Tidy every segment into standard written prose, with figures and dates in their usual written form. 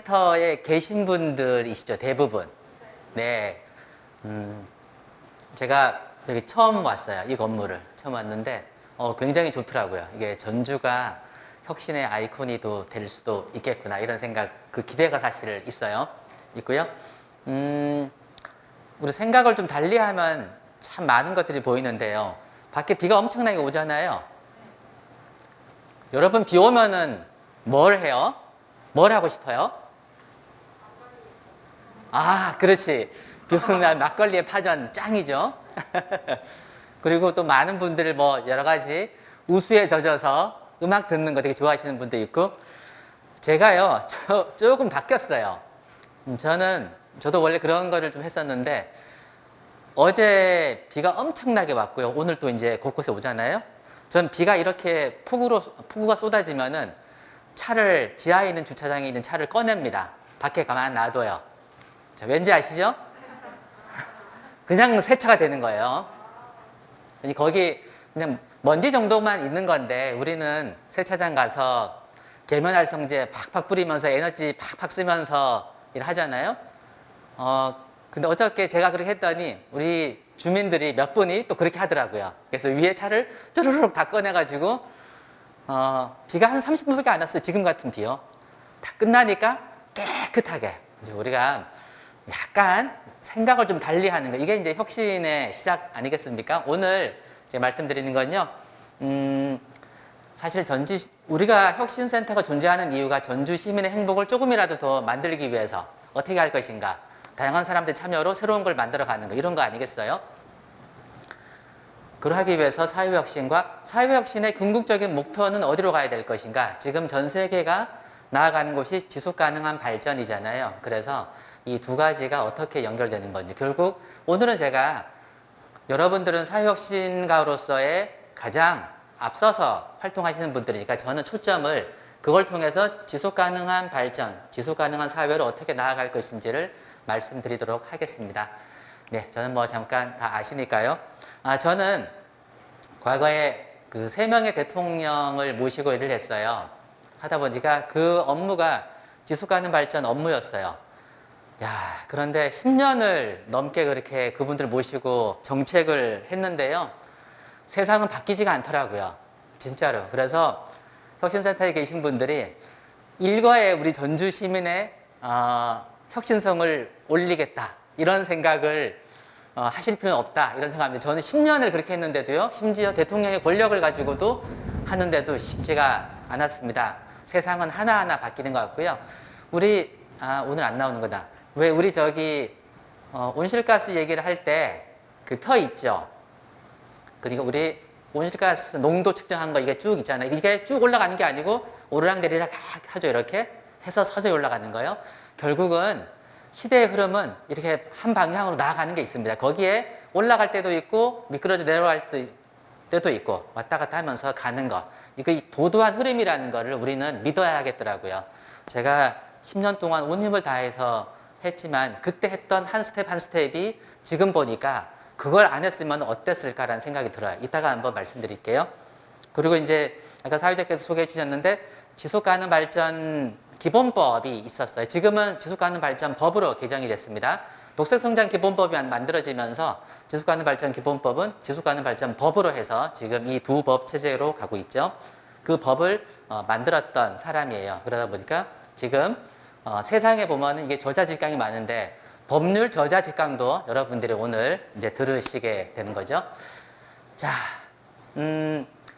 혁신센터에 계신 분들이시죠, 대부분. 네. 제가 여기 처음 왔어요. 이 건물을. 처음 왔는데, 굉장히 좋더라고요. 이게 전주가 혁신의 아이콘이 될 수도 있겠구나. 이런 생각, 그 기대가 사실 있고요. 우리 생각을 좀 달리 하면 참 많은 것들이 보이는데요. 밖에 비가 엄청나게 오잖아요. 여러분, 비 오면은 뭘 해요? 뭘 하고 싶어요? 아, 그렇지. 비 오는 날 막걸리의 파전 짱이죠. 그리고 또 많은 분들 뭐 여러 가지 우수에 젖어서 음악 듣는 거 되게 좋아하시는 분도 있고, 제가요, 조금 바뀌었어요. 저도 원래 그런 거를 좀 했었는데, 어제 비가 엄청나게 왔고요. 오늘 또 이제 곳곳에 오잖아요. 전 비가 이렇게 폭우가 쏟아지면은 지하에 있는 주차장에 있는 차를 꺼냅니다. 밖에 가만 놔둬요. 자, 왠지 아시죠? 그냥 세차가 되는 거예요. 거기 그냥 먼지 정도만 있는 건데, 우리는 세차장 가서 계면활성제 팍팍 뿌리면서 에너지 팍팍 쓰면서 일 하잖아요. 근데 어저께 제가 그렇게 했더니 우리 주민들이 몇 분이 또 그렇게 하더라고요. 그래서 위에 차를 쭈르륵 다 꺼내가지고, 비가 한 30분밖에 안 왔어요. 지금 같은 비요. 다 끝나니까 깨끗하게. 이제 우리가 약간 생각을 좀 달리 하는 거. 이게 이제 혁신의 시작 아니겠습니까? 오늘 제가 말씀드리는 건요. 사실 우리가 혁신센터가 존재하는 이유가 전주 시민의 행복을 조금이라도 더 만들기 위해서 어떻게 할 것인가. 다양한 사람들 참여로 새로운 걸 만들어가는 거. 이런 거 아니겠어요? 그걸 하기 위해서 사회혁신의 궁극적인 목표는 어디로 가야 될 것인가. 지금 전 세계가 나아가는 곳이 지속가능한 발전이잖아요. 그래서 이 두 가지가 어떻게 연결되는 건지. 결국 오늘은 제가 여러분들은 사회혁신가로서의 가장 앞서서 활동하시는 분들이니까 저는 초점을 그걸 통해서 지속가능한 발전, 지속가능한 사회로 어떻게 나아갈 것인지를 말씀드리도록 하겠습니다. 네, 저는 뭐 잠깐 다 아시니까요. 저는 과거에 그 3명의 대통령을 모시고 일을 했어요. 하다 보니까 그 업무가 지속가능 발전 업무였어요. 그런데 10년을 넘게 그렇게 그분들 모시고 정책을 했는데요. 세상은 바뀌지가 않더라고요. 진짜로. 그래서 혁신센터에 계신 분들이 일거에 우리 전주 시민의 혁신성을 올리겠다. 이런 생각을 하실 필요는 없다. 이런 생각합니다. 저는 10년을 그렇게 했는데도요. 심지어 대통령의 권력을 가지고도 하는데도 쉽지가 않았습니다. 세상은 하나하나 바뀌는 것 같고요. 오늘 안 나오는 거다. 왜 우리 온실가스 얘기를 할 때 그 표 있죠? 그러니까 우리 온실가스 농도 측정한 거 이게 쭉 있잖아요. 이게 쭉 올라가는 게 아니고 오르락내리락 하죠. 이렇게 해서 서서히 올라가는 거예요. 결국은 시대의 흐름은 이렇게 한 방향으로 나아가는 게 있습니다. 거기에 올라갈 때도 있고 미끄러져 내려갈 때도 있고 왔다 갔다 하면서 가는 거. 이거 도도한 흐름이라는 거를 우리는 믿어야 하겠더라고요. 제가 10년 동안 온 힘을 다해서 했지만 그때 했던 한 스텝 한 스텝이 지금 보니까 그걸 안 했으면 어땠을까라는 생각이 들어요. 이따가 한번 말씀드릴게요. 그리고 이제 아까 사회자께서 소개해 주셨는데 지속가능 발전 기본법이 있었어요. 지금은 지속가능 발전 법으로 개정이 됐습니다. 녹색성장 기본법이 만들어지면서 지속가능 발전 기본법은 지속가능 발전 법으로 해서 지금 이 두 법 체제로 가고 있죠. 그 법을 만들었던 사람이에요. 그러다 보니까 지금 세상에 보면은 이게 저자직강이 많은데 법률 저자직강도 여러분들이 오늘 이제 들으시게 되는 거죠. 자,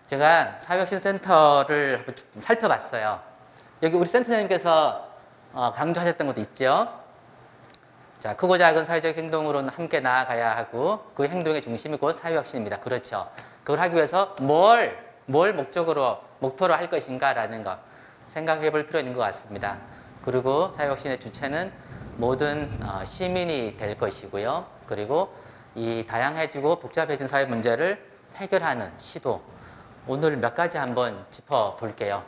제가 사회혁신센터를 좀 살펴봤어요. 여기 우리 센터장님께서 강조하셨던 것도 있죠. 자, 크고 작은 사회적 행동으로는 함께 나아가야 하고 그 행동의 중심이 곧 사회혁신입니다. 그렇죠. 그걸 하기 위해서 뭘 목표로 할 것인가라는 거 생각해 볼 필요 있는 것 같습니다. 그리고 사회혁신의 주체는 모든 시민이 될 것이고요. 그리고 이 다양해지고 복잡해진 사회 문제를 해결하는 시도. 오늘 몇 가지 한번 짚어볼게요.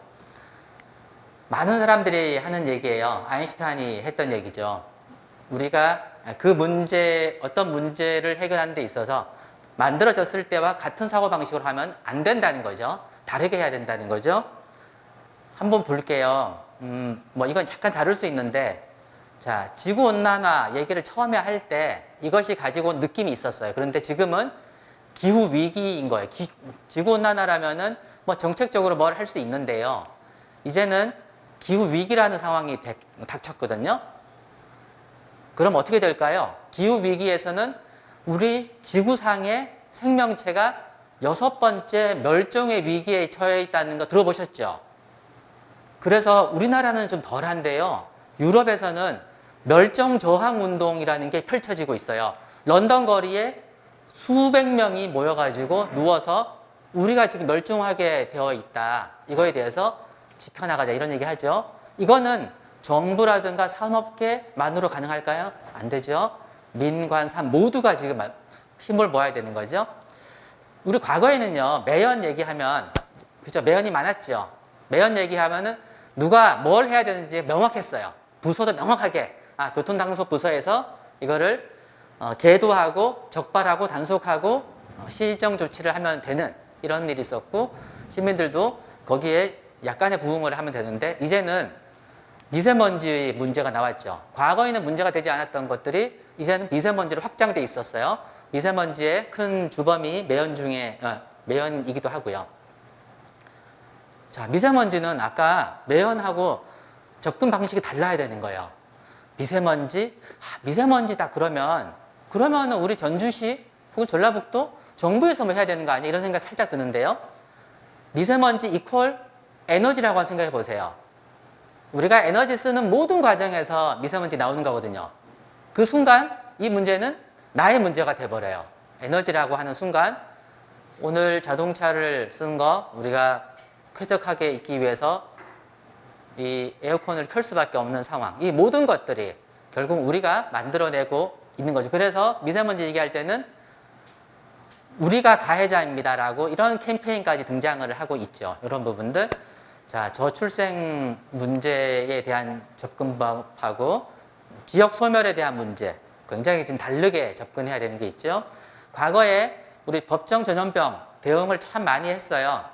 많은 사람들이 하는 얘기예요. 아인슈타인이 했던 얘기죠. 우리가 어떤 문제를 해결하는 데 있어서 만들어졌을 때와 같은 사고방식으로 하면 안 된다는 거죠. 다르게 해야 된다는 거죠. 한번 볼게요. 뭐 이건 잠깐 다룰 수 있는데, 자, 지구온난화 얘기를 처음에 할 때 이것이 가지고 온 느낌이 있었어요. 그런데 지금은 기후위기인 거예요. 지구온난화라면은 뭐 정책적으로 뭘 할 수 있는데요. 이제는 기후위기라는 상황이 닥쳤거든요. 그럼 어떻게 될까요? 기후위기에서는 우리 지구상의 생명체가 6번째 멸종의 위기에 처해 있다는 거 들어보셨죠? 그래서 우리나라는 좀 덜한데요. 유럽에서는 멸종 저항 운동이라는 게 펼쳐지고 있어요. 런던 거리에 수백 명이 모여가지고 누워서 우리가 지금 멸종하게 되어 있다. 이거에 대해서 지켜나가자 이런 얘기 하죠. 이거는 정부라든가 산업계만으로 가능할까요? 안 되죠. 민관, 산 모두가 지금 힘을 모아야 되는 거죠. 우리 과거에는요, 매연 얘기하면, 그죠? 매연이 많았죠. 매연 얘기하면은 누가 뭘 해야 되는지 명확했어요. 부서도 명확하게, 교통당국 부서에서 이거를 계도하고 적발하고 단속하고 시정 조치를 하면 되는 이런 일이 있었고, 시민들도 거기에 약간의 부응을 하면 되는데, 이제는 미세먼지 문제가 나왔죠. 과거에는 문제가 되지 않았던 것들이 이제는 미세먼지로 확장돼 있었어요. 미세먼지의 큰 주범이 매연이기도 하고요. 자, 미세먼지는 아까 매연하고 접근 방식이 달라야 되는 거예요. 미세먼지다 그러면은 우리 전주시 혹은 전라북도 정부에서 뭐 해야 되는 거 아니야? 이런 생각이 살짝 드는데요. 미세먼지 이퀄 에너지라고 생각해 보세요. 우리가 에너지 쓰는 모든 과정에서 미세먼지 나오는 거거든요. 그 순간 이 문제는 나의 문제가 돼버려요. 에너지라고 하는 순간 오늘 자동차를 쓰는 거 우리가 쾌적하게 있기 위해서 이 에어컨을 켤 수밖에 없는 상황. 이 모든 것들이 결국 우리가 만들어내고 있는 거죠. 그래서 미세먼지 얘기할 때는 우리가 가해자입니다라고 이런 캠페인까지 등장을 하고 있죠. 이런 부분들. 자, 저출생 문제에 대한 접근법하고 지역 소멸에 대한 문제 굉장히 지금 다르게 접근해야 되는 게 있죠. 과거에 우리 법정 전염병 대응을 참 많이 했어요.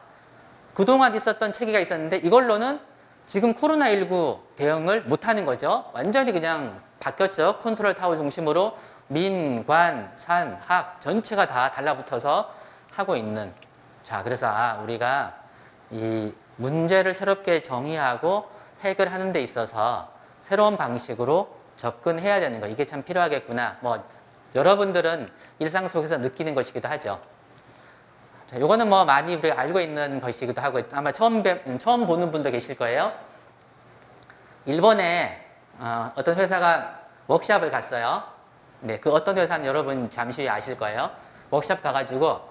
그동안 있었던 체계가 있었는데 이걸로는 지금 코로나19 대응을 못하는 거죠. 완전히 그냥 바뀌었죠. 컨트롤 타워 중심으로 민, 관, 산, 학 전체가 다 달라붙어서 하고 있는. 자, 그래서 우리가 이 문제를 새롭게 정의하고 해결하는 데 있어서 새로운 방식으로 접근해야 되는 거. 이게 참 필요하겠구나. 뭐 여러분들은 일상 속에서 느끼는 것이기도 하죠. 자, 요거는 뭐 많이 우리가 알고 있는 것이기도 하고 아마 처음 보는 분도 계실 거예요. 일본에 어떤 회사가 워크숍을 갔어요. 네, 그 어떤 회사는 여러분 잠시 후에 아실 거예요. 워크숍 가가지고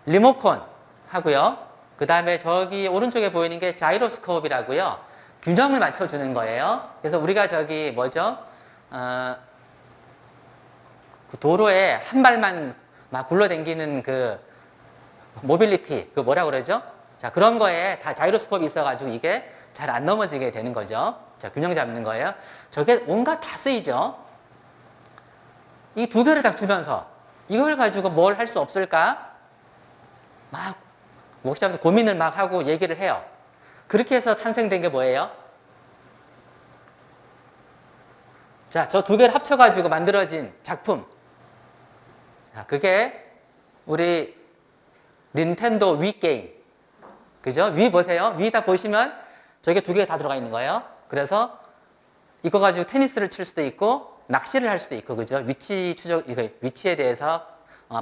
리모컨 하고요. 그 다음에 저기 오른쪽에 보이는 게 자이로스코프이라고요. 균형을 맞춰주는 거예요. 그래서 우리가 저기 그 도로에 한 발만 막 굴러다니는 그 모빌리티, 그 뭐라 그러죠? 자, 그런 거에 다 자이로스코프이 있어가지고 이게 잘 안 넘어지게 되는 거죠. 자, 균형 잡는 거예요. 저게 온갖 다 쓰이죠. 이 두 개를 다 주면서 이걸 가지고 뭘 할 수 없을까? 막 워크숍에서 고민을 막 하고 얘기를 해요. 그렇게 해서 탄생된 게 뭐예요? 자, 저 두 개를 합쳐가지고 만들어진 작품. 자, 그게 우리 닌텐도 위 게임. 그죠? 위 보세요. 위 다 보시면 저게 두 개 다 들어가 있는 거예요. 그래서 이거 가지고 테니스를 칠 수도 있고 낚시를 할 수도 있고, 그죠? 위치에 대해서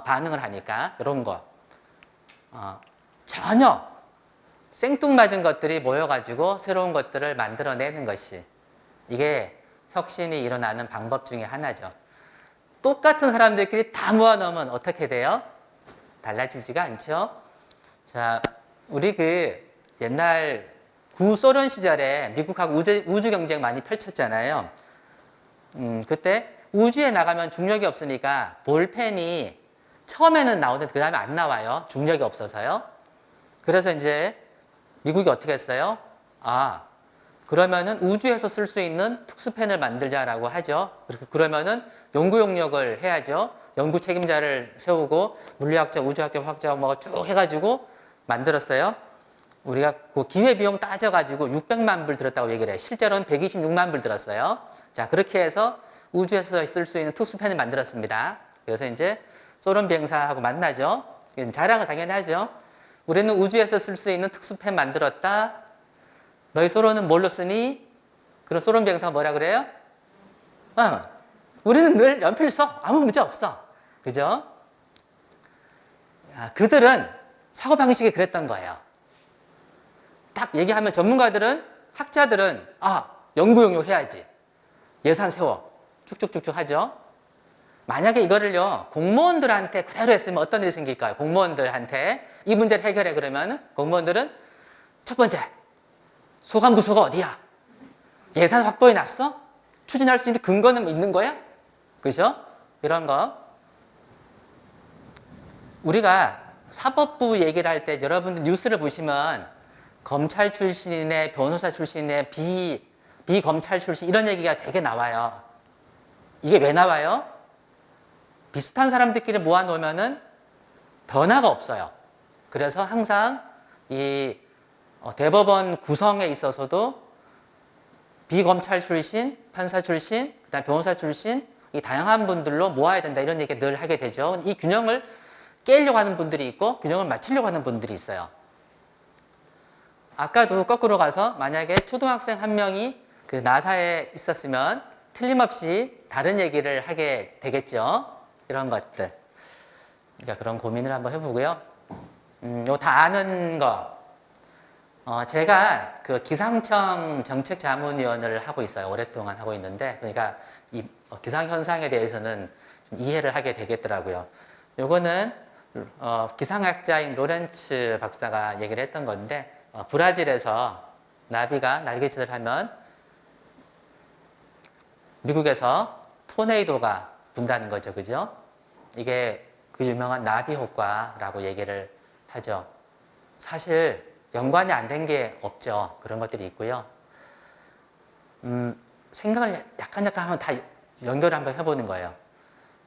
반응을 하니까 이런 거. 전혀 생뚱맞은 것들이 모여가지고 새로운 것들을 만들어내는 것이 이게 혁신이 일어나는 방법 중에 하나죠. 똑같은 사람들끼리 다 모아놓으면 어떻게 돼요? 달라지지가 않죠. 자, 우리 그 옛날 구소련 시절에 미국하고 우주 경쟁 많이 펼쳤잖아요. 그때 우주에 나가면 중력이 없으니까 볼펜이 처음에는 나오는데 그 다음에 안 나와요. 중력이 없어서요. 그래서 이제 미국이 어떻게 했어요? 그러면은 우주에서 쓸 수 있는 특수펜을 만들자라고 하죠. 그러면은 연구 용역을 해야죠. 연구 책임자를 세우고 물리학자, 우주학자, 화학자 뭐 쭉 해가지고 만들었어요. 우리가 그 기회비용 따져가지고 600만 불 들었다고 얘기를 해요. 실제로는 126만 불 들었어요. 자, 그렇게 해서 우주에서 쓸 수 있는 특수펜을 만들었습니다. 그래서 이제 소련 비행사하고 만나죠. 자랑을 당연히 하죠. 우리는 우주에서 쓸 수 있는 특수펜 만들었다. 너희 소련은 뭘로 쓰니? 그럼 소련 비행사가 뭐라 그래요? 우리는 늘 연필 써. 아무 문제 없어. 그죠? 그들은 사고방식이 그랬던 거예요. 딱 얘기하면 전문가들은, 학자들은, 연구 용역해야지. 예산 세워. 쭉쭉쭉쭉 하죠. 만약에 이거를요, 공무원들한테 그대로 했으면 어떤 일이 생길까요? 공무원들한테 이 문제를 해결해 그러면 공무원들은 첫 번째, 소관부서가 어디야? 예산 확보해 놨어? 추진할 수 있는 근거는 있는 거야? 그죠? 이런 거. 우리가 사법부 얘기를 할 때 여러분들 뉴스를 보시면 검찰 출신의 변호사 출신의 비검찰 출신 이런 얘기가 되게 나와요. 이게 왜 나와요? 비슷한 사람들끼리 모아놓으면은 변화가 없어요. 그래서 항상 이 대법원 구성에 있어서도 비검찰 출신, 판사 출신, 그다음 변호사 출신 이 다양한 분들로 모아야 된다 이런 얘기 늘 하게 되죠. 이 균형을 깨려고 하는 분들이 있고 균형을 맞추려고 하는 분들이 있어요. 아까도 거꾸로 가서 만약에 초등학생 한 명이 그 나사에 있었으면 틀림없이 다른 얘기를 하게 되겠죠. 이런 것들. 그러니까 그런 고민을 한번 해보고요. 요 다 아는 거. 제가 그 기상청 정책자문위원을 하고 있어요. 오랫동안 하고 있는데, 그러니까 이 기상현상에 대해서는 좀 이해를 하게 되겠더라고요. 요거는 기상학자인 로렌츠 박사가 얘기를 했던 건데, 브라질에서 나비가 날개짓을 하면 미국에서 토네이도가 분다는 거죠. 그죠? 이게 그 유명한 나비 효과라고 얘기를 하죠. 사실 연관이 안 된 게 없죠. 그런 것들이 있고요. 생각을 약간 하면 다 연결을 한번 해보는 거예요.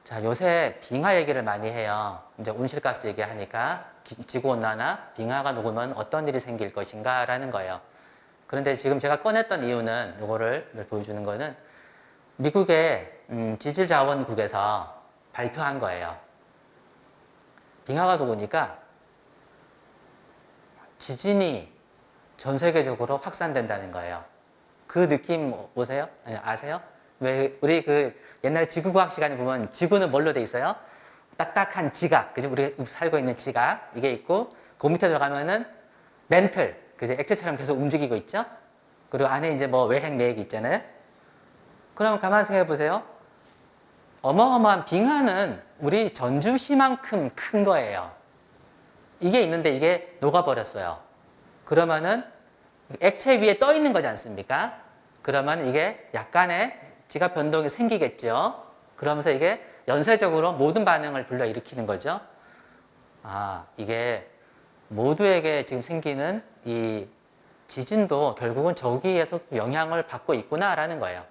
자, 요새 빙하 얘기를 많이 해요. 이제 온실가스 얘기하니까 지구온난화, 빙하가 녹으면 어떤 일이 생길 것인가 라는 거예요. 그런데 지금 제가 꺼냈던 이유는 요거를 보여주는 거는 미국의 지질자원국에서 발표한 거예요. 빙하가 녹으니까 지진이 전 세계적으로 확산된다는 거예요. 그 느낌 오세요? 아니, 아세요? 왜 우리 그 옛날에 지구과학 시간에 보면 지구는 뭘로 돼 있어요? 딱딱한 지각, 그죠? 우리 살고 있는 지각 이게 있고 그 밑에 들어가면은 멘틀, 그죠? 액체처럼 계속 움직이고 있죠? 그리고 안에 이제 뭐 외핵, 내핵이 있잖아요. 그럼 가만히 생각해 보세요. 어마어마한 빙하는 우리 전주시만큼 큰 거예요. 이게 있는데 이게 녹아버렸어요. 그러면은 액체 위에 떠 있는 거지 않습니까? 그러면 이게 약간의 지각 변동이 생기겠죠. 그러면서 이게 연쇄적으로 모든 반응을 불러일으키는 거죠. 이게 모두에게 지금 생기는 이 지진도 결국은 저기에서 영향을 받고 있구나라는 거예요.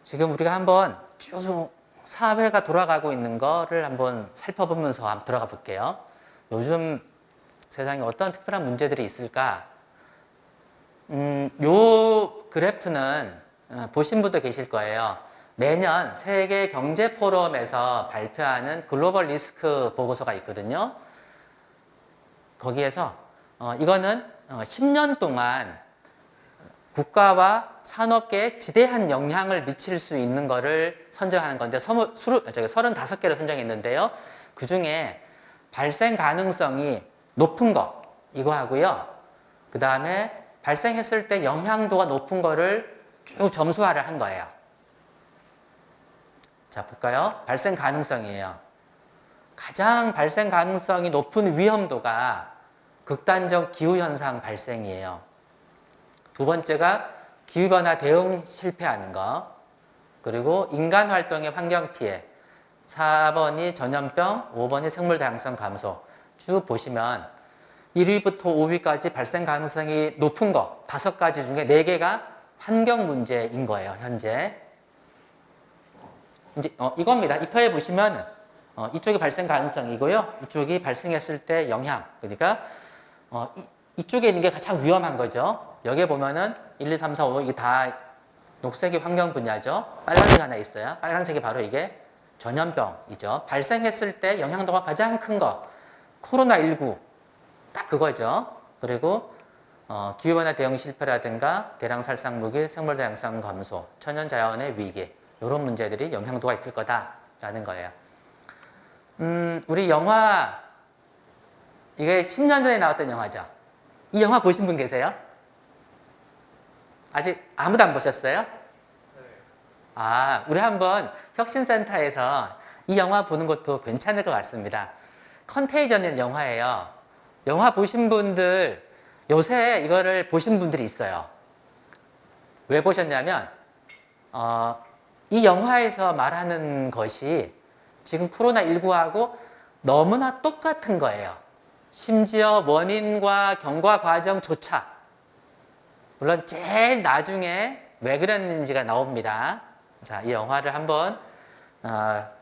지금 우리가 한번 쭉 사회가 돌아가고 있는 거를 한번 살펴보면서 한번 들어가 볼게요. 요즘 세상에 어떤 특별한 문제들이 있을까? 요 그래프는 보신 분도 계실 거예요. 매년 세계 경제 포럼에서 발표하는 글로벌 리스크 보고서가 있거든요. 거기에서 이거는 10년 동안 국가와 산업계에 지대한 영향을 미칠 수 있는 거를 선정하는 건데 35개를 선정했는데요. 그 중에 발생 가능성이 높은 거 이거 하고요. 그 다음에 발생했을 때 영향도가 높은 거를 쭉 점수화를 한 거예요. 자, 볼까요? 발생 가능성이에요. 가장 발생 가능성이 높은 위험도가 극단적 기후현상 발생이에요. 두 번째가 기후변화 대응 실패하는 거. 그리고 인간 활동의 환경 피해. 4번이 전염병, 5번이 생물 다양성 감소. 쭉 보시면 1위부터 5위까지 발생 가능성이 높은 거 5가지 중에 4개가 환경 문제인 거예요, 현재. 이제 이겁니다. 이 표에 보시면 이쪽이 발생 가능성이고요. 이쪽이 발생했을 때 영향. 그러니까 이쪽에 있는 게 가장 위험한 거죠. 여기에 보면은 1, 2, 3, 4, 5 이게 다 녹색이 환경 분야죠. 빨간색 하나 있어요. 빨간색이 바로 이게 전염병이죠. 발생했을 때 영향도가 가장 큰 거 코로나19 딱 그거죠. 그리고 기후변화 대응 실패라든가 대량살상무기, 생물다양성 감소, 천연자연의 위기 이런 문제들이 영향도가 있을 거다라는 거예요. 우리 영화 이게 10년 전에 나왔던 영화죠. 이 영화 보신 분 계세요? 아직 아무도 안 보셨어요? 우리 한번 혁신센터에서 이 영화 보는 것도 괜찮을 것 같습니다. 컨테이전이라는 영화예요. 영화 보신 분들, 요새 이거를 보신 분들이 있어요. 왜 보셨냐면, 이 영화에서 말하는 것이 지금 코로나19하고 너무나 똑같은 거예요. 심지어 원인과 경과 과정조차. 물론 제일 나중에 왜 그랬는지가 나옵니다. 자, 이 영화를 한번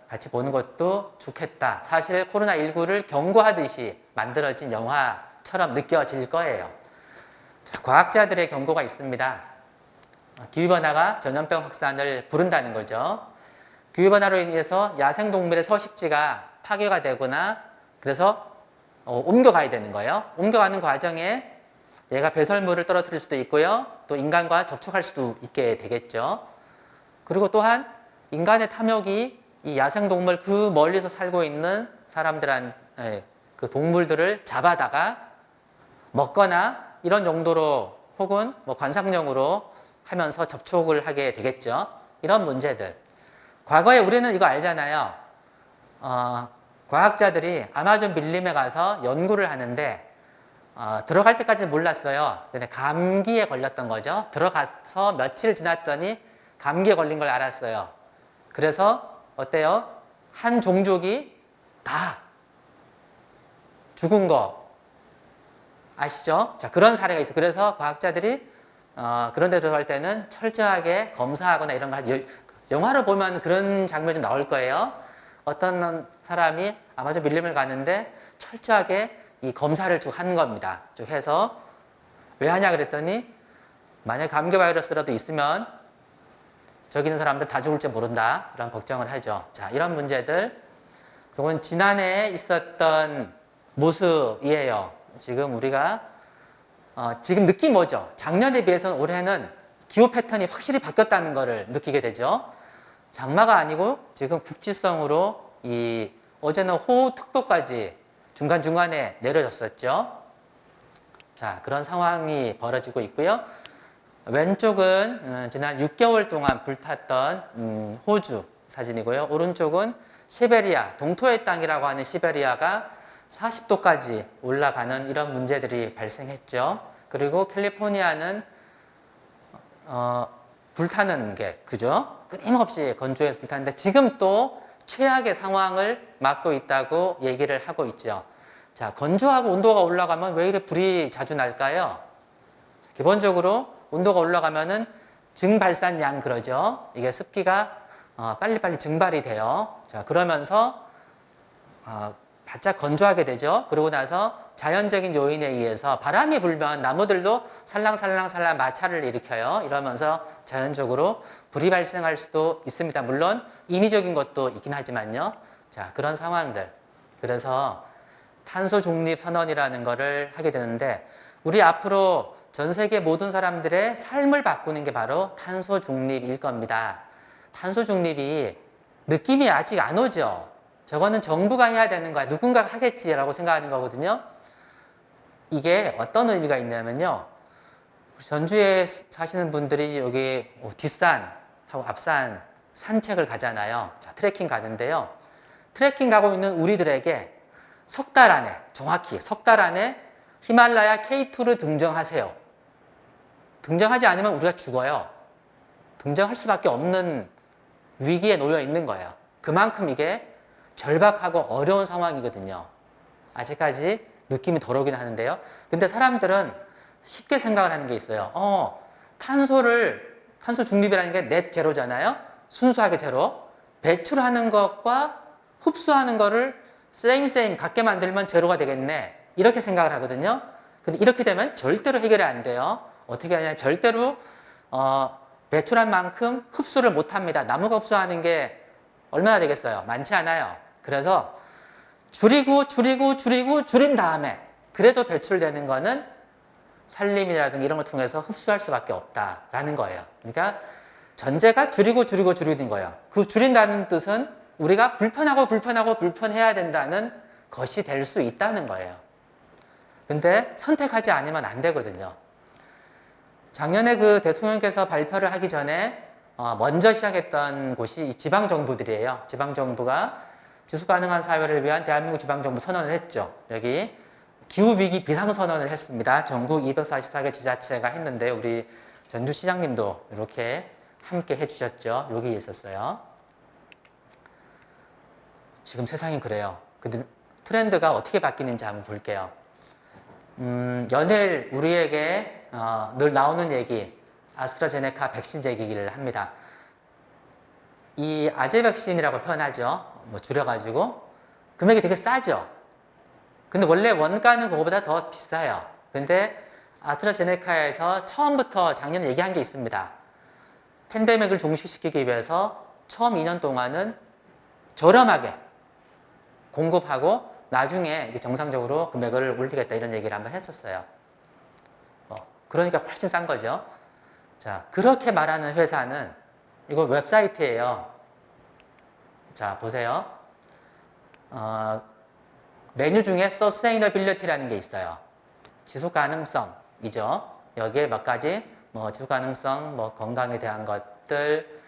같이 보는 것도 좋겠다. 사실 코로나19를 경고하듯이 만들어진 영화처럼 느껴질 거예요. 자, 과학자들의 경고가 있습니다. 기후변화가 전염병 확산을 부른다는 거죠. 기후변화로 인해서 야생동물의 서식지가 파괴가 되거나 그래서 옮겨가야 되는 거예요. 옮겨가는 과정에 얘가 배설물을 떨어뜨릴 수도 있고요. 또 인간과 접촉할 수도 있게 되겠죠. 그리고 또한 인간의 탐욕이 이 야생동물 그 멀리서 살고 있는 그 동물들을 잡아다가 먹거나 이런 용도로 혹은 뭐 관상용으로 하면서 접촉을 하게 되겠죠. 이런 문제들. 과거에 우리는 이거 알잖아요. 과학자들이 아마존 밀림에 가서 연구를 하는데 들어갈 때까지는 몰랐어요. 근데 감기에 걸렸던 거죠. 들어가서 며칠 지났더니 감기에 걸린 걸 알았어요. 그래서 어때요? 한 종족이 다 죽은 거 아시죠? 자, 그런 사례가 있어요. 그래서 과학자들이 그런 데 들어갈 때는 철저하게 검사하거나 이런 거 영화를 보면 그런 장면이 좀 나올 거예요. 어떤 사람이 아마존 밀림을 갔는데 철저하게 이 검사를 쭉 하는 겁니다. 쭉 해서 왜 하냐 그랬더니 만약 감기 바이러스라도 있으면 저기 있는 사람들 다 죽을지 모른다. 그런 걱정을 하죠. 자, 이런 문제들. 이건 지난해 있었던 모습이에요. 지금 우리가 지금 느낌이 뭐죠? 작년에 비해서는 올해는 기후 패턴이 확실히 바뀌었다는 것을 느끼게 되죠. 장마가 아니고 지금 국지성으로 어제는 호우특보까지 중간중간에 내려졌었죠. 자, 그런 상황이 벌어지고 있고요. 왼쪽은 지난 6개월 동안 불탔던 호주 사진이고요. 오른쪽은 시베리아, 동토의 땅이라고 하는 시베리아가 40도까지 올라가는 이런 문제들이 발생했죠. 그리고 캘리포니아는 불타는 게 그죠? 끊임없이 건조해서 불타는데 지금 또 최악의 상황을 맞고 있다고 얘기를 하고 있죠. 자, 건조하고 온도가 올라가면 왜 이렇게 불이 자주 날까요? 기본적으로 온도가 올라가면은 증발산양 그러죠. 이게 습기가 빨리빨리 증발이 돼요. 자, 그러면서 바짝 건조하게 되죠. 그러고 나서 자연적인 요인에 의해서 바람이 불면 나무들도 살랑살랑살랑 마찰을 일으켜요. 이러면서 자연적으로 불이 발생할 수도 있습니다. 물론 인위적인 것도 있긴 하지만요. 자, 그런 상황들. 그래서 탄소 중립 선언이라는 거를 하게 되는데 우리 앞으로 전 세계 모든 사람들의 삶을 바꾸는 게 바로 탄소 중립일 겁니다. 탄소 중립이 느낌이 아직 안 오죠. 저거는 정부가 해야 되는 거야. 누군가가 하겠지라고 생각하는 거거든요. 이게 어떤 의미가 있냐면요. 전주에 사시는 분들이 여기 뒷산하고 앞산 산책을 가잖아요. 자, 트레킹 가는데요. 트레킹 가고 있는 우리들에게 석 달 안에, 정확히 석 달 안에 히말라야 K2를 등정하세요. 등정하지 않으면 우리가 죽어요. 등정할 수밖에 없는 위기에 놓여 있는 거예요. 그만큼 이게 절박하고 어려운 상황이거든요. 아직까지 느낌이 덜 오긴 하는데요. 근데 사람들은 쉽게 생각을 하는 게 있어요. 탄소 중립이라는 게 넷 제로잖아요. 순수하게 제로. 배출하는 것과 흡수하는 거를 same 같게 만들면 제로가 되겠네. 이렇게 생각을 하거든요. 근데 이렇게 되면 절대로 해결이 안 돼요. 어떻게 하냐면 절대로 배출한 만큼 흡수를 못 합니다. 나무가 흡수하는 게 얼마나 되겠어요? 많지 않아요. 그래서 줄인 다음에 그래도 배출되는 거는 산림이라든가 이런 걸 통해서 흡수할 수밖에 없다라는 거예요. 그러니까 전제가 줄이는 거예요. 그 줄인다는 뜻은 우리가 불편해야 된다는 것이 될 수 있다는 거예요. 근데 선택하지 않으면 안 되거든요. 작년에 그 대통령께서 발표를 하기 전에 먼저 시작했던 곳이 이 지방정부들이에요. 지방정부가 지속가능한 사회를 위한 대한민국 지방정부 선언을 했죠. 여기 기후위기 비상선언을 했습니다. 전국 244개 지자체가 했는데 우리 전주시장님도 이렇게 함께 해주셨죠. 여기 있었어요. 지금 세상이 그래요. 근데 트렌드가 어떻게 바뀌는지 한번 볼게요. 연일 우리에게 늘 나오는 얘기, 아스트라제네카 백신 얘기를 합니다. 이 아재 백신이라고 표현하죠. 뭐 줄여가지고 금액이 되게 싸죠. 근데 원래 원가는 그거보다 더 비싸요. 근데 아스트라제네카에서 처음부터 작년에 얘기한 게 있습니다. 팬데믹을 종식시키기 위해서 처음 2년 동안은 저렴하게 공급하고 나중에 정상적으로 금액을 올리겠다 이런 얘기를 한번 했었어요. 그러니까 훨씬 싼 거죠. 자, 그렇게 말하는 회사는 이거 웹사이트예요. 자, 보세요. 메뉴 중에 Sustainability라는 게 있어요. 지속 가능성이죠. 여기에 몇 가지 지속 가능성, 건강에 대한 것들,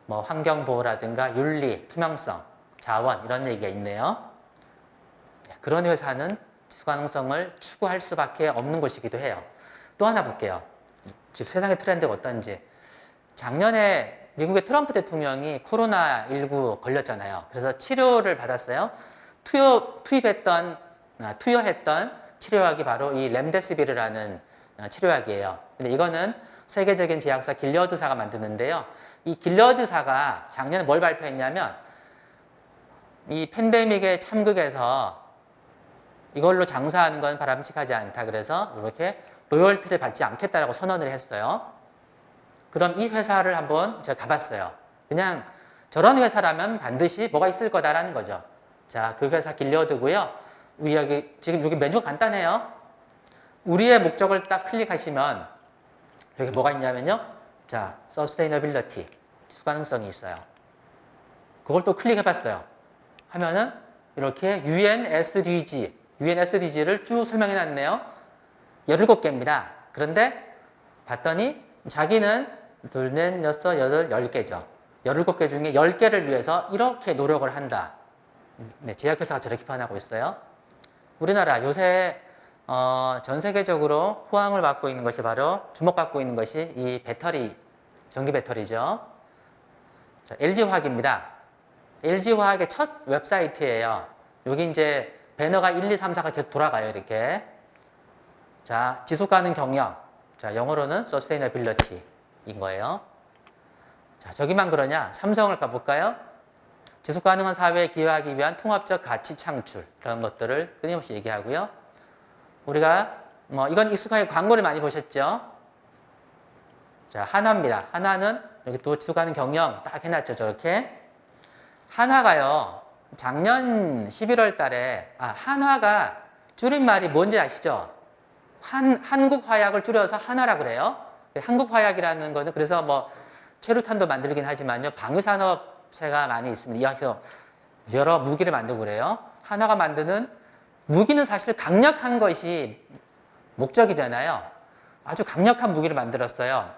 환경 보호라든가 윤리, 투명성, 자원 이런 얘기가 있네요. 그런 회사는 지속 가능성을 추구할 수밖에 없는 곳이기도 해요. 또 하나 볼게요. 지금 세상의 트렌드가 어떤지. 작년에 미국의 트럼프 대통령이 코로나19 걸렸잖아요. 그래서 치료를 받았어요. 투여했던 치료약이 바로 이 렘데시비르라는 치료약이에요. 근데 이거는 세계적인 제약사 길리어드사가 만드는데요. 이 길리어드사가 작년에 뭘 발표했냐면 이 팬데믹의 참극에서 이걸로 장사하는 건 바람직하지 않다. 그래서 이렇게 로열티를 받지 않겠다라고 선언을 했어요. 그럼 이 회사를 한번 제가 가봤어요. 그냥 저런 회사라면 반드시 뭐가 있을 거다라는 거죠. 자, 그 회사 길리어드고요. 지금 여기 메뉴가 간단해요. 우리의 목적을 딱 클릭하시면 여기 뭐가 있냐면요. 자, Sustainability, 지속 가능성이 있어요. 그걸 또 클릭해봤어요. 하면은 이렇게 UN SDG를 쭉 설명해놨네요. 17개입니다. 그런데 봤더니 자기는 둘, 넷, 여섯, 여덟, 10개죠. 17개 중에 10개를 위해서 이렇게 노력을 한다. 네, 제약회사가 저렇게 표현하고 있어요. 우리나라 요새 전 세계적으로 호황을 받고 있는 것이 바로 주목받고 있는 것이 이 배터리, 전기 배터리죠. 자, LG화학입니다. LG화학의 첫 웹사이트예요. 여기 이제 배너가 1, 2, 3, 4가 계속 돌아가요. 이렇게. 자, 지속가능 경영. 자, 영어로는 sustainability인 거예요. 자, 저기만 그러냐? 삼성을 가볼까요? 지속가능한 사회에 기여하기 위한 통합적 가치 창출. 그런 것들을 끊임없이 얘기하고요. 우리가, 이건 익숙하게 광고를 많이 보셨죠? 자, 한화입니다. 한화는 여기 또 지속가능 경영 딱 해놨죠. 저렇게. 한화가요, 작년 11월 달에, 한화가 줄임말이 뭔지 아시죠? 한국화약을 줄여서 한화라 그래요. 한국화약이라는 거는 그래서 최루탄도 만들긴 하지만요, 방위산업체가 많이 있습니다. 여기서 여러 무기를 만들고 그래요. 한화가 만드는 무기는 사실 강력한 것이 목적이잖아요. 아주 강력한 무기를 만들었어요.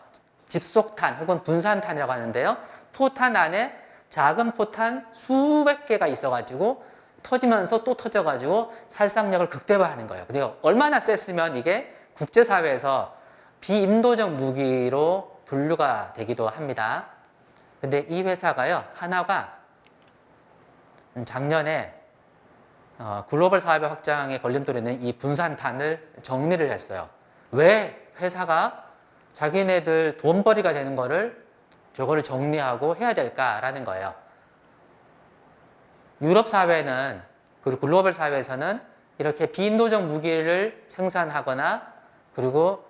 집속탄 혹은 분산탄이라고 하는데요. 포탄 안에 작은 포탄 수백 개가 있어가지고 터지면서 또 터져가지고 살상력을 극대화하는 거예요. 근데 얼마나 셌으면 이게 국제사회에서 비인도적 무기로 분류가 되기도 합니다. 근데 이 회사가요, 한화가 작년에 글로벌 사업의 확장에 걸림돌이는 이 분산탄을 정리를 했어요. 왜 회사가 자기네들 돈벌이가 되는 거를 저거를 정리하고 해야 될까라는 거예요. 유럽 사회는, 그리고 글로벌 사회에서는 이렇게 비인도적 무기를 생산하거나 그리고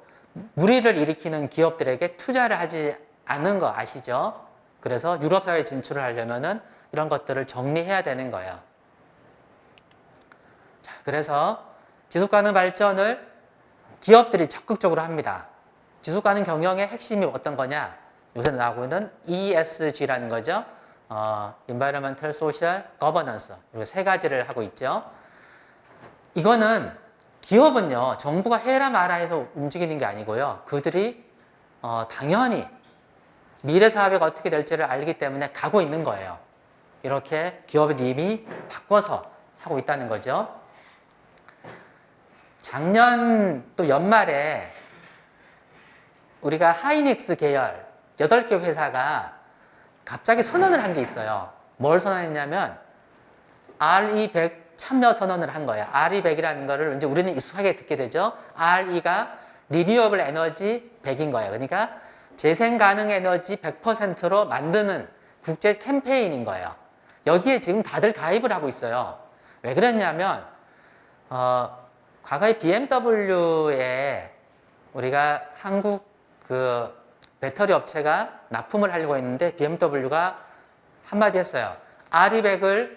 무리를 일으키는 기업들에게 투자를 하지 않는 거 아시죠? 그래서 유럽 사회에 진출을 하려면은 이런 것들을 정리해야 되는 거예요. 자, 그래서 지속 가능 발전을 기업들이 적극적으로 합니다. 지속 가능 경영의 핵심이 어떤 거냐? 요새 나오고 있는 ESG라는 거죠. Environmental, Social, Governance. 이렇게 세 가지를 하고 있죠. 이거는 기업은요, 정부가 해라 마라 해서 움직이는 게 아니고요. 그들이 당연히 미래 사회가 어떻게 될지를 알기 때문에 가고 있는 거예요. 이렇게 기업은 이미 바꿔서 하고 있다는 거죠. 작년 또 연말에 우리가 하이닉스 계열 8개 회사가 갑자기 선언을 한 게 있어요. 뭘 선언했냐면 RE100 참여 선언을 한 거예요. RE100이라는 거를 이제 우리는 익숙하게 듣게 되죠. RE가 리뉴어블 에너지 100인 거예요. 그러니까 재생 가능 에너지 100%로 만드는 국제 캠페인인 거예요. 여기에 지금 다들 가입을 하고 있어요. 왜 그랬냐면 과거에 BMW에 우리가 한국 그 배터리 업체가 납품을 하려고 했는데 BMW가 한마디 했어요. RE100을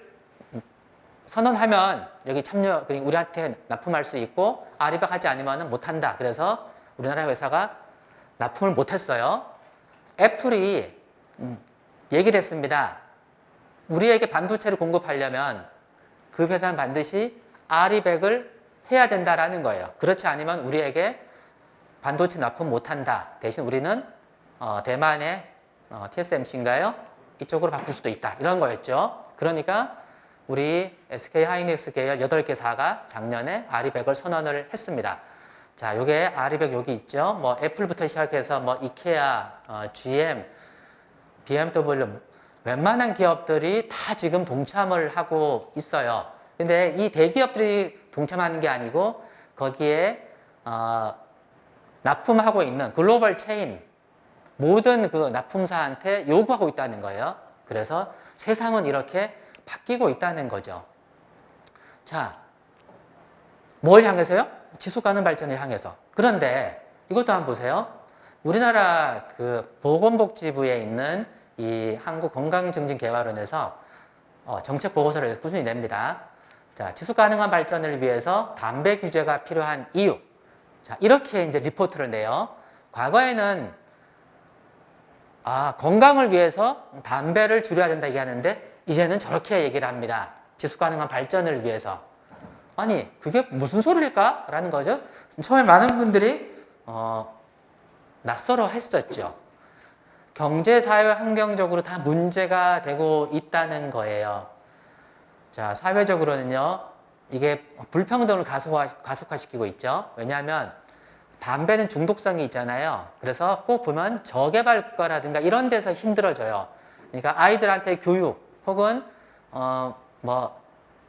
선언하면 여기 참여, 우리한테 납품할 수 있고 RE100 하지 않으면 못한다. 그래서 우리나라 회사가 납품을 못했어요. 애플이 얘기를 했습니다. 우리에게 반도체를 공급하려면 그 회사는 반드시 RE100을 해야 된다라는 거예요. 그렇지 않으면 우리에게 반도체 납품 못한다. 대신 우리는 대만의 TSMC인가요? 이쪽으로 바꿀 수도 있다. 이런 거였죠. 그러니까 우리 SK 하이닉스 계열 8개사가 작년에 RE100을 선언을 했습니다. 자, 요게 RE100 여기 있죠. 뭐 애플부터 시작해서 뭐 이케아, GM, BMW 웬만한 기업들이 다 지금 동참을 하고 있어요. 근데 이 대기업들이 동참하는 게 아니고 거기에 납품하고 있는 글로벌 체인 모든 그 납품사한테 요구하고 있다는 거예요. 그래서 세상은 이렇게 바뀌고 있다는 거죠. 자, 뭘 향해서요? 지속 가능 발전을 향해서. 그런데 이것도 한번 보세요. 우리나라 그 보건복지부에 있는 이 한국건강증진개발원에서 정책 보고서를 꾸준히 냅니다. 자, 지속 가능한 발전을 위해서 담배 규제가 필요한 이유. 자, 이렇게 이제 리포트를 내요. 과거에는 건강을 위해서 담배를 줄여야 된다 얘기하는데 이제는 저렇게 얘기를 합니다. 지속 가능한 발전을 위해서. 아니, 그게 무슨 소리일까? 라는 거죠. 처음에 많은 분들이 낯설어 했었죠. 경제, 사회, 환경적으로 다 문제가 되고 있다는 거예요. 자, 사회적으로는요, 이게 불평등을 가속화시키고 있죠. 왜냐하면 담배는 중독성이 있잖아요. 그래서 꼭 보면 저개발 국가라든가 이런 데서 힘들어져요. 그러니까 아이들한테 교육 혹은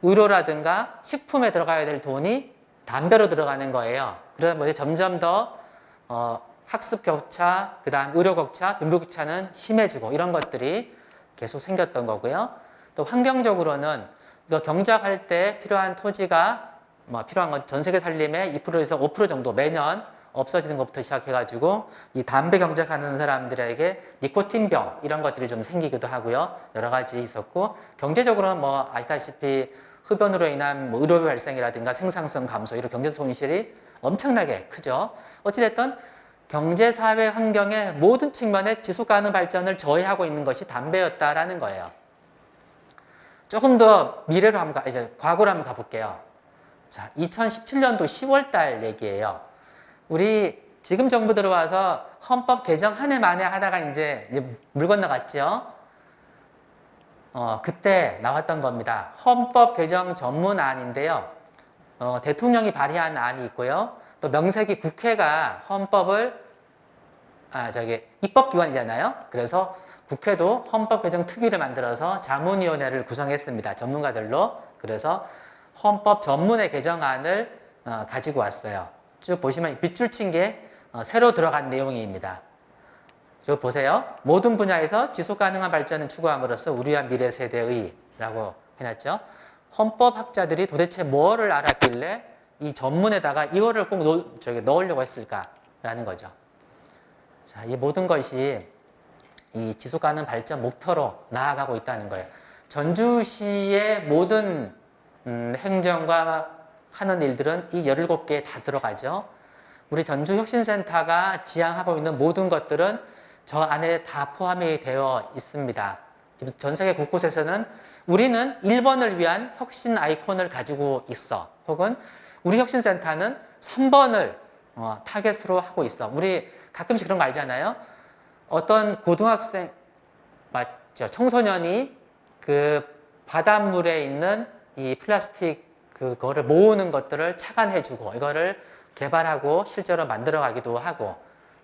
의료라든가 식품에 들어가야 될 돈이 담배로 들어가는 거예요. 그러다 보니 점점 더 학습 격차, 그 다음 의료 격차, 빈부 격차는 심해지고 이런 것들이 계속 생겼던 거고요. 또 환경적으로는 이거 경작할 때 필요한 토지가 필요한 건 전 세계 살림의 2%에서 5% 정도 매년 없어지는 것부터 시작해가지고 이 담배 경작하는 사람들에게 니코틴병 이런 것들이 좀 생기기도 하고요. 여러 가지 있었고 경제적으로는 아시다시피 흡연으로 인한 의료비 발생이라든가 생산성 감소 이런 경제 손실이 엄청나게 크죠. 어찌됐든 경제, 사회, 환경의 모든 측면에 지속 가능 발전을 저해하고 있는 것이 담배였다라는 거예요. 조금 더 미래로 이제 과거로 한번 가볼게요. 자, 2017년도 10월 달 얘기예요. 우리 지금 정부 들어와서 헌법 개정 한 해 만에 하다가 이제 물 건너갔죠. 그때 나왔던 겁니다. 헌법 개정 전문안인데요. 대통령이 발의한 안이 있고요. 또 명색이 국회가 헌법을 입법기관이잖아요. 그래서 국회도 헌법 개정 특위를 만들어서 자문위원회를 구성했습니다. 전문가들로. 그래서 헌법 전문의 개정안을 가지고 왔어요. 쭉 보시면 빗줄 친 게 새로 들어간 내용입니다. 쭉 보세요. 모든 분야에서 지속 가능한 발전을 추구함으로써 우리와 미래 세대의 라고 해놨죠. 헌법학자들이 도대체 뭐를 알았길래 이 전문에다가 이거를 꼭 넣으려고 했을까라는 거죠. 자, 이 모든 것이 이 지속가능 발전 목표로 나아가고 있다는 거예요. 전주시의 모든 행정과 하는 일들은 이 17개에 다 들어가죠. 우리 전주혁신센터가 지향하고 있는 모든 것들은 저 안에 다 포함이 되어 있습니다. 지금 전 세계 곳곳에서는 우리는 1번을 위한 혁신 아이콘을 가지고 있어. 혹은 우리 혁신센터는 3번을 타겟으로 하고 있어. 우리 가끔씩 그런 거 알잖아요. 어떤 고등학생, 맞죠? 청소년이 그 바닷물에 있는 이 플라스틱 그거를 모으는 것들을 착안해주고 이거를 개발하고 실제로 만들어가기도 하고,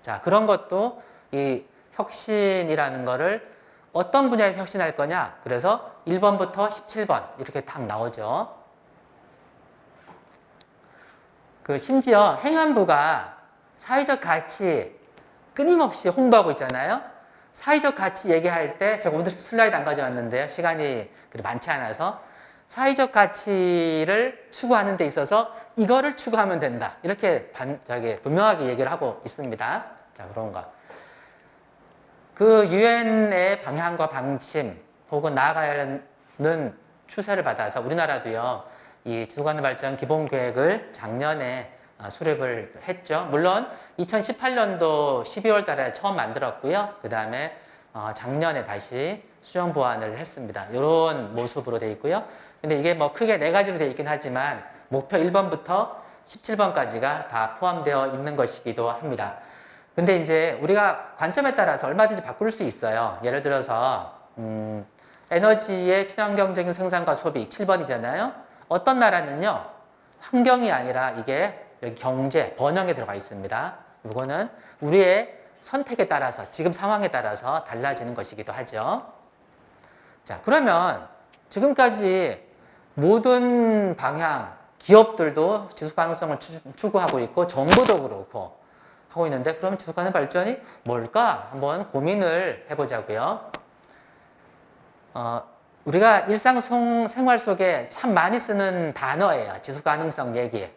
자, 그런 것도 이 혁신이라는 거를 어떤 분야에서 혁신할 거냐? 그래서 1번부터 17번 이렇게 딱 나오죠. 그 심지어 행안부가 사회적 가치 끊임없이 홍보하고 있잖아요. 사회적 가치 얘기할 때 제가 오늘 슬라이드 안 가져왔는데요. 시간이 많지 않아서 사회적 가치를 추구하는 데 있어서 이거를 추구하면 된다. 이렇게 분명하게 얘기를 하고 있습니다. 자, 그런 거. 그 유엔의 방향과 방침 혹은 나아가야 하는 추세를 받아서 우리나라도요, 이 지속가능 발전 기본계획을 작년에 수립을 했죠. 물론 2018년도 12월 달에 처음 만들었고요. 그 다음에 작년에 다시 수정 보완을 했습니다. 이런 모습으로 되어 있고요. 근데 이게 뭐 크게 4가지로 되어 있긴 하지만 목표 1번부터 17번까지가 다 포함되어 있는 것이기도 합니다. 근데 이제 우리가 관점에 따라서 얼마든지 바꿀 수 있어요. 예를 들어서 에너지의 친환경적인 생산과 소비 7번이잖아요. 어떤 나라는요, 환경이 아니라 이게 여기 경제, 번영에 들어가 있습니다. 이거는 우리의 선택에 따라서, 지금 상황에 따라서 달라지는 것이기도 하죠. 자, 그러면 지금까지 모든 방향, 기업들도 지속 가능성을 추구하고 있고, 정부도 그렇고 하고 있는데, 그럼 지속 가능 발전이 뭘까? 한번 고민을 해보자고요. 우리가 일상생활 속에 참 많이 쓰는 단어예요. 지속 가능성 얘기.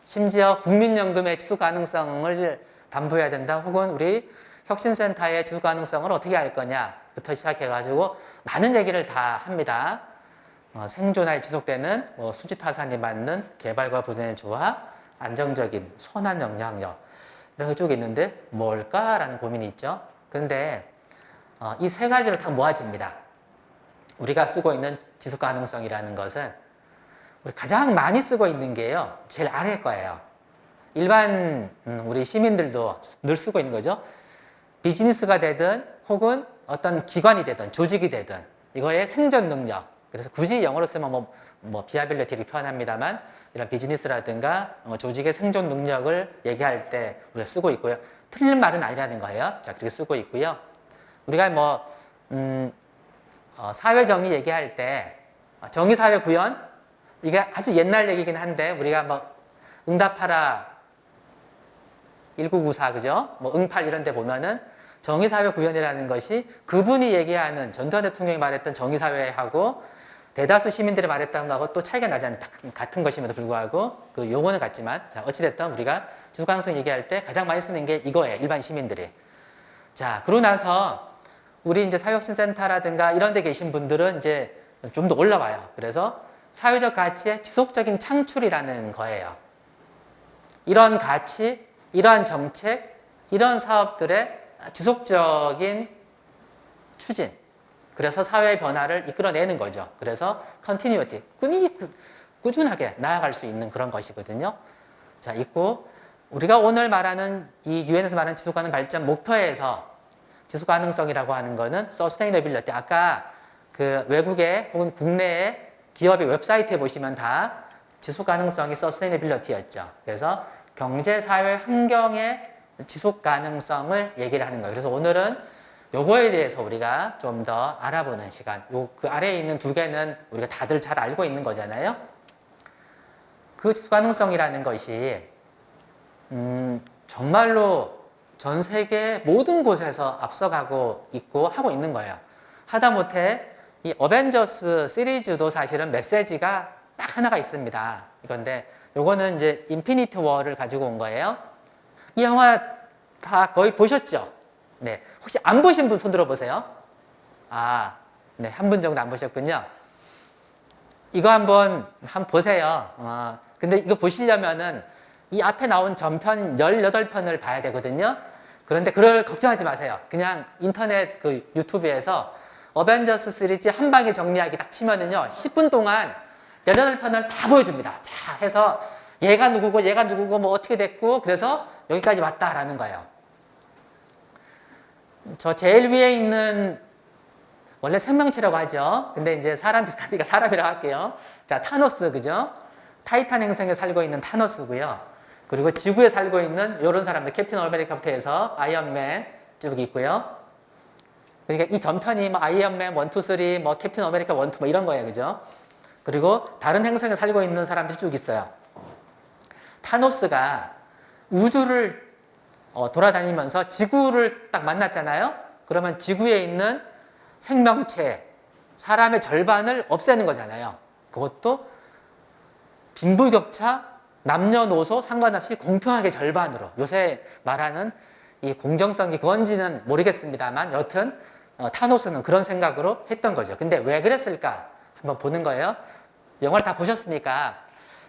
심지어 국민연금의 지속 가능성을 담보해야 된다. 혹은 우리 혁신센터의 지속 가능성을 어떻게 할 거냐부터 시작해가지고 많은 얘기를 다 합니다. 생존하에 지속되는 수지타산이 맞는 개발과 보존의 조화, 안정적인 선한 영향력 이런 게 쭉 있는데 뭘까라는 고민이 있죠. 그런데 이 3가지로 다 모아집니다. 우리가 쓰고 있는 지속 가능성이라는 것은 우리 가장 많이 쓰고 있는 게요, 제일 아래 거예요. 일반 우리 시민들도 늘 쓰고 있는 거죠. 비즈니스가 되든 혹은 어떤 기관이 되든 조직이 되든 이거의 생존 능력. 그래서 굳이 영어로 쓰면 비아빌리티를 표현합니다만 이런 비즈니스라든가 조직의 생존 능력을 얘기할 때 우리가 쓰고 있고요. 틀린 말은 아니라는 거예요. 자, 그렇게 쓰고 있고요. 우리가 사회정의 얘기할 때 정의사회 구현, 이게 아주 옛날 얘기긴 한데 우리가 응답하라 1994, 그죠? 응팔 이런 데 보면은 정의사회 구현이라는 것이 그분이 얘기하는 전두환 대통령이 말했던 정의사회하고 대다수 시민들이 말했던 거하고 또 차이가 나지 않는 같은 것임에도 불구하고 그 용어는 같지만, 자, 어찌됐든 우리가 지속가능성 얘기할 때 가장 많이 쓰는 게 이거예요. 일반 시민들이. 자, 그러고 나서 우리 이제 사회혁신센터라든가 이런 데 계신 분들은 이제 좀 더 올라와요. 그래서 사회적 가치의 지속적인 창출이라는 거예요. 이런 가치, 이러한 정책, 이런 사업들의 지속적인 추진. 그래서 사회의 변화를 이끌어내는 거죠. 그래서 컨티뉴티, 꾸준하게 나아갈 수 있는 그런 것이거든요. 자, 있고 우리가 오늘 말하는 이 유엔에서 말하는 지속가능 발전 목표에서 지속가능성이라고 하는 거는 서스테이너빌리티. 아까 그 외국의 혹은 국내의 기업의 웹사이트에 보시면 다 지속가능성이 서스테이너빌리티였죠. 그래서 경제, 사회, 환경의 지속가능성을 얘기를 하는 거예요. 그래서 오늘은 요거에 대해서 우리가 좀 더 알아보는 시간. 그 아래에 있는 2개는 우리가 다들 잘 알고 있는 거잖아요. 그 지속가능성이라는 것이 정말로 전 세계 모든 곳에서 앞서가고 있고 하고 있는 거예요. 하다못해 이 어벤져스 시리즈도 사실은 메시지가 딱 하나가 있습니다. 이건데 요거는 이제 인피니티 워를 가지고 온 거예요. 이 영화 다 거의 보셨죠? 네. 혹시 안 보신 분 손 들어보세요. 아, 네. 한 분 정도 안 보셨군요. 이거 한번 보세요. 근데 이거 보시려면은 이 앞에 나온 전편 18편을 봐야 되거든요. 그런데 그걸 걱정하지 마세요. 그냥 인터넷 그 유튜브에서 어벤져스 시리즈 한 방에 정리하기 딱 치면은요, 10분 동안 18편을 다 보여줍니다. 자, 해서 얘가 누구고 뭐 어떻게 됐고 그래서 여기까지 왔다라는 거예요. 저 제일 위에 있는 원래 생명체라고 하죠. 근데 이제 사람 비슷하니까 사람이라고 할게요. 자, 타노스, 그죠? 타이탄 행성에 살고 있는 타노스고요. 그리고 지구에 살고 있는 이런 사람들, 캡틴 아메리카부터 해서 아이언맨 쭉 있고요. 그러니까 이 전편이 뭐 아이언맨 1, 2, 3, 뭐 캡틴 아메리카 1, 2, 뭐 이런 거예요, 그죠? 그리고 다른 행성에 살고 있는 사람들이 쭉 있어요. 타노스가 우주를 돌아다니면서 지구를 딱 만났잖아요. 그러면 지구에 있는 생명체, 사람의 절반을 없애는 거잖아요. 그것도 빈부격차, 남녀노소 상관없이 공평하게 절반으로. 요새 말하는 이 공정성이 그건지는 모르겠습니다만 여튼 타노스는 그런 생각으로 했던 거죠. 근데 왜 그랬을까? 한번 보는 거예요. 영화를 다 보셨으니까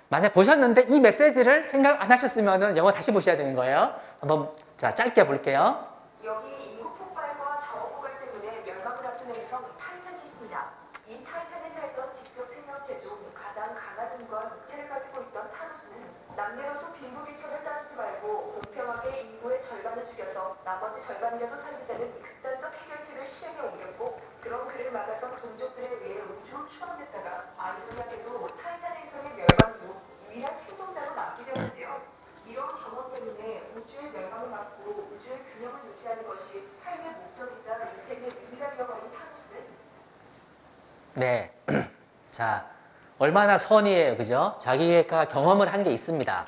만약 보셨는데 이 메시지를 생각 안 하셨으면 영화 다시 보셔야 되는 거예요. 한번 자 짧게 볼게요. 여기 인구 폭발과 자원 고갈 때문에 멸망을 앞둔 행성 타이탄이 있습니다. 이 타이탄에 살던 지적 생명체 중 가장 강한 힘과 육체를 가지고 있던 타노스는 남녀노소 빈부귀천을 따지지 말고 공평하게 인구의 절반을 죽여서 나머지 절반이라도 살리자는 극단적 해결책을 실행에 옮겼고, 그런 그를 막아선 동족들에 의해 우주로 추방됐다가 아이러니하게도 타이탄 행성의 멸망 후 유일한 생존자로 남게 되었는데요. 이런 경험 때문에 우주의 멸망을 막고 우주의 균형을 유지하는 것이 삶의 목적이자 인생의 의미라고 하는 타노스는 네. 자, 얼마나 선의예요, 그죠? 자기가 경험을 한 게 있습니다.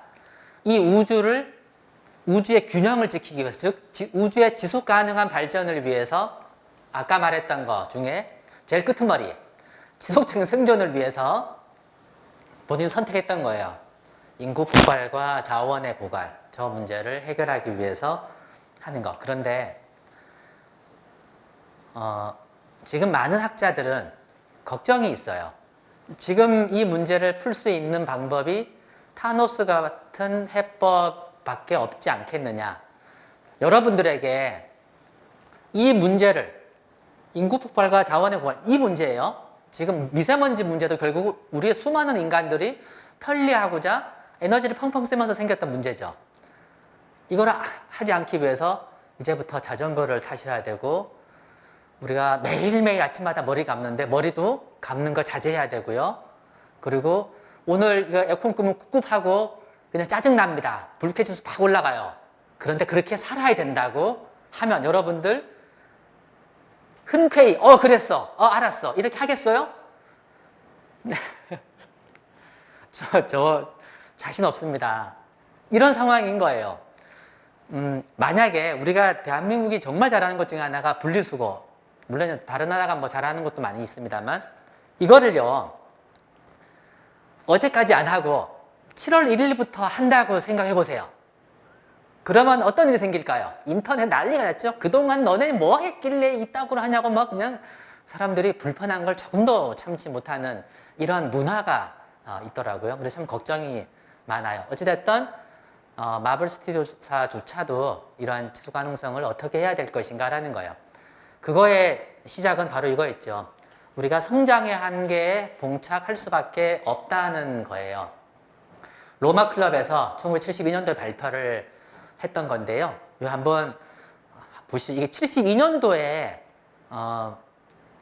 이 우주의 균형을 지키기 위해서, 즉, 우주의 지속 가능한 발전을 위해서 아까 말했던 것 중에 제일 끄트머리, 지속적인 생존을 위해서 본인이 선택했던 거예요. 인구 폭발과 자원의 고갈, 저 문제를 해결하기 위해서 하는 것. 그런데 지금 많은 학자들은 걱정이 있어요. 지금 이 문제를 풀 수 있는 방법이 타노스 같은 해법밖에 없지 않겠느냐. 여러분들에게 이 문제를, 인구 폭발과 자원의 고갈, 이 문제예요. 지금 미세먼지 문제도 결국 우리의 수많은 인간들이 편리하고자 에너지를 펑펑 쓰면서 생겼던 문제죠. 이걸 하지 않기 위해서 이제부터 자전거를 타셔야 되고, 우리가 매일매일 아침마다 머리 감는데 머리도 감는 거 자제해야 되고요. 그리고 오늘 이거 에어컨 끄면 꿉꿉하고 그냥 짜증납니다. 불 켜져서 팍 올라가요. 그런데 그렇게 살아야 된다고 하면 여러분들 흔쾌히 그랬어. 알았어. 이렇게 하겠어요? 저 자신 없습니다. 이런 상황인 거예요. 만약에 우리가 대한민국이 정말 잘하는 것 중에 하나가 분리수거. 물론 다른 나라가 뭐 잘하는 것도 많이 있습니다만 이거를요, 어제까지 안 하고 7월 1일부터 한다고 생각해 보세요. 그러면 어떤 일이 생길까요? 인터넷 난리가 났죠? 그동안 너네 뭐 했길래 이따구로 하냐고 막 그냥 사람들이 불편한 걸 조금도 참지 못하는 이런 문화가 있더라고요. 그래서 참 걱정이 많아요. 어찌됐든 마블 스튜디오사조차도 이러한 지속 가능성을 어떻게 해야 될 것인가라는 거예요. 그거의 시작은 바로 이거였죠. 우리가 성장의 한계에 봉착할 수밖에 없다는 거예요. 로마 클럽에서 1972년도에 발표를 했던 건데요. 이거 한번 보시죠. 이게 72년도에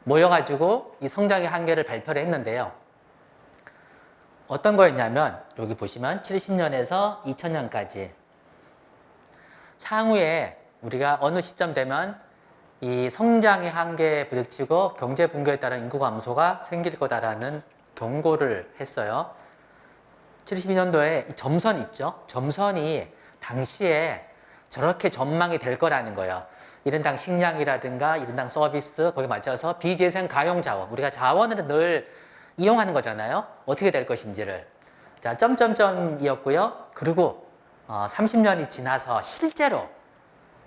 모여가지고 이 성장의 한계를 발표를 했는데요. 어떤 거였냐면 여기 보시면 70년에서 2000년까지 향후에 우리가 어느 시점 되면 이 성장의 한계에 부딪히고 경제 붕괴에 따른 인구 감소가 생길 거다라는 경고를 했어요. 72년도에 점선 있죠? 점선이 당시에 저렇게 전망이 될 거라는 거예요. 1인당 식량이라든가 1인당 서비스 거기에 맞춰서 비재생 가용 자원, 우리가 자원을 늘 이용하는 거잖아요. 어떻게 될 것인지를. 자, 점점점이었고요. 그리고 30년이 지나서 실제로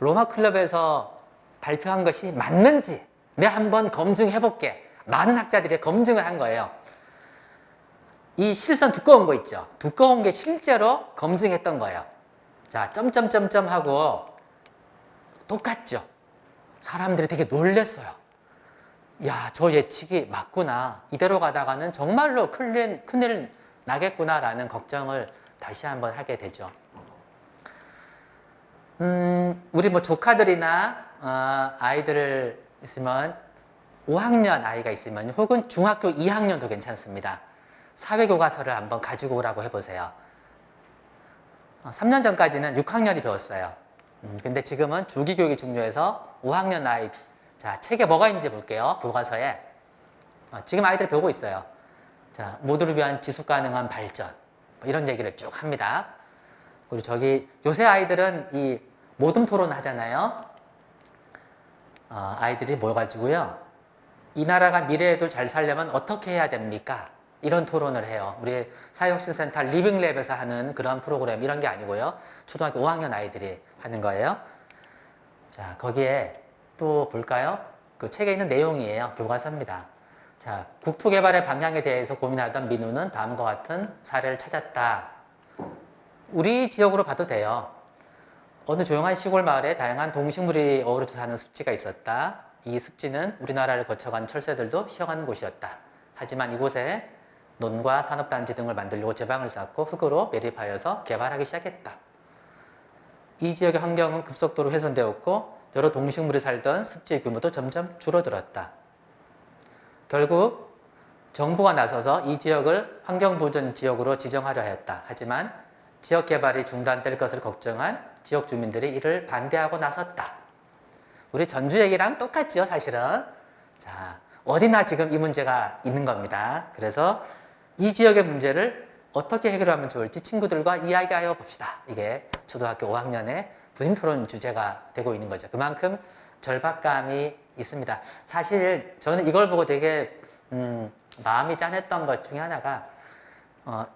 로마 클럽에서 발표한 것이 맞는지 내가 한번 검증해 볼게. 많은 학자들이 검증을 한 거예요. 이 실선 두꺼운 거 있죠. 두꺼운 게 실제로 검증했던 거예요. 자, 점점점점 하고 똑같죠. 사람들이 되게 놀랬어요. 야, 저 예측이 맞구나. 이대로 가다가는 정말로 큰일 나겠구나라는 걱정을 다시 한번 하게 되죠. 우리 뭐 조카들이나 아이들 있으면 5학년 아이가 있으면 혹은 중학교 2학년도 괜찮습니다. 사회교과서를 한번 가지고 오라고 해보세요. 3년 전까지는 6학년이 배웠어요. 근데 지금은 주기교육이 중요해서 5학년 아이, 자, 책에 뭐가 있는지 볼게요. 교과서에. 지금 아이들이 배우고 있어요. 자, 모두를 위한 지속 가능한 발전. 뭐 이런 얘기를 쭉 합니다. 그리고 저기 요새 아이들은 이 모둠 토론 하잖아요. 아이들이 모여가지고요. 이 나라가 미래에도 잘 살려면 어떻게 해야 됩니까? 이런 토론을 해요. 우리 사회혁신센터 리빙랩에서 하는 그런 프로그램 이런 게 아니고요. 초등학교 5학년 아이들이 하는 거예요. 자, 거기에 또 볼까요? 그 책에 있는 내용이에요. 교과서입니다. 자, 국토개발의 방향에 대해서 고민하던 민우는 다음과 같은 사례를 찾았다. 우리 지역으로 봐도 돼요. 어느 조용한 시골 마을에 다양한 동식물이 어우러져 사는 습지가 있었다. 이 습지는 우리나라를 거쳐간 철새들도 쉬어가는 곳이었다. 하지만 이곳에 논과 산업단지 등을 만들려고 제방을 쌓고 흙으로 매립하여서 개발하기 시작했다. 이 지역의 환경은 급속도로 훼손되었고 여러 동식물이 살던 습지의 규모도 점점 줄어들었다. 결국 정부가 나서서 이 지역을 환경보전 지역으로 지정하려 했다. 하지만 지역 개발이 중단될 것을 걱정한 지역 주민들이 이를 반대하고 나섰다. 우리 전주 얘기랑 똑같죠, 사실은. 자, 어디나 지금 이 문제가 있는 겁니다. 그래서 이 지역의 문제를 어떻게 해결하면 좋을지 친구들과 이야기하여 봅시다. 이게 초등학교 5학년의 부임 토론 주제가 되고 있는 거죠. 그만큼 절박감이 있습니다. 사실 저는 이걸 보고 되게 마음이 짠했던 것 중에 하나가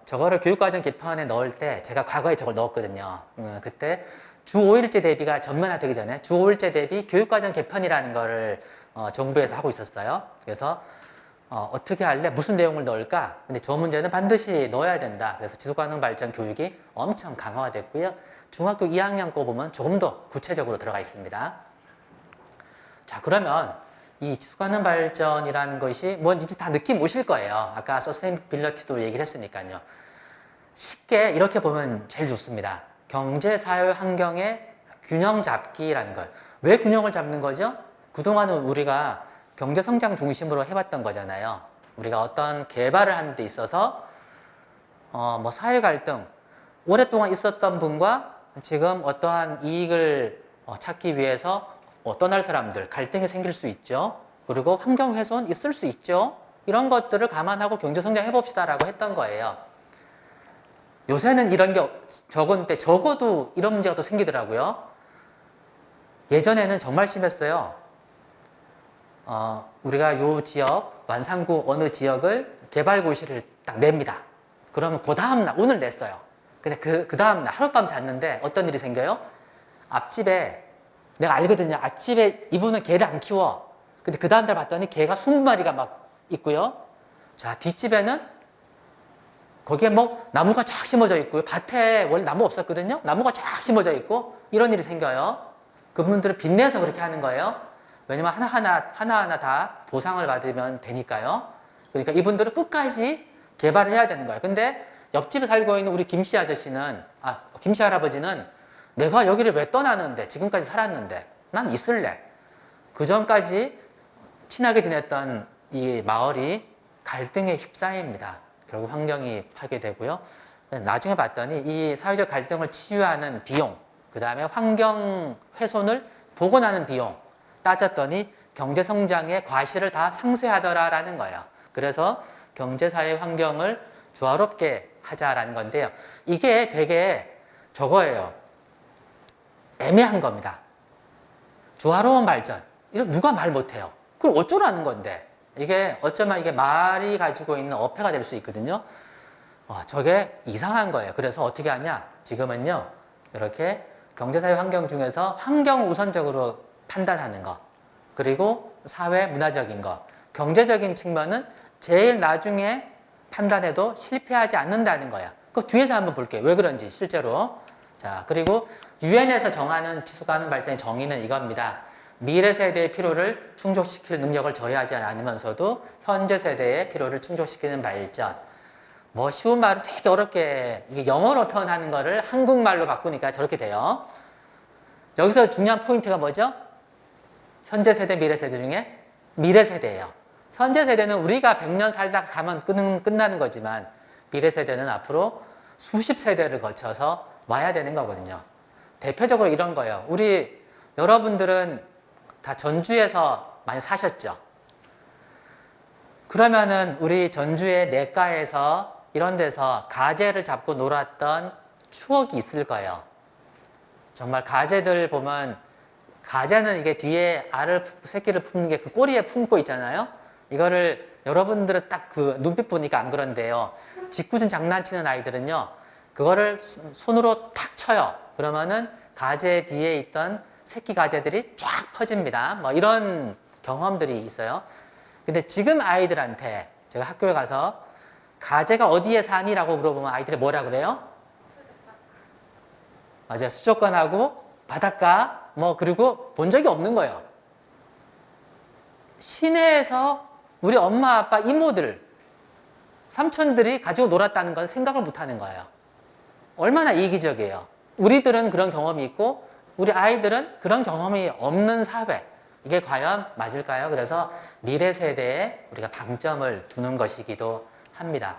저거를 교육과정 개편에 넣을 때 제가 과거에 저걸 넣었거든요. 그때 주 5일제 대비가 전면화되기 전에 주 5일제 대비 교육과정 개편이라는 거를 정부에서 하고 있었어요. 그래서 어떻게 할래? 무슨 내용을 넣을까? 근데 저 문제는 반드시 넣어야 된다. 그래서 지속가능 발전 교육이 엄청 강화됐고요. 중학교 2학년 거 보면 조금 더 구체적으로 들어가 있습니다. 자, 그러면 이 지속가능 발전이라는 것이 뭔지 다 느낌 오실 거예요. 아까 서스테이너빌리티도 얘기를 했으니까요. 쉽게 이렇게 보면 제일 좋습니다. 경제, 사회, 환경의 균형 잡기라는 거예요. 왜 균형을 잡는 거죠? 그동안은 우리가 경제 성장 중심으로 해왔던 거잖아요. 우리가 어떤 개발을 하는 데 있어서 뭐 사회 갈등, 오랫동안 있었던 분과 지금 어떠한 이익을 찾기 위해서 떠날 사람들, 갈등이 생길 수 있죠. 그리고 환경 훼손 있을 수 있죠. 이런 것들을 감안하고 경제 성장 해봅시다라고 했던 거예요. 요새는 이런 게 적은데 적어도 이런 문제가 또 생기더라고요. 예전에는 정말 심했어요. 우리가 요 지역, 완산구 어느 지역을 개발고시를 딱 냅니다. 그러면 그 다음날, 오늘 냈어요. 근데 그 다음날 하룻밤 잤는데 어떤 일이 생겨요? 앞집에, 내가 알거든요. 앞집에 이분은 개를 안 키워. 근데 그 다음날 봤더니 개가 20마리가 막 있고요. 자, 뒷집에는 거기에 뭐 나무가 쫙 심어져 있고요. 밭에 원래 나무 없었거든요. 나무가 쫙 심어져 있고 이런 일이 생겨요. 그분들을 빚내서 그렇게 하는 거예요. 왜냐면 하나하나 다 보상을 받으면 되니까요. 그러니까 이분들은 끝까지 개발을 해야 되는 거예요. 근데 옆집에 살고 있는 우리 김씨 아저씨는, 김씨 할아버지는 내가 여기를 왜 떠나는데, 지금까지 살았는데, 난 있을래. 그 전까지 친하게 지냈던 이 마을이 갈등에 휩싸입니다. 결국 환경이 파괴되고요. 나중에 봤더니 이 사회적 갈등을 치유하는 비용, 그 다음에 환경 훼손을 복원하는 비용 따졌더니 경제성장의 과실을 다 상쇄하더라라는 거예요. 그래서 경제사회 환경을 조화롭게 하자라는 건데요. 이게 되게 저거예요. 애매한 겁니다. 조화로운 발전. 이런 누가 말 못해요. 그럼 어쩌라는 건데. 이게 어쩌면 이게 말이 가지고 있는 어폐가 될 수 있거든요. 저게 이상한 거예요. 그래서 어떻게 하냐? 지금은요, 이렇게 경제사회 환경 중에서 환경 우선적으로 판단하는 거, 그리고 사회 문화적인 거, 경제적인 측면은 제일 나중에 판단해도 실패하지 않는다는 거야. 그 뒤에서 한번 볼게요. 왜 그런지 실제로. 자, 그리고 유엔에서 정하는 지속가능 발전의 정의는 이겁니다. 미래 세대의 필요를 충족시킬 능력을 저해하지 않으면서도 현재 세대의 필요를 충족시키는 발전. 뭐 쉬운 말로 되게 어렵게 이게 영어로 표현하는 거를 한국말로 바꾸니까 저렇게 돼요. 여기서 중요한 포인트가 뭐죠? 현재 세대, 미래 세대 중에 미래 세대예요. 현재 세대는 우리가 100년 살다가 가면 끝나는 거지만 미래 세대는 앞으로 수십 세대를 거쳐서 와야 되는 거거든요. 대표적으로 이런 거예요. 우리 여러분들은 다 전주에서 많이 사셨죠? 그러면은 우리 전주의 내과에서 이런 데서 가재를 잡고 놀았던 추억이 있을 거예요. 정말 가재들 보면 가재는 이게 뒤에 새끼를 품는 게 그 꼬리에 품고 있잖아요. 이거를 여러분들은 딱 그 눈빛 보니까 안 그런데요. 짓궂은 장난치는 아이들은요. 그거를 손으로 탁 쳐요. 그러면은 가재 뒤에 있던 새끼 가재들이 쫙 퍼집니다. 뭐 이런 경험들이 있어요. 근데 지금 아이들한테 제가 학교에 가서 가재가 어디에 사니? 라고 물어보면 아이들이 뭐라 그래요? 맞아요. 수족관하고 바닷가 그리고 본 적이 없는 거예요. 시내에서 우리 엄마, 아빠, 이모들, 삼촌들이 가지고 놀았다는 건 생각을 못 하는 거예요. 얼마나 이기적이에요. 우리들은 그런 경험이 있고 우리 아이들은 그런 경험이 없는 사회. 이게 과연 맞을까요? 그래서 미래 세대에 우리가 방점을 두는 것이기도 합니다.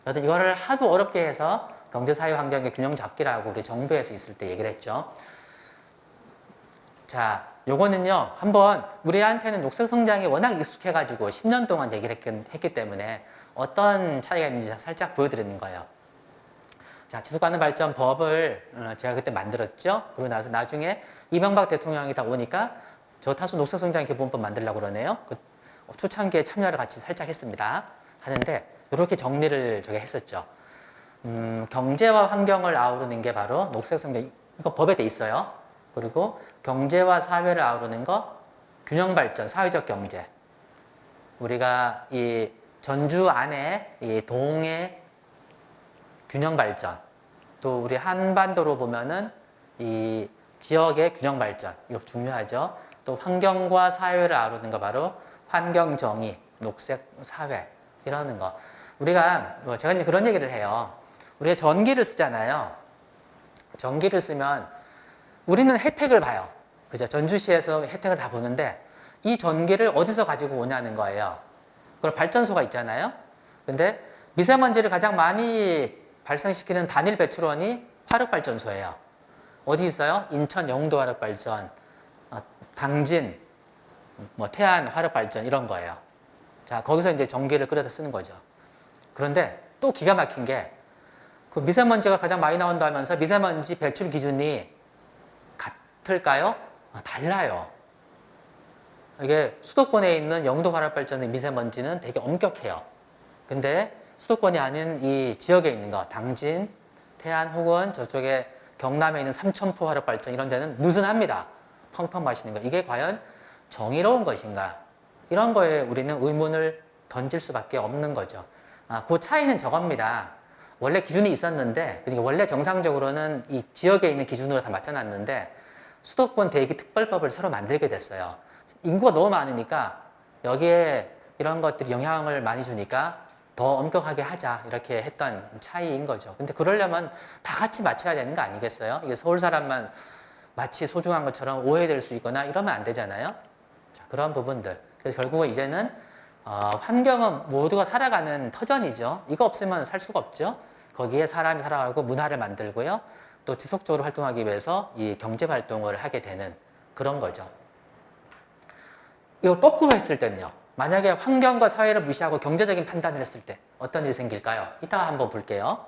여튼 이거를 하도 어렵게 해서 경제사회 환경의 균형 잡기라고 우리 정부에서 있을 때 얘기를 했죠. 자, 요거는요, 한번 우리한테는 녹색 성장이 워낙 익숙해가지고 10년 동안 얘기를 했기 때문에 어떤 차이가 있는지 살짝 보여드리는 거예요. 자, 지속가능 발전 법을 제가 그때 만들었죠. 그러고 나서 나중에 이명박 대통령이 다 오니까 저탄소 녹색 성장 기본법 만들려고 그러네요. 그 초창기에 참여를 같이 살짝 했습니다. 하는데 이렇게 정리를 저게 했었죠. 경제와 환경을 아우르는 게 바로 녹색 성장, 이거 법에 돼 있어요. 그리고 경제와 사회를 아우르는 거 균형 발전, 사회적 경제. 우리가 이 전주 안에 이 동해 균형 발전, 또 우리 한반도로 보면은 이 지역의 균형 발전, 이거 중요하죠. 또 환경과 사회를 아우르는 거 바로 환경 정의, 녹색 사회 이러는 거. 우리가 제가 이제 그런 얘기를 해요. 우리가 전기를 쓰잖아요. 전기를 쓰면 우리는 혜택을 봐요. 그죠? 전주시에서 혜택을 다 보는데 이 전기를 어디서 가지고 오냐는 거예요. 그럼 발전소가 있잖아요. 근데 미세먼지를 가장 많이 발생시키는 단일 배출원이 화력발전소예요. 어디 있어요? 인천 영도 화력발전, 당진, 태안 화력발전 이런 거예요. 자, 거기서 이제 전기를 끓여다 쓰는 거죠. 그런데 또 기가 막힌 게 그 미세먼지가 가장 많이 나온다 하면서 미세먼지 배출 기준이 같을까요? 달라요. 이게 수도권에 있는 영도 화력발전의 미세먼지는 되게 엄격해요. 근데 수도권이 아닌 이 지역에 있는 거, 당진, 태안 혹은 저쪽에 경남에 있는 삼천포 화력발전 이런 데는 느슨합니다. 펑펑 마시는 거. 이게 과연 정의로운 것인가? 이런 거에 우리는 의문을 던질 수밖에 없는 거죠. 그 차이는 저겁니다. 원래 기준이 있었는데, 그러니까 원래 정상적으로는 이 지역에 있는 기준으로 다 맞춰놨는데 수도권 대기 특별법을 새로 만들게 됐어요. 인구가 너무 많으니까 여기에 이런 것들이 영향을 많이 주니까 더 엄격하게 하자 이렇게 했던 차이인 거죠. 근데 그러려면 다 같이 맞춰야 되는 거 아니겠어요? 이게 서울 사람만 마치 소중한 것처럼 오해될 수 있거나 이러면 안 되잖아요. 자, 그런 부분들. 그래서 결국은 이제는 환경은 모두가 살아가는 터전이죠. 이거 없으면 살 수가 없죠. 거기에 사람이 살아가고 문화를 만들고요. 또 지속적으로 활동하기 위해서 이 경제 활동을 하게 되는 그런 거죠. 이걸 거꾸로 했을 때는요. 만약에 환경과 사회를 무시하고 경제적인 판단을 했을 때 어떤 일이 생길까요? 이따가 한번 볼게요.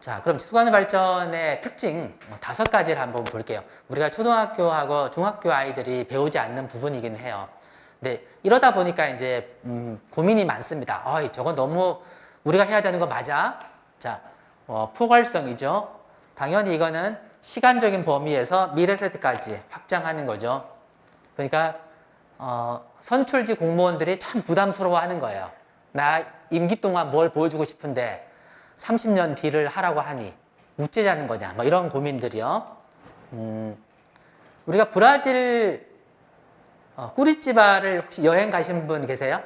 자, 그럼 지속가능 발전의 특징 5가지를 한번 볼게요. 우리가 초등학교하고 중학교 아이들이 배우지 않는 부분이긴 해요. 근데 이러다 보니까 이제 고민이 많습니다. 저거 너무 우리가 해야 되는 거 맞아? 자, 포괄성이죠. 당연히 이거는 시간적인 범위에서 미래 세대까지 확장하는 거죠. 그러니까 선출직 공무원들이 참 부담스러워하는 거예요. 나 임기 동안 뭘 보여주고 싶은데 30년 뒤를 하라고 하니 어째자는 거냐, 뭐 이런 고민들이요. 우리가 브라질 꾸리찌바를 혹시 여행 가신 분 계세요?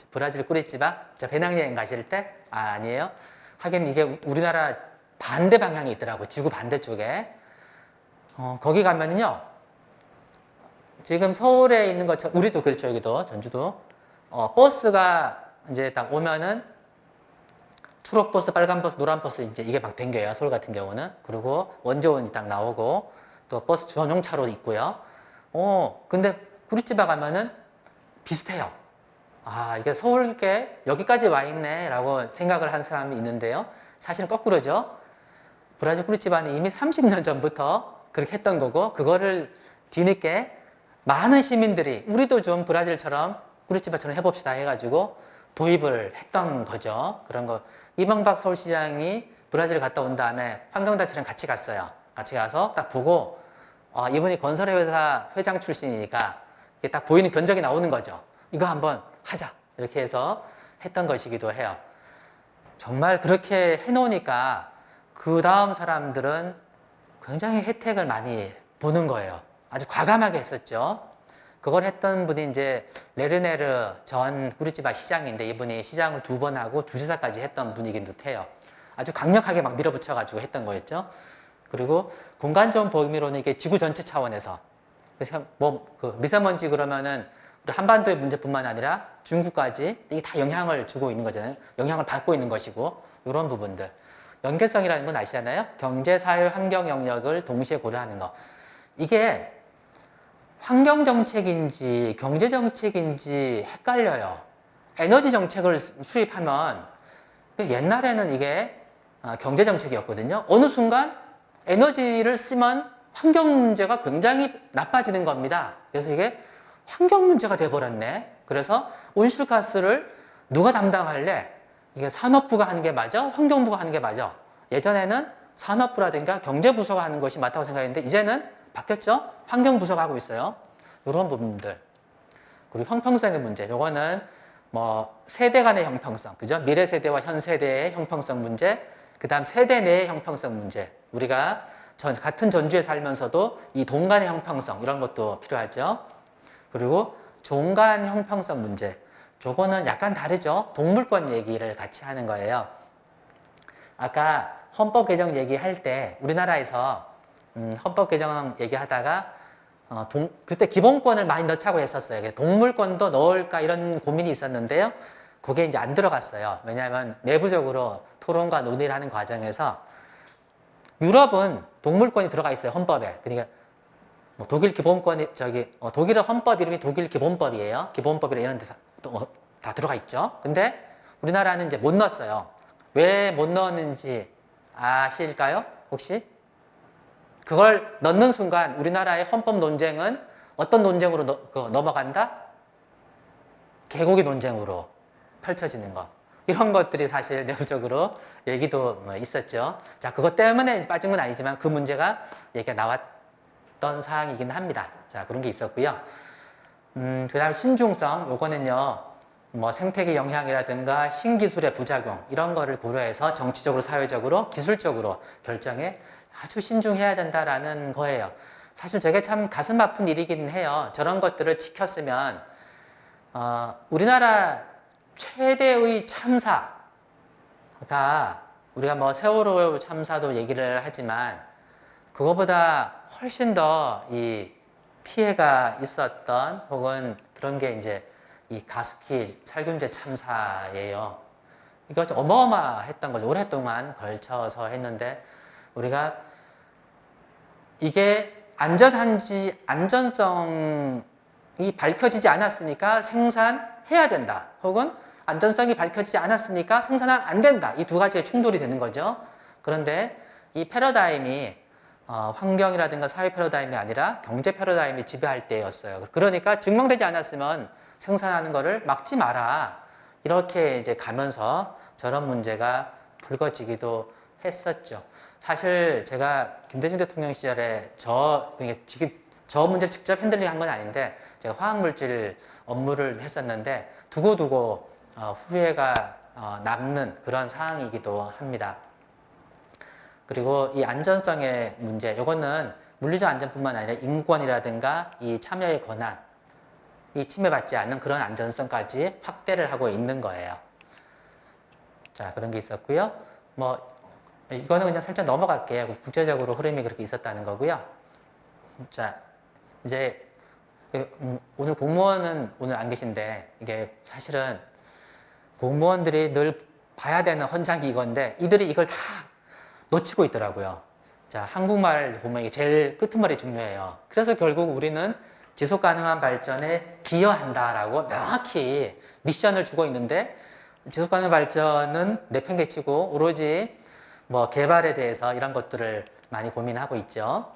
브라질 꾸리찌바? 배낭여행 가실 때? 아니에요. 하긴 이게 우리나라 반대 방향이 있더라고. 지구 반대쪽에. 거기 가면은요, 지금 서울에 있는 것처럼, 우리도 그렇죠, 여기도, 전주도. 버스가 이제 딱 오면은, 초록버스, 빨간버스, 노란버스, 이제 이게 막 댕겨요, 서울 같은 경우는. 그리고 원조원이 딱 나오고, 또 버스 전용차로 있고요. 근데 구리찌바 가면은 비슷해요. 이게 서울께 여기까지 와 있네, 라고 생각을 한 사람이 있는데요. 사실은 거꾸로죠. 브라질 꾸리찌바는 이미 30년 전부터 그렇게 했던 거고, 그거를 뒤늦게 많은 시민들이 우리도 좀 브라질처럼 꾸리찌바처럼 해봅시다 해가지고 도입을 했던 거죠. 그런 거. 이명박 서울시장이 브라질 갔다 온 다음에 환경단체랑 같이 갔어요. 같이 가서 딱 보고 이분이 건설회사 회장 출신이니까 이게 딱 보이는 견적이 나오는 거죠. 이거 한번 하자, 이렇게 해서 했던 것이기도 해요. 정말 그렇게 해놓으니까 그 다음 사람들은 굉장히 혜택을 많이 보는 거예요. 아주 과감하게 했었죠. 그걸 했던 분이 이제 레르네르 전 구리찌바 시장인데, 이분이 시장을 2번 하고 주지사까지 했던 분이긴 듯해요. 아주 강력하게 막 밀어붙여가지고 했던 거였죠. 그리고 공간적 범위로는 이게 지구 전체 차원에서, 그래서 미세먼지 그러면은 우리 한반도의 문제뿐만 아니라 중국까지 이게 다 영향을 주고 있는 거잖아요. 영향을 받고 있는 것이고, 이런 부분들. 연계성이라는 건 아시잖아요. 경제, 사회, 환경 영역을 동시에 고려하는 거. 이게 환경정책인지 경제정책인지 헷갈려요. 에너지 정책을 수립하면, 옛날에는 이게 경제정책이었거든요. 어느 순간 에너지를 쓰면 환경 문제가 굉장히 나빠지는 겁니다. 그래서 이게 환경 문제가 돼버렸네. 그래서 온실가스를 누가 담당할래? 이게 산업부가 하는 게 맞아? 환경부가 하는 게 맞아? 예전에는 산업부라든가 경제부서가 하는 것이 맞다고 생각했는데, 이제는 바뀌었죠? 환경부서가 하고 있어요. 이런 부분들. 그리고 형평성의 문제. 요거는 세대 간의 형평성. 그죠? 미래 세대와 현 세대의 형평성 문제. 그 다음 세대 내의 형평성 문제. 우리가 같은 전주에 살면서도 이 동간의 형평성, 이런 것도 필요하죠. 그리고 종간 형평성 문제. 저거는 약간 다르죠. 동물권 얘기를 같이 하는 거예요. 아까 헌법 개정 얘기할 때 우리나라에서 헌법 개정 얘기하다가 그때 기본권을 많이 넣자고 했었어요. 동물권도 넣을까 이런 고민이 있었는데요. 그게 이제 안 들어갔어요. 왜냐하면 내부적으로 토론과 논의를 하는 과정에서 유럽은 동물권이 들어가 있어요, 헌법에. 그러니까 독일 기본권이 독일의 헌법 이름이 독일 기본법이에요. 기본법이라 이런 데 다 들어가 있죠. 근데 우리나라는 이제 못 넣었어요. 왜 못 넣었는지 아실까요? 혹시? 그걸 넣는 순간 우리나라의 헌법 논쟁은 어떤 논쟁으로 넘어간다? 개고기 논쟁으로 펼쳐지는 것. 이런 것들이 사실 내부적으로 얘기도 있었죠. 자, 그것 때문에 빠진 건 아니지만 그 문제가 얘기가 나왔던 사항이긴 합니다. 자, 그런 게 있었고요. 그 다음 신중성. 요거는요, 생태계 영향이라든가 신기술의 부작용, 이런 거를 고려해서 정치적으로, 사회적으로, 기술적으로 결정에 아주 신중해야 된다라는 거예요. 사실 저게 참 가슴 아픈 일이긴 해요. 저런 것들을 지켰으면, 우리나라 최대의 참사가, 우리가 세월호 참사도 얘기를 하지만, 그거보다 훨씬 더 이 피해가 있었던, 혹은 그런 게 이제 이 가습기 살균제 참사예요. 이거 어마어마했던 거죠. 오랫동안 걸쳐서 했는데, 우리가 이게 안전성이 밝혀지지 않았으니까 생산해야 된다. 혹은 안전성이 밝혀지지 않았으니까 생산하면 안 된다. 이 두 가지의 충돌이 되는 거죠. 그런데 이 패러다임이 환경이라든가 사회 패러다임이 아니라 경제 패러다임이 지배할 때였어요. 그러니까 증명되지 않았으면 생산하는 거를 막지 마라. 이렇게 이제 가면서 저런 문제가 불거지기도 했었죠. 사실 제가 김대중 대통령 시절에 지금 저 문제를 직접 핸들링 한 건 아닌데 제가 화학물질 업무를 했었는데 두고두고 후회가 남는 그런 상황이기도 합니다. 그리고 이 안전성의 문제, 이거는 물리적 안전뿐만 아니라 인권이라든가 이 참여의 권한, 이 침해받지 않는 그런 안전성까지 확대를 하고 있는 거예요. 자, 그런 게 있었고요. 뭐 이거는 그냥 살짝 넘어갈게요. 국제적으로 흐름이 그렇게 있었다는 거고요. 자, 이제 오늘 공무원은 오늘 안 계신데 이게 사실은 공무원들이 늘 봐야 되는 헌장이 이건데 이들이 이걸 다 놓치고 있더라고요. 자, 한국말 보면 이게 제일 끄트머리 중요해요. 그래서 결국 우리는 지속 가능한 발전에 기여한다라고 명확히 미션을 주고 있는데 지속 가능한 발전은 내팽개치고 오로지 뭐 개발에 대해서 이런 것들을 많이 고민하고 있죠.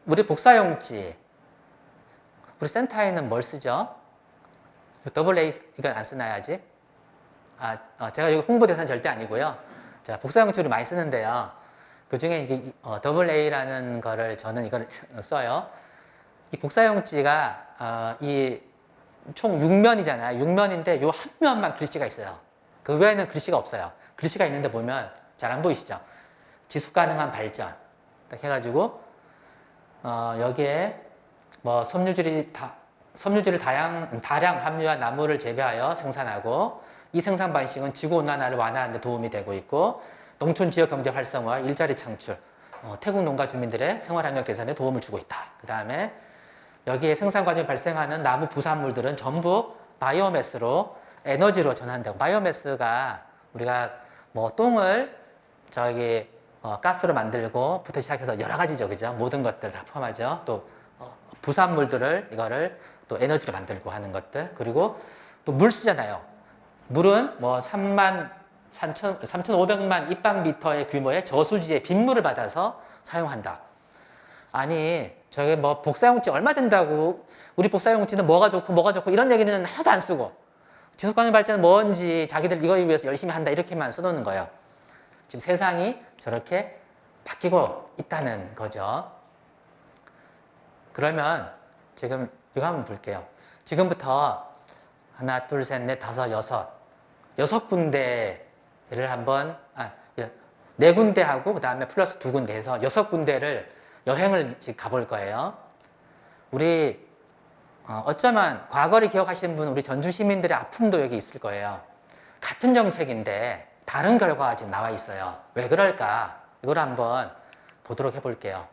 우리 복사용지, 우리 센터에는 뭘 쓰죠? AA 이건 안 쓰나요 아직? 제가 여기 홍보대사는 절대 아니고요. 자, 복사용지 우리 많이 쓰는데요. 그 중에 이게 AA라는 거를 저는 이걸 써요. 이 복사용지가 이 총 6면이잖아요. 6면인데 요 한 면만 글씨가 있어요. 그 외에는 글씨가 없어요. 글씨가 있는데 보면 잘 안 보이시죠? 지속 가능한 발전 딱 해가지고 여기에 뭐 섬유질을 다량 함유한 나무를 재배하여 생산하고 이 생산 방식은 지구 온난화를 완화하는 데 도움이 되고 있고 농촌 지역 경제 활성화, 일자리 창출, 태국 농가 주민들의 생활 환경 개선에 도움을 주고 있다. 그 다음에 여기에 생산 과정에 발생하는 나무 부산물들은 전부 바이오매스로 에너지로 전환되고, 바이오매스가 우리가 뭐 똥을 가스로 만들고 부터 시작해서 여러 가지죠, 그죠? 모든 것들 다 포함하죠. 또 부산물들을 이거를 또 에너지로 만들고 하는 것들, 그리고 또 물 쓰잖아요. 물은 뭐 3,500만 입방미터의 규모의 저수지의 빗물을 받아서 사용한다. 아니, 저게 뭐 복사용지 얼마 된다고, 우리 복사용지는 뭐가 좋고 이런 얘기는 하나도 안 쓰고 지속가능 발전은 뭔지 자기들 이거에 위해서 열심히 한다 이렇게만 써놓는 거예요. 지금 세상이 저렇게 바뀌고 있다는 거죠. 그러면 지금 이거 한번 볼게요. 지금부터 하나, 둘, 셋, 넷, 다섯, 여섯 군데를 한번, 네 군데 하고 그 다음에 플러스 두 군데 해서 6군데를 여행을 지금 가볼 거예요. 우리 어쩌면 과거를 기억하시는 분, 우리 전주 시민들의 아픔도 여기 있을 거예요. 같은 정책인데 다른 결과가 지금 나와 있어요. 왜 그럴까? 이걸 한번 보도록 해볼게요.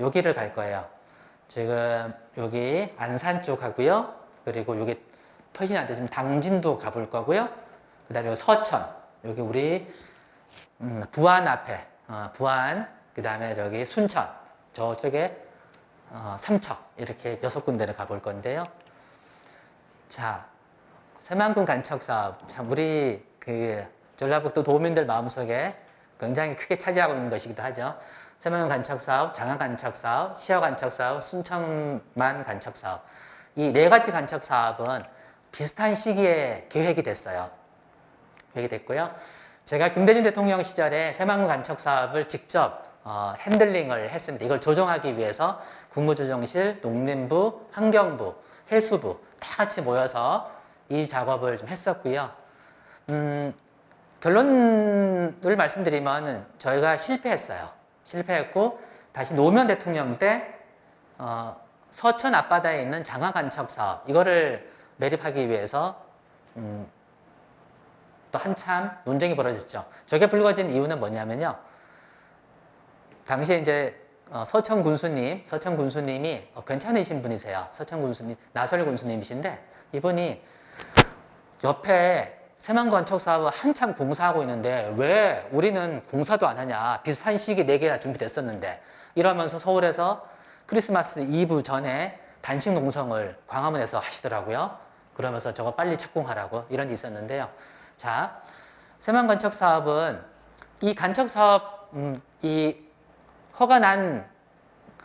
여기를 갈 거예요. 지금 여기 안산 쪽 하고요. 그리고 여기 표시는 안 돼. 지금 당진도 가볼 거고요. 그 다음에 서천, 여기 우리 부안 앞에, 부안, 그 다음에 저기 순천, 저쪽에 삼척, 이렇게 6군데를 가볼 건데요. 자, 새만금 간척 사업, 참 우리 전라북도 도민들 마음속에 굉장히 크게 차지하고 있는 것이기도 하죠. 새만금 간척 사업, 장안 간척 사업, 시어 간척 사업, 순천만 간척 사업. 이 4가지 간척 사업은 비슷한 시기에 계획이 됐어요. 계획이 됐고요. 제가 김대중 대통령 시절에 새만금 간척 사업을 직접 핸들링을 했습니다. 이걸 조정하기 위해서 국무조정실, 농림부, 환경부, 해수부 다 같이 모여서 이 작업을 좀 했었고요. 결론을 말씀드리면 저희가 실패했어요. 실패했고 다시 노무현 대통령 때 서천 앞바다에 있는 장안 간척 사업 이거를 매립하기 위해서 또 한참 논쟁이 벌어졌죠. 저게 불거진 이유는 뭐냐면요. 당시에 이제 서천 군수님이 괜찮으신 분이세요. 서천 군수님, 나설 군수님이신데 이분이 옆에 새만금 간척 사업을 한참 공사하고 있는데 왜 우리는 공사도 안 하냐. 비슷한 시기에 4개가 준비됐었는데 이러면서 서울에서 크리스마스 이브 전에 단식 농성을 광화문에서 하시더라고요. 그러면서 저거 빨리 착공하라고 이런 게 있었는데요. 자, 새만건축 사업은 이 간척 사업 이 허가 난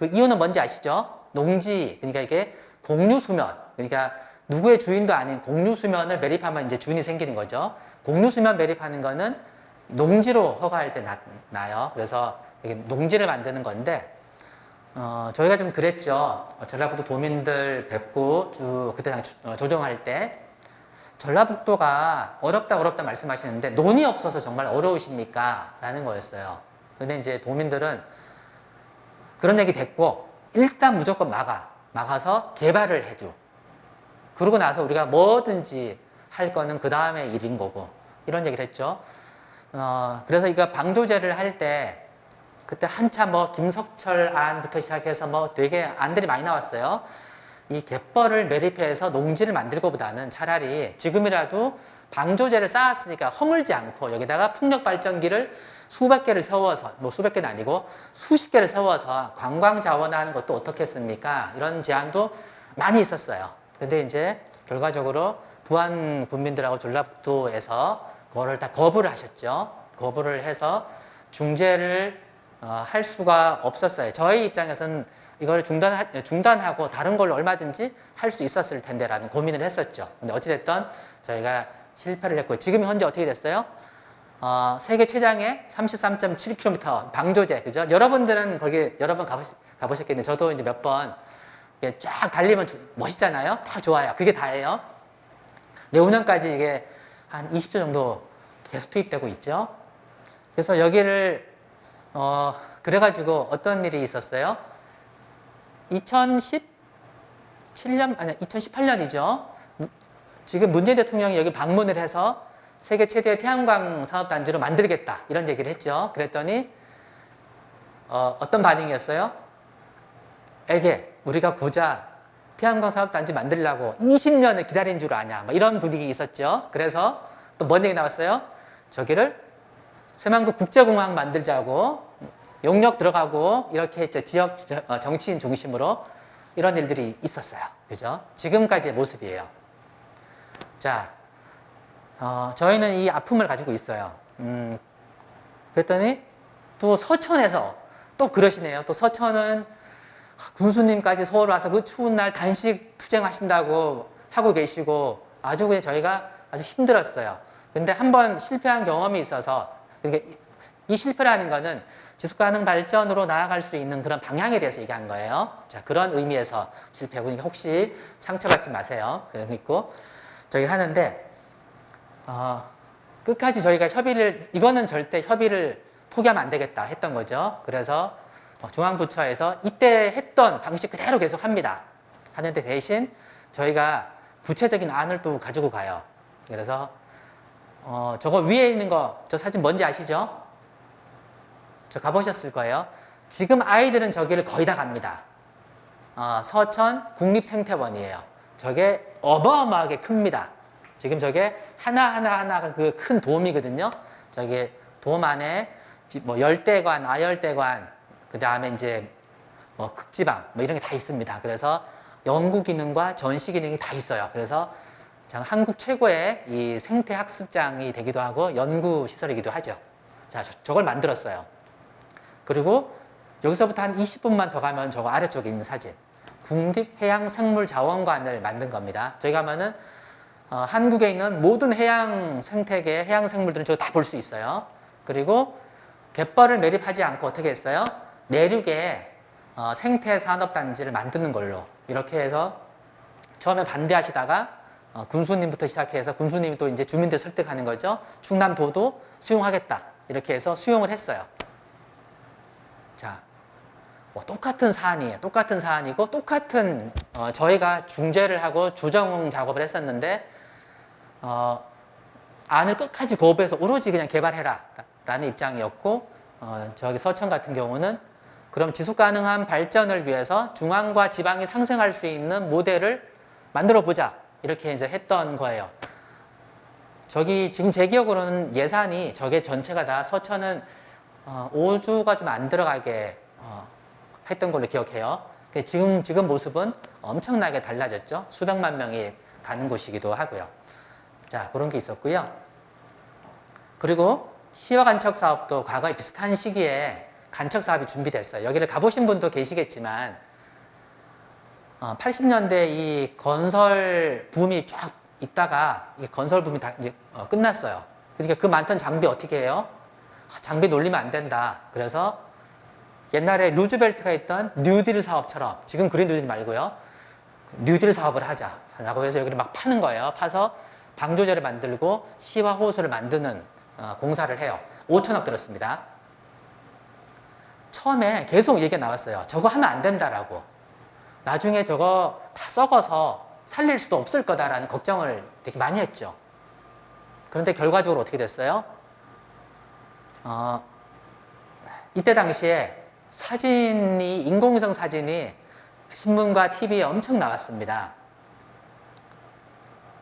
그 이유는 뭔지 아시죠? 농지, 그러니까 이게 공유 수면, 그러니까 누구의 주인도 아닌 공유 수면을 매립하면 이제 주인이 생기는 거죠. 공유 수면 매립하는 거는 농지로 허가할 때 나요. 그래서 이게 농지를 만드는 건데, 저희가 좀 그랬죠. 전라북도 도민들 뵙고 쭉 그때 조정할 때 전라북도가 어렵다 말씀하시는데 논이 없어서 정말 어려우십니까? 라는 거였어요. 근데 이제 도민들은 그런 얘기 됐고 일단 무조건 막아서 개발을 해줘. 그러고 나서 우리가 뭐든지 할 거는 그 다음에 일인 거고 이런 얘기를 했죠. 그래서 이거 방조제를 할 때 그때 한참 뭐 김석철 안부터 시작해서 뭐 되게 안들이 많이 나왔어요. 이 갯벌을 매립해서 농지를 만들 것보다는 차라리 지금이라도 방조제를 쌓았으니까 허물지 않고 여기다가 풍력발전기를 수백 개를 세워서, 뭐 수백 개는 아니고 수십 개를 세워서 관광 자원화하는 것도 어떻겠습니까? 이런 제안도 많이 있었어요. 근데 이제 결과적으로 부안 군민들하고 전라북도에서 그거를 다 거부를 하셨죠. 거부를 해서 중재를 할 수가 없었어요. 저희 입장에서는 이걸 중단하고 다른 걸로 얼마든지 할 수 있었을 텐데라는 고민을 했었죠. 근데 어찌됐든 저희가 실패를 했고 지금 현재 어떻게 됐어요? 세계 최장의 33.7km 방조제, 그죠? 여러분들은 거기 여러 번 가보셨겠는데 저도 이제 몇 번 쫙 달리면 멋있잖아요. 다 좋아요. 그게 다예요. 내후년까지 이게 한 20조 정도 계속 투입되고 있죠. 그래서 여기를 그래가지고 어떤 일이 있었어요? 2018년이죠. 지금 문재인 대통령이 여기 방문을 해서 세계 최대의 태양광 산업단지로 만들겠다 이런 얘기를 했죠. 그랬더니 어떤 반응이었어요? 에게 우리가 고작 태양광 산업단지 만들려고 20년을 기다린 줄 아냐 뭐 이런 분위기 있었죠. 그래서 또 뭔 얘기 나왔어요? 저기를 새만금 국제공항 만들자고 용역 들어가고 이렇게 했죠. 지역 정치인 중심으로 이런 일들이 있었어요. 그죠? 지금까지의 모습이에요. 자, 저희는 이 아픔을 가지고 있어요. 그랬더니 또 서천에서 또 그러시네요. 또 서천은 군수님까지 서울 와서 그 추운 날 단식 투쟁하신다고 하고 계시고 아주 그냥 저희가 아주 힘들었어요. 근데 한번 실패한 경험이 있어서 이 실패라는 거는 지속가능 발전으로 나아갈 수 있는 그런 방향에 대해서 얘기한 거예요. 자, 그런 의미에서 실패고 그러니까 혹시 상처받지 마세요. 그리고 저희 하는데 끝까지 저희가 이거는 절대 협의를 포기하면 안 되겠다 했던 거죠. 그래서 중앙부처에서 이때 했던 방식 그대로 계속 합니다. 하는데 대신 저희가 구체적인 안을 또 가지고 가요. 그래서 저거 위에 있는 저 사진 뭔지 아시죠? 저 가보셨을 거예요. 지금 아이들은 저기를 거의 다 갑니다. 서천 국립생태원이에요. 저게 어마어마하게 큽니다. 지금 저게 하나가 그 큰 돔이거든요. 저기 돔 안에 뭐 열대관, 아열대관, 그 다음에 이제 뭐 극지방 뭐 이런 게 다 있습니다. 그래서 연구 기능과 전시 기능이 다 있어요. 그래서 한국 최고의 이 생태 학습장이 되기도 하고 연구 시설이기도 하죠. 자, 저걸 만들었어요. 그리고 여기서부터 한 20분만 더 가면 저거 아래쪽에 있는 사진. 국립해양생물자원관을 만든 겁니다. 저희 가면은 한국에 있는 모든 해양 생태계, 해양 생물들은 저거 다 볼 수 있어요. 그리고 갯벌을 매립하지 않고 어떻게 했어요? 내륙에 생태산업단지를 만드는 걸로 이렇게 해서 처음에 반대하시다가 군수님부터 시작해서 군수님이 또 이제 주민들 설득하는 거죠. 충남도도 수용하겠다. 이렇게 해서 수용을 했어요. 자, 똑같은 사안이에요. 똑같은 사안이고 똑같은 저희가 중재를 하고 조정 작업을 했었는데 안을 끝까지 거부해서 오로지 그냥 개발해라 라는 입장이었고 저기 서천 같은 경우는 그럼 지속가능한 발전을 위해서 중앙과 지방이 상생할 수 있는 모델을 만들어 보자 이렇게 이제 했던 거예요. 저기 지금 제 기억으로는 예산이 저게 전체가 다 서천은 5주가 좀 안 들어가게 했던 걸로 기억해요. 지금 모습은 엄청나게 달라졌죠. 수백만 명이 가는 곳이기도 하고요. 자, 그런 게 있었고요. 그리고 시와 간척 사업도 과거에 비슷한 시기에 간척 사업이 준비됐어요. 여기를 가보신 분도 계시겠지만 80년대 이 건설 붐이 쫙 있다가 이 건설 붐이 다 이제 끝났어요. 그러니까 그 많던 장비 어떻게 해요? 장비 놀리면 안 된다. 그래서 옛날에 루즈벨트가 있던 뉴딜 사업처럼 지금 그린 뉴딜 말고요. 뉴딜 사업을 하자라고 해서 여기를 막 파는 거예요. 파서 방조제를 만들고 시와 호수를 만드는 공사를 해요. 5천억 들었습니다. 처음에 계속 얘기가 나왔어요. 저거 하면 안 된다라고. 나중에 저거 다 썩어서 살릴 수도 없을 거다라는 걱정을 되게 많이 했죠. 그런데 결과적으로 어떻게 됐어요? 이때 당시에 사진이, 인공위성 사진이 신문과 TV에 엄청 나왔습니다.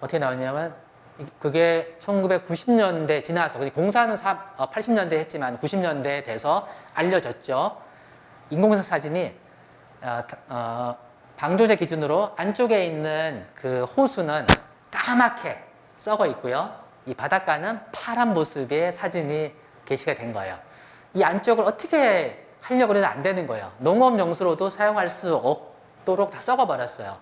어떻게 나왔냐면, 그게 1990년대 지나서, 공사는 80년대 했지만 90년대 돼서 알려졌죠. 인공위성 사진이, 방조제 기준으로 안쪽에 있는 그 호수는 까맣게 썩어 있고요. 이 바닷가는 파란 모습의 사진이 게시가 된 거예요. 이 안쪽을 어떻게 하려고 해도 안 되는 거예요. 농업 용수로도 사용할 수 없도록 다 썩어버렸어요.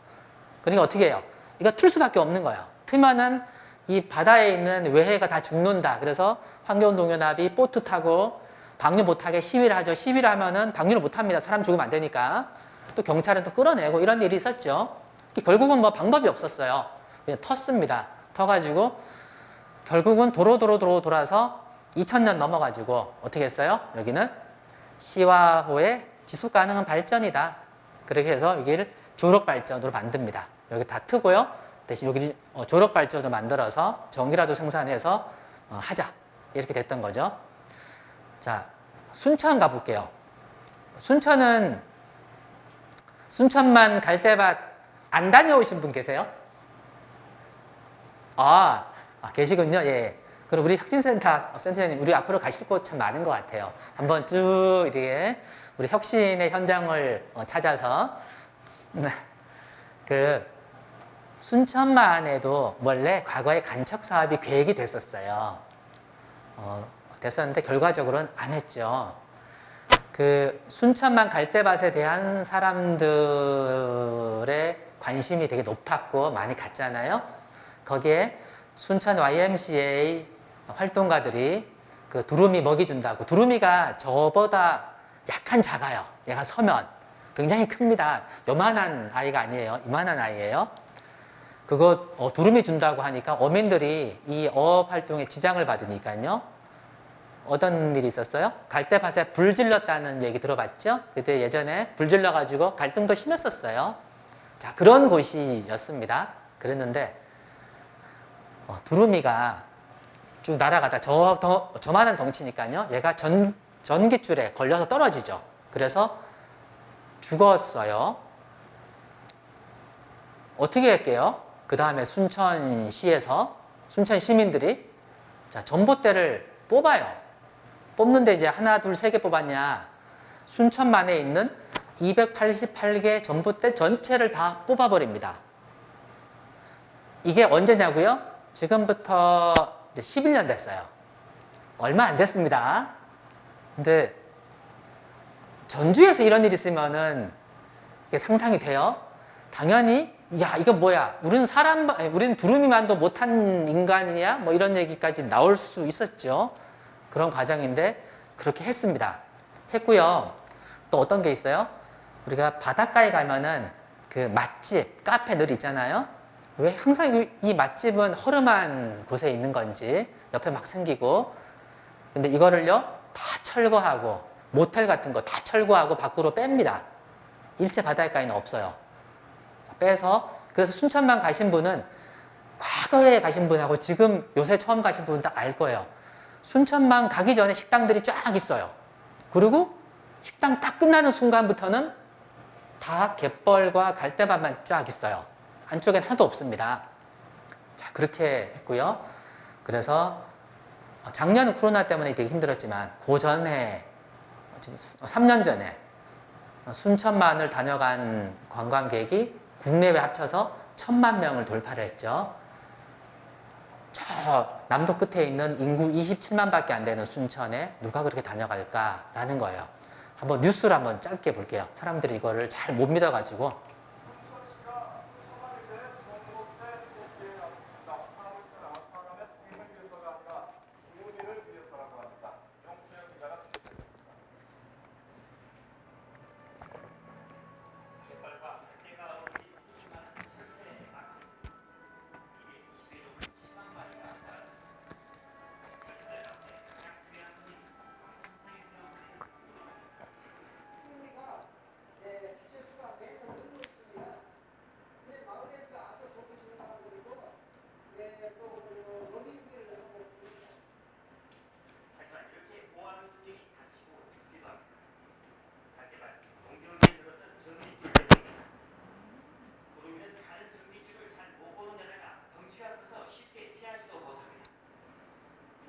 그러니까 어떻게 해요? 이거 틀 수밖에 없는 거예요. 틀면은 이 바다에 있는 외해가 다 죽는다. 그래서 환경동연합이 보트 타고 방류 못하게 시위를 하죠. 시위를 하면은 방류를 못합니다. 사람 죽으면 안 되니까. 또 경찰은 또 끌어내고 이런 일이 있었죠. 결국은 뭐 방법이 없었어요. 그냥 텄습니다. 터가지고 결국은 도로 돌아서 2000년 넘어가지고 어떻게 했어요? 여기는 시와호의 지속 가능한 발전이다. 그렇게 해서 여기를 조력 발전으로 만듭니다. 여기 다 트고요. 대신 여기를 조력 발전으로 만들어서 전기라도 생산해서 하자. 이렇게 됐던 거죠. 자, 순천 가볼게요. 순천만 갈대밭 안 다녀오신 분 계세요? 계시군요. 예. 그럼 우리 센터장님, 우리 앞으로 가실 곳 참 많은 것 같아요. 한번 쭉 이렇게 우리 혁신의 현장을 찾아서 그 순천만에도 원래 과거에 간척 사업이 계획이 됐었어요. 됐었는데 결과적으로는 안 했죠. 그 순천만 갈대밭에 대한 사람들의 관심이 되게 높았고 많이 갔잖아요. 거기에 순천 YMCA 활동가들이 그 두루미 먹이 준다고. 두루미가 저보다 약간 작아요. 얘가 서면 굉장히 큽니다. 요만한 아이가 아니에요. 이만한 아이예요. 그거 두루미 준다고 하니까 어민들이 이 어업 활동에 지장을 받으니까요. 어떤 일이 있었어요? 갈대밭에 불 질렀다는 얘기 들어봤죠? 그때 예전에 불 질러가지고 갈등도 심했었어요. 자, 그런 곳이었습니다. 그랬는데 두루미가 쭉 날아가다 저만한 덩치니까요. 얘가 전기줄에 걸려서 떨어지죠. 그래서 죽었어요. 어떻게 할게요? 그 다음에 순천시에서 순천 시민들이 자, 전봇대를 뽑아요. 뽑는데 이제 하나, 둘, 세 개 뽑았냐? 순천만에 있는 288개 전봇대 전체를 다 뽑아버립니다. 이게 언제냐고요? 지금부터 11년 됐어요. 얼마 안 됐습니다. 근데 전주에서 이런 일이 있으면은 이게 상상이 돼요. 당연히 야 이거 뭐야? 우리는 두루미만도 못한 인간이냐? 뭐 이런 얘기까지 나올 수 있었죠. 그런 과정인데 그렇게 했습니다. 했고요. 또 어떤 게 있어요? 우리가 바닷가에 가면은 그 맛집, 카페 늘 있잖아요. 왜 항상 이 맛집은 허름한 곳에 있는 건지 옆에 막 생기고 근데 이거를요 다 철거하고 모텔 같은 거 다 철거하고 밖으로 뺍니다. 일체 바닷가에는 없어요. 빼서 그래서 순천만 가신 분은 과거에 가신 분하고 지금 요새 처음 가신 분은 딱 알 거예요. 순천만 가기 전에 식당들이 쫙 있어요. 그리고 식당 딱 끝나는 순간부터는 다 갯벌과 갈대밭만 쫙 있어요. 안쪽엔 하나도 없습니다. 자, 그렇게 했고요. 그래서 작년은 코로나 때문에 되게 힘들었지만 그 전에 3년 전에 순천만을 다녀간 관광객이 국내외 합쳐서 1000만 명을 돌파를 했죠. 저 남도 끝에 있는 인구 27만밖에 안 되는 순천에 누가 그렇게 다녀갈까라는 거예요. 한번 뉴스를 한번 짧게 볼게요. 사람들이 이거를 잘 못 믿어가지고.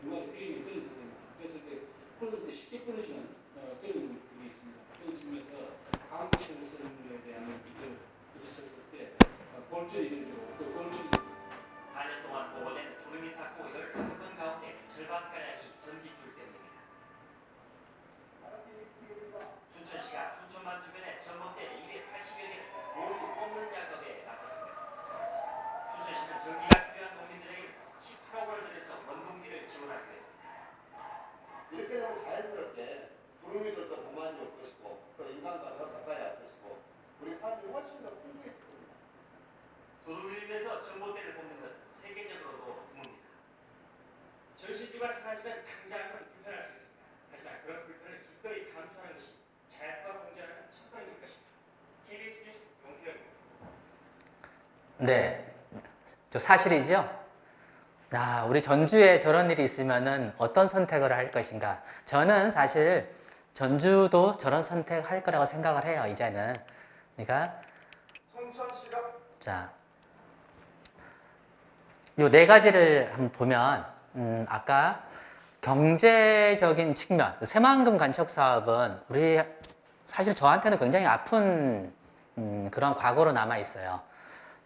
중간에 끓이면 끓여집니다. 그래서 끓을 때 쉽게 끓어지는 끓이는 그게 있습니다. 끓여지면서 한국식으로 쓰는 것에 대한 이걸 드셨을 때 골절이 되죠. 그 골절이 4년 동안 보고된 두루미 사고 15건 가운데 절반가량이 전기줄 때문입니다. 순천시가 순천만 주변에 전봇대 280여 개를 모두 뽑는 작업에 나섰습니다. 순천시는 전기가 필요한 농민들에게 18억 원을 들여서 원동기를 지원하기로 했습니다. 이렇게 되면 자연스럽게 구름이들도 더 많이 올 것이고 또 인간과 더 가까이 할 것이고 우리 삶이 훨씬 더 풍부해질 겁니다. 두루미를 위해서 전봇대를 뽑는 것은 세계적으로도 드뭅니다. 전시주가 사라지면 당장은 불편할 수 있습니다. 하지만 그런 불편을 기꺼이 감수하는 것이 자연과 공존하는 첫번일 것입니다. KBS 뉴스 용태영입니다. 네, 저 사실이죠. 우리 전주에 저런 일이 있으면은 어떤 선택을 할 것인가? 저는 사실 전주도 저런 선택할 거라고 생각을 해요, 이제는. 그러니까, 자, 요 네 가지를 한번 보면, 아까 경제적인 측면, 새만금 간척 사업은 우리 사실 저한테는 굉장히 아픈 그런 과거로 남아 있어요.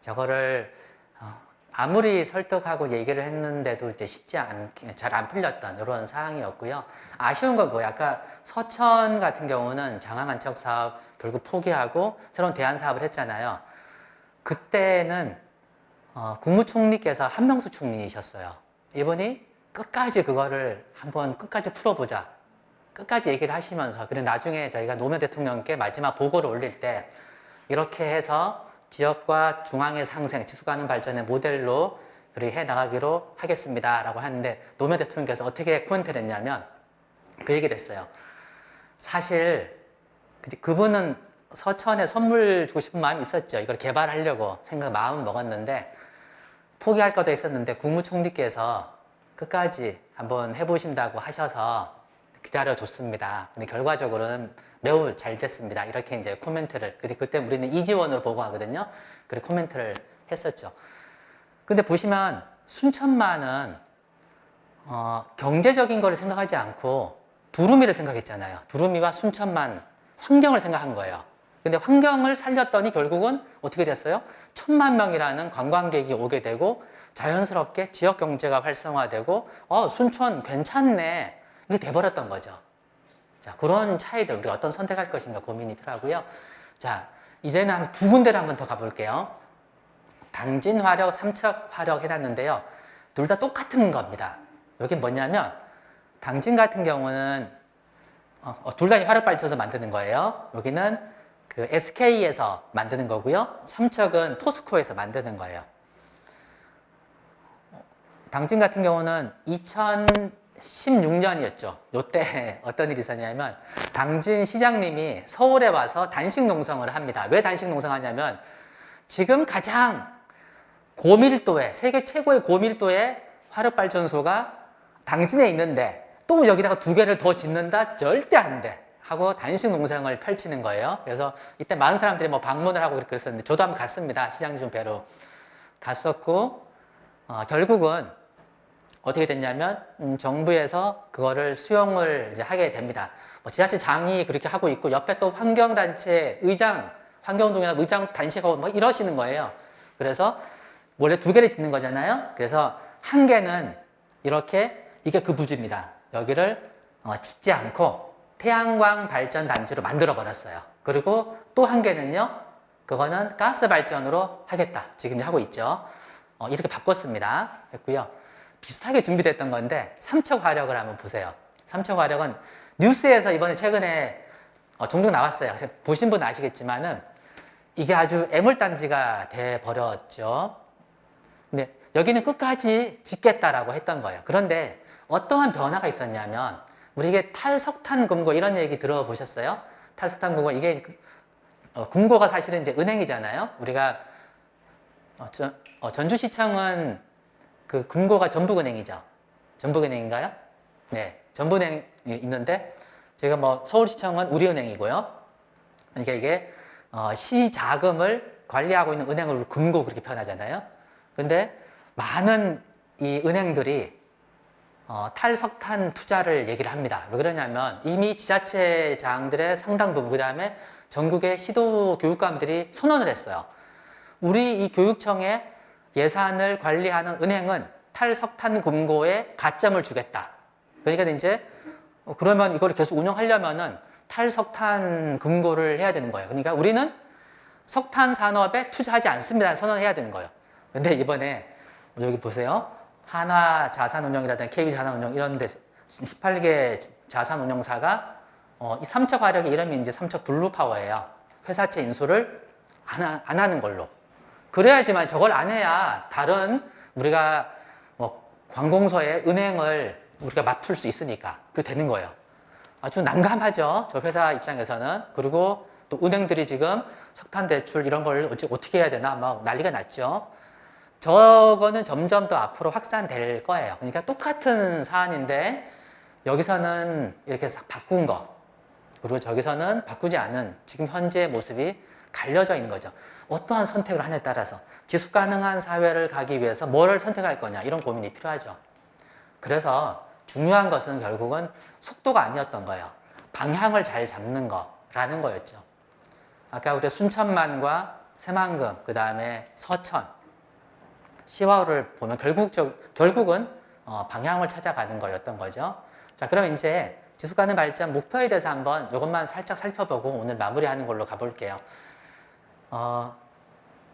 저거를 아무리 설득하고 얘기를 했는데도 이제 쉽지 않게 잘 안 풀렸던 이런 상황이었고요. 아쉬운 건 그거예요. 아까 서천 같은 경우는 장항간척 사업 결국 포기하고 새로운 대안 사업을 했잖아요. 그때는 국무총리께서 한명수 총리이셨어요. 이분이 끝까지 그거를 한번 끝까지 풀어보자. 끝까지 얘기를 하시면서 그리고 나중에 저희가 노무현 대통령께 마지막 보고를 올릴 때 이렇게 해서 지역과 중앙의 상생, 지속가능 발전의 모델로 그렇게 해 나가기로 하겠습니다라고 하는데 노무현 대통령께서 어떻게 코멘트를 했냐면 그 얘기를 했어요. 사실 그분은 서천에 선물 주고 싶은 마음이 있었죠. 이걸 개발하려고 마음은 먹었는데 포기할 것도 있었는데 국무총리께서 끝까지 한번 해보신다고 하셔서 기다려줬습니다. 근데 결과적으로는 매우 잘 됐습니다. 이렇게 이제 코멘트를, 그때 우리는 이지원으로 보고하거든요. 그렇게 코멘트를 했었죠. 근데 보시면 순천만은 경제적인 거를 생각하지 않고 두루미를 생각했잖아요. 두루미와 순천만 환경을 생각한 거예요. 근데 환경을 살렸더니 결국은 어떻게 됐어요? 1,000만 명이라는 관광객이 오게 되고 자연스럽게 지역 경제가 활성화되고 순천 괜찮네. 이게 돼버렸던 거죠. 자, 그런 차이들 우리가 어떤 선택할 것인가 고민이 필요하고요. 자, 이제는 한 두 군데를 한번 더 가볼게요. 당진 화력, 삼척 화력 해놨는데요. 둘 다 똑같은 겁니다. 여기 뭐냐면 당진 같은 경우는 둘 다 화력 발전소 만드는 거예요. 여기는 그 SK에서 만드는 거고요. 삼척은 포스코에서 만드는 거예요. 당진 같은 경우는 2016년이었죠. 요때 어떤 일이 있었냐면 당진 시장님이 서울에 와서 단식 농성을 합니다. 왜 단식 농성하냐면 지금 가장 고밀도의 세계 최고의 고밀도의 화력발전소가 당진에 있는데 또 여기다가 두 개를 더 짓는다? 절대 안 돼. 하고 단식 농성을 펼치는 거예요. 그래서 이때 많은 사람들이 뭐 방문을 하고 그랬었는데 저도 한번 갔습니다. 시장님 좀 뵈러 갔었고 결국은 어떻게 됐냐면 정부에서 그거를 수용을 이제 하게 됩니다. 뭐 지자체장이 그렇게 하고 있고 옆에 또 환경단체 의장, 환경운동이나 의장 단식하고 뭐 이러시는 거예요. 그래서 원래 두 개를 짓는 거잖아요. 그래서 한 개는 이렇게 이게 그 부지입니다. 여기를 짓지 않고 태양광 발전 단지로 만들어 버렸어요. 그리고 또 한 개는요, 그거는 가스 발전으로 하겠다. 지금 하고 있죠. 이렇게 바꿨습니다. 했고요. 비슷하게 준비됐던 건데 삼척 화력을 한번 보세요. 삼척 화력은 뉴스에서 이번에 최근에 종종 나왔어요. 보신 분 아시겠지만은 이게 아주 애물단지가 돼 버렸죠. 근데 여기는 끝까지 짓겠다라고 했던 거예요. 그런데 어떠한 변화가 있었냐면 우리 이게 탈석탄 금고 이런 얘기 들어보셨어요? 탈석탄 금고 이게 금고가 사실은 이제 은행이잖아요. 우리가 전주시청은 그 금고가 전북은행이죠. 전북은행인가요? 네, 전북은행이 있는데 지금 뭐 서울시청은 우리은행이고요. 그러니까 이게 시 자금을 관리하고 있는 은행을 금고 그렇게 표현하잖아요. 근데 많은 이 은행들이 탈석탄 투자를 얘기를 합니다. 왜 그러냐면 이미 지자체장들의 상당 부분, 그 다음에 전국의 시도 교육감들이 선언을 했어요. 우리 이 교육청의 예산을 관리하는 은행은 탈석탄 금고에 가점을 주겠다. 그러니까 이제 그러면 이걸 계속 운영하려면은 탈석탄 금고를 해야 되는 거예요. 그러니까 우리는 석탄 산업에 투자하지 않습니다. 선언해야 되는 거예요. 근데 이번에 여기 보세요. 한화 자산운용이라든지 KB자산운용 이런 데 18개 자산운용사가 이 삼척 화력의 이름이 이제 삼척 블루파워예요. 회사채 인수를 안 하는 걸로. 그래야지만 저걸 안 해야 다른 우리가 뭐 관공서의 은행을 우리가 맡을 수 있으니까 그렇게 되는 거예요. 아주 난감하죠. 저 회사 입장에서는. 그리고 또 은행들이 지금 석탄 대출 이런 걸 어떻게 해야 되나 막 난리가 났죠. 저거는 점점 더 앞으로 확산될 거예요. 그러니까 똑같은 사안인데 여기서는 이렇게 싹 바꾼 거, 그리고 저기서는 바꾸지 않은 지금 현재의 모습이 갈려져 있는 거죠. 어떠한 선택을 하냐에 따라서 지속 가능한 사회를 가기 위해서 뭐를 선택할 거냐 이런 고민이 필요하죠. 그래서 중요한 것은 결국은 속도가 아니었던 거예요. 방향을 잘 잡는 거라는 거였죠. 아까 우리 순천만과 새만금, 그 다음에 서천, 시화호를 보면 결국은 방향을 찾아가는 거였던 거죠. 자, 그럼 이제 지속가능 발전 목표에 대해서 한번 이것만 살짝 살펴보고 오늘 마무리하는 걸로 가볼게요.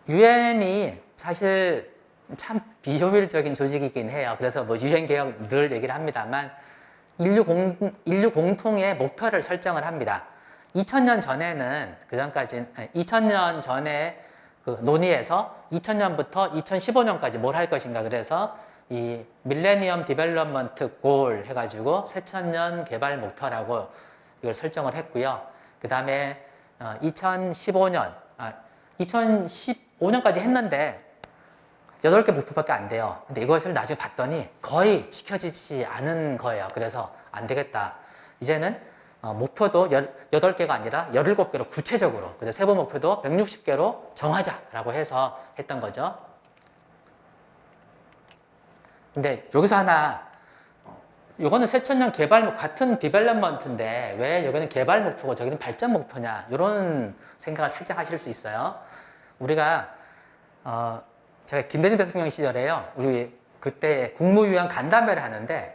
유엔이 사실 참 비효율적인 조직이긴 해요. 그래서 뭐 유엔 개혁 늘 얘기를 합니다만 인류 공통의 목표를 설정을 합니다. 2000년 전에는 그 전까지 2000년 전에 그 논의에서 2000년부터 2015년까지 뭘 할 것인가 그래서 이 밀레니엄 디벨롭먼트 골 해가지고 새천년 개발 목표라고 이걸 설정을 했고요. 그 다음에 2015년까지 했는데 8개 목표밖에 안 돼요. 근데 이것을 나중에 봤더니 거의 지켜지지 않은 거예요. 그래서 안 되겠다. 이제는 목표도 8개가 아니라 17개로 구체적으로, 그래서 세부 목표도 160개로 정하자라고 해서 했던 거죠. 근데 여기서 하나, 이거는 새천년 개발 같은 디벨롭먼트인데 왜 여기는 개발 목표고 저기는 발전 목표냐, 이런 생각을 살짝 하실 수 있어요. 우리가 제가 김대중 대통령 시절에요, 우리 그때 국무위원 간담회를 하는데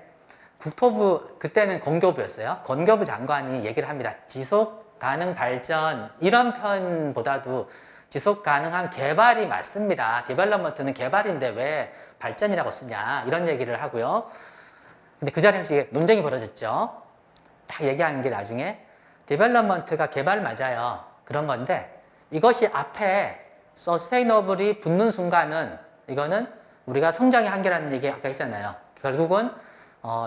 국토부, 그때는 건교부였어요. 건교부 장관이 얘기를 합니다. 지속 가능 발전, 이런 편보다도 지속 가능한 개발이 맞습니다. 디벨롭먼트는 개발인데 왜 발전이라고 쓰냐, 이런 얘기를 하고요. 근데 그 자리에서 이게 논쟁이 벌어졌죠. 딱 얘기하는 게 나중에 디벨롭먼트가 개발 맞아요. 그런 건데 이것이 앞에 서스테이너블이 붙는 순간은 이거는 우리가 성장의 한계라는 얘기 아까 했잖아요. 결국은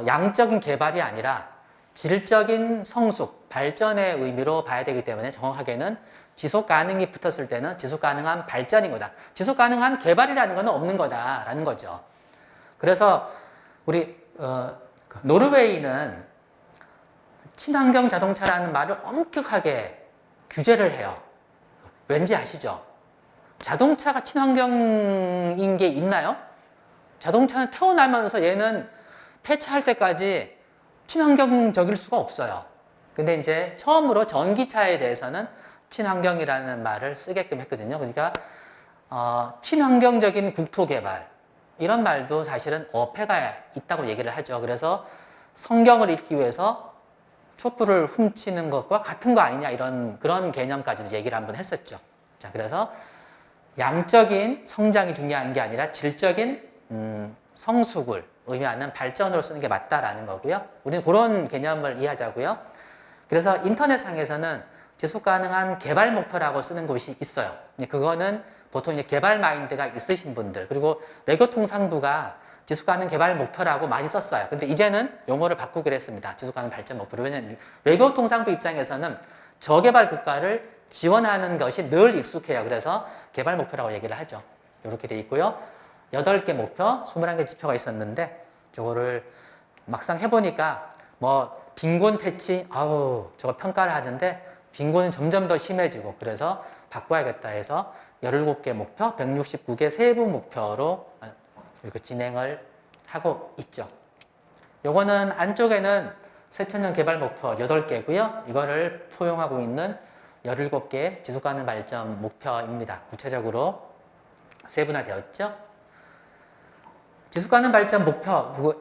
양적인 개발이 아니라 질적인 성숙, 발전의 의미로 봐야 되기 때문에 정확하게는 지속 가능이 붙었을 때는 지속 가능한 발전인 거다. 지속 가능한 개발이라는 건 없는 거다라는 거죠. 그래서 우리 노르웨이는 친환경 자동차라는 말을 엄격하게 규제를 해요. 왠지 아시죠? 자동차가 친환경인 게 있나요? 자동차는 태어나면서 얘는 폐차할 때까지 친환경적일 수가 없어요. 근데 이제 처음으로 전기차에 대해서는 친환경이라는 말을 쓰게끔 했거든요. 그러니까 친환경적인 국토 개발, 이런 말도 사실은 어폐가 있다고 얘기를 하죠. 그래서 성경을 읽기 위해서 촛불을 훔치는 것과 같은 거 아니냐 이런 그런 개념까지도 얘기를 한번 했었죠. 자, 그래서 양적인 성장이 중요한 게 아니라 질적인 성숙을 의미하는 발전으로 쓰는 게 맞다라는 거고요. 우리는 그런 개념을 이해하자고요. 그래서 인터넷상에서는 지속 가능한 개발 목표라고 쓰는 곳이 있어요. 그거는 보통 이제 개발 마인드가 있으신 분들, 그리고 외교통상부가 지속 가능 개발 목표라고 많이 썼어요. 근데 이제는 용어를 바꾸기로 했습니다. 지속 가능 발전 목표로. 왜냐하면 외교통상부 입장에서는 저개발 국가를 지원하는 것이 늘 익숙해요. 그래서 개발 목표라고 얘기를 하죠. 이렇게 돼 있고요. 8개 목표, 21개 지표가 있었는데 저거를 막상 해보니까 뭐 빈곤 퇴치, 아우 저거 평가를 하는데 빈곤은 점점 더 심해지고 그래서 바꿔야겠다 해서 17개 목표, 169개 세부 목표로 이렇게 진행을 하고 있죠. 요거는 안쪽에는 새천년 개발 목표 8개고요. 이거를 포용하고 있는 17개 지속가능 발전 목표입니다. 구체적으로 세분화되었죠. 지속가능 발전 목표,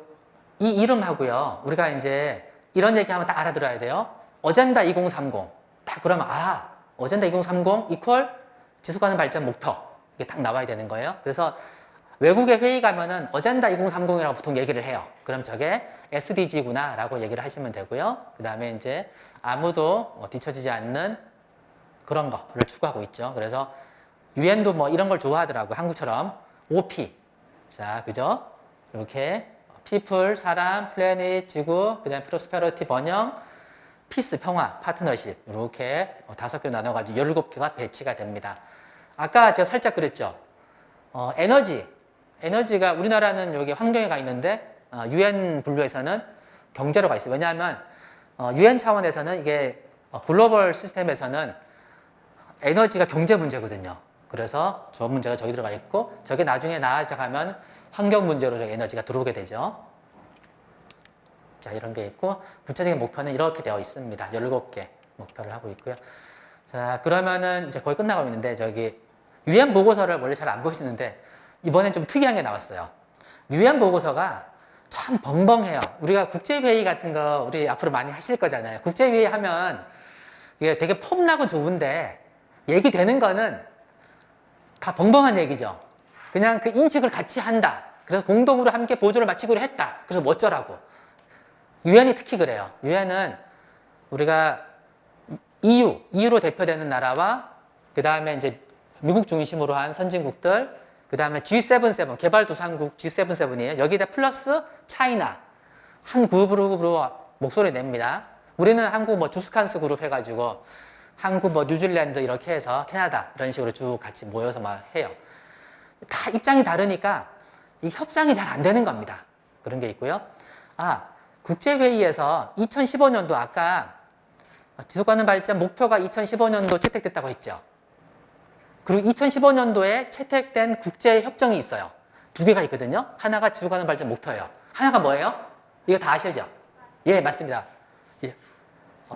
이 이름하고요. 우리가 이제 이런 얘기하면 딱 알아들어야 돼요. 어젠다 2030. 딱 그러면 어젠다 2030 이퀄 지속가능 발전 목표. 이게 딱 나와야 되는 거예요. 그래서 외국에 회의 가면은 어젠다 2030이라고 보통 얘기를 해요. 그럼 저게 SDG구나 라고 얘기를 하시면 되고요. 그 다음에 이제 아무도 뒤처지지 않는 그런 거를 추구하고 있죠. 그래서 유엔도 뭐 이런 걸 좋아하더라고요. 한국처럼 OP. 자, 그죠? 이렇게 people, 사람, 플래닛, 지구, 그 다음에 프로스페러티, 번영, 피스, 평화, 파트너십 이렇게 5개로 나눠가지고 17개가 배치가 됩니다. 아까 제가 살짝 그랬죠. 에너지가 우리나라는 여기 환경에 가 있는데 UN 분류에서는 경제로 가 있어요. 왜냐하면 UN 차원에서는 이게 글로벌 시스템에서는 에너지가 경제 문제거든요. 그래서 저 문제가 저기 들어가 있고 저게 나중에 나아가면 환경 문제로 저기 에너지가 들어오게 되죠. 자, 이런 게 있고 구체적인 목표는 이렇게 되어 있습니다. 17개 목표를 하고 있고요. 자, 그러면은 이제 거의 끝나가고 있는데 저기 UN 보고서를 원래 잘 안 보여주는데 이번엔 좀 특이한 게 나왔어요. UN 보고서가 참 벙벙해요. 우리가 국제회의 같은 거 우리 앞으로 많이 하실 거잖아요. 국제회의 하면 이게 되게 폼나고 좋은데 얘기되는 거는 다 벙벙한 얘기죠. 그냥 그 인식을 같이 한다. 그래서 공동으로 함께 보조를 마치기로 했다. 그래서 뭐 어쩌라고. 유엔이 특히 그래요. 유엔은 우리가 EU로 대표되는 나라와 그 다음에 이제 미국 중심으로 한 선진국들, 그 다음에 G77, 개발도상국 G77이에요. 여기다 플러스 차이나 한 그룹으로 목소리 냅니다. 우리는 한국 뭐 주스칸스 그룹 해가지고 한국 뭐 뉴질랜드 이렇게 해서 캐나다 이런 식으로 쭉 같이 모여서 막 해요. 다 입장이 다르니까 이 협상이 잘 안 되는 겁니다. 그런 게 있고요. 국제회의에서 2015년도 아까 지속가능 발전 목표가 2015년도 채택됐다고 했죠. 그리고 2015년도에 채택된 국제협정이 있어요. 2개가 있거든요. 하나가 지속가능 발전 목표예요. 하나가 뭐예요? 이거 다 아시죠? 예, 맞습니다. 예.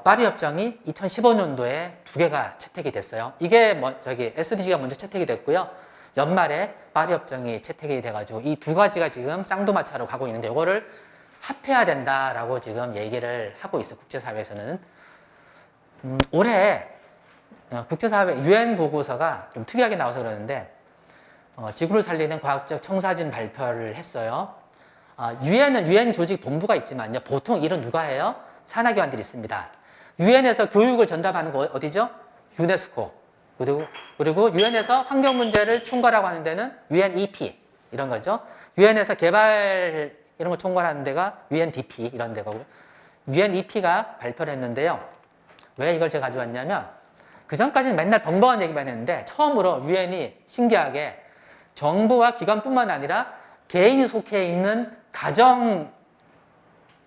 파리 협정이 2015년도에 2개가 채택이 됐어요. 이게 SDG가 먼저 채택이 됐고요. 연말에 파리 협정이 채택이 돼가지고 이 2가지가 지금 쌍두마차로 가고 있는데 이거를 합해야 된다라고 지금 얘기를 하고 있어요. 국제사회에서는. 올해 국제사회 UN 보고서가 좀 특이하게 나와서 그러는데 지구를 살리는 과학적 청사진 발표를 했어요. UN은 UN 조직 본부가 있지만요. 보통 일은 누가 해요? 산하기관들이 있습니다. UN에서 교육을 전담하는 거 어디죠? 유네스코. 그리고 UN에서 환경 문제를 총괄하고 하는 데는 UNEP 이런 거죠. UN에서 개발 이런 거 총괄하는 데가 UNDP 이런 데고 UNEP가 발표를 했는데요. 왜 이걸 제가 가져왔냐면 그 전까지는 맨날 벙벙한 얘기만 했는데 처음으로 UN이 신기하게 정부와 기관뿐만 아니라 개인이 속해 있는 가정에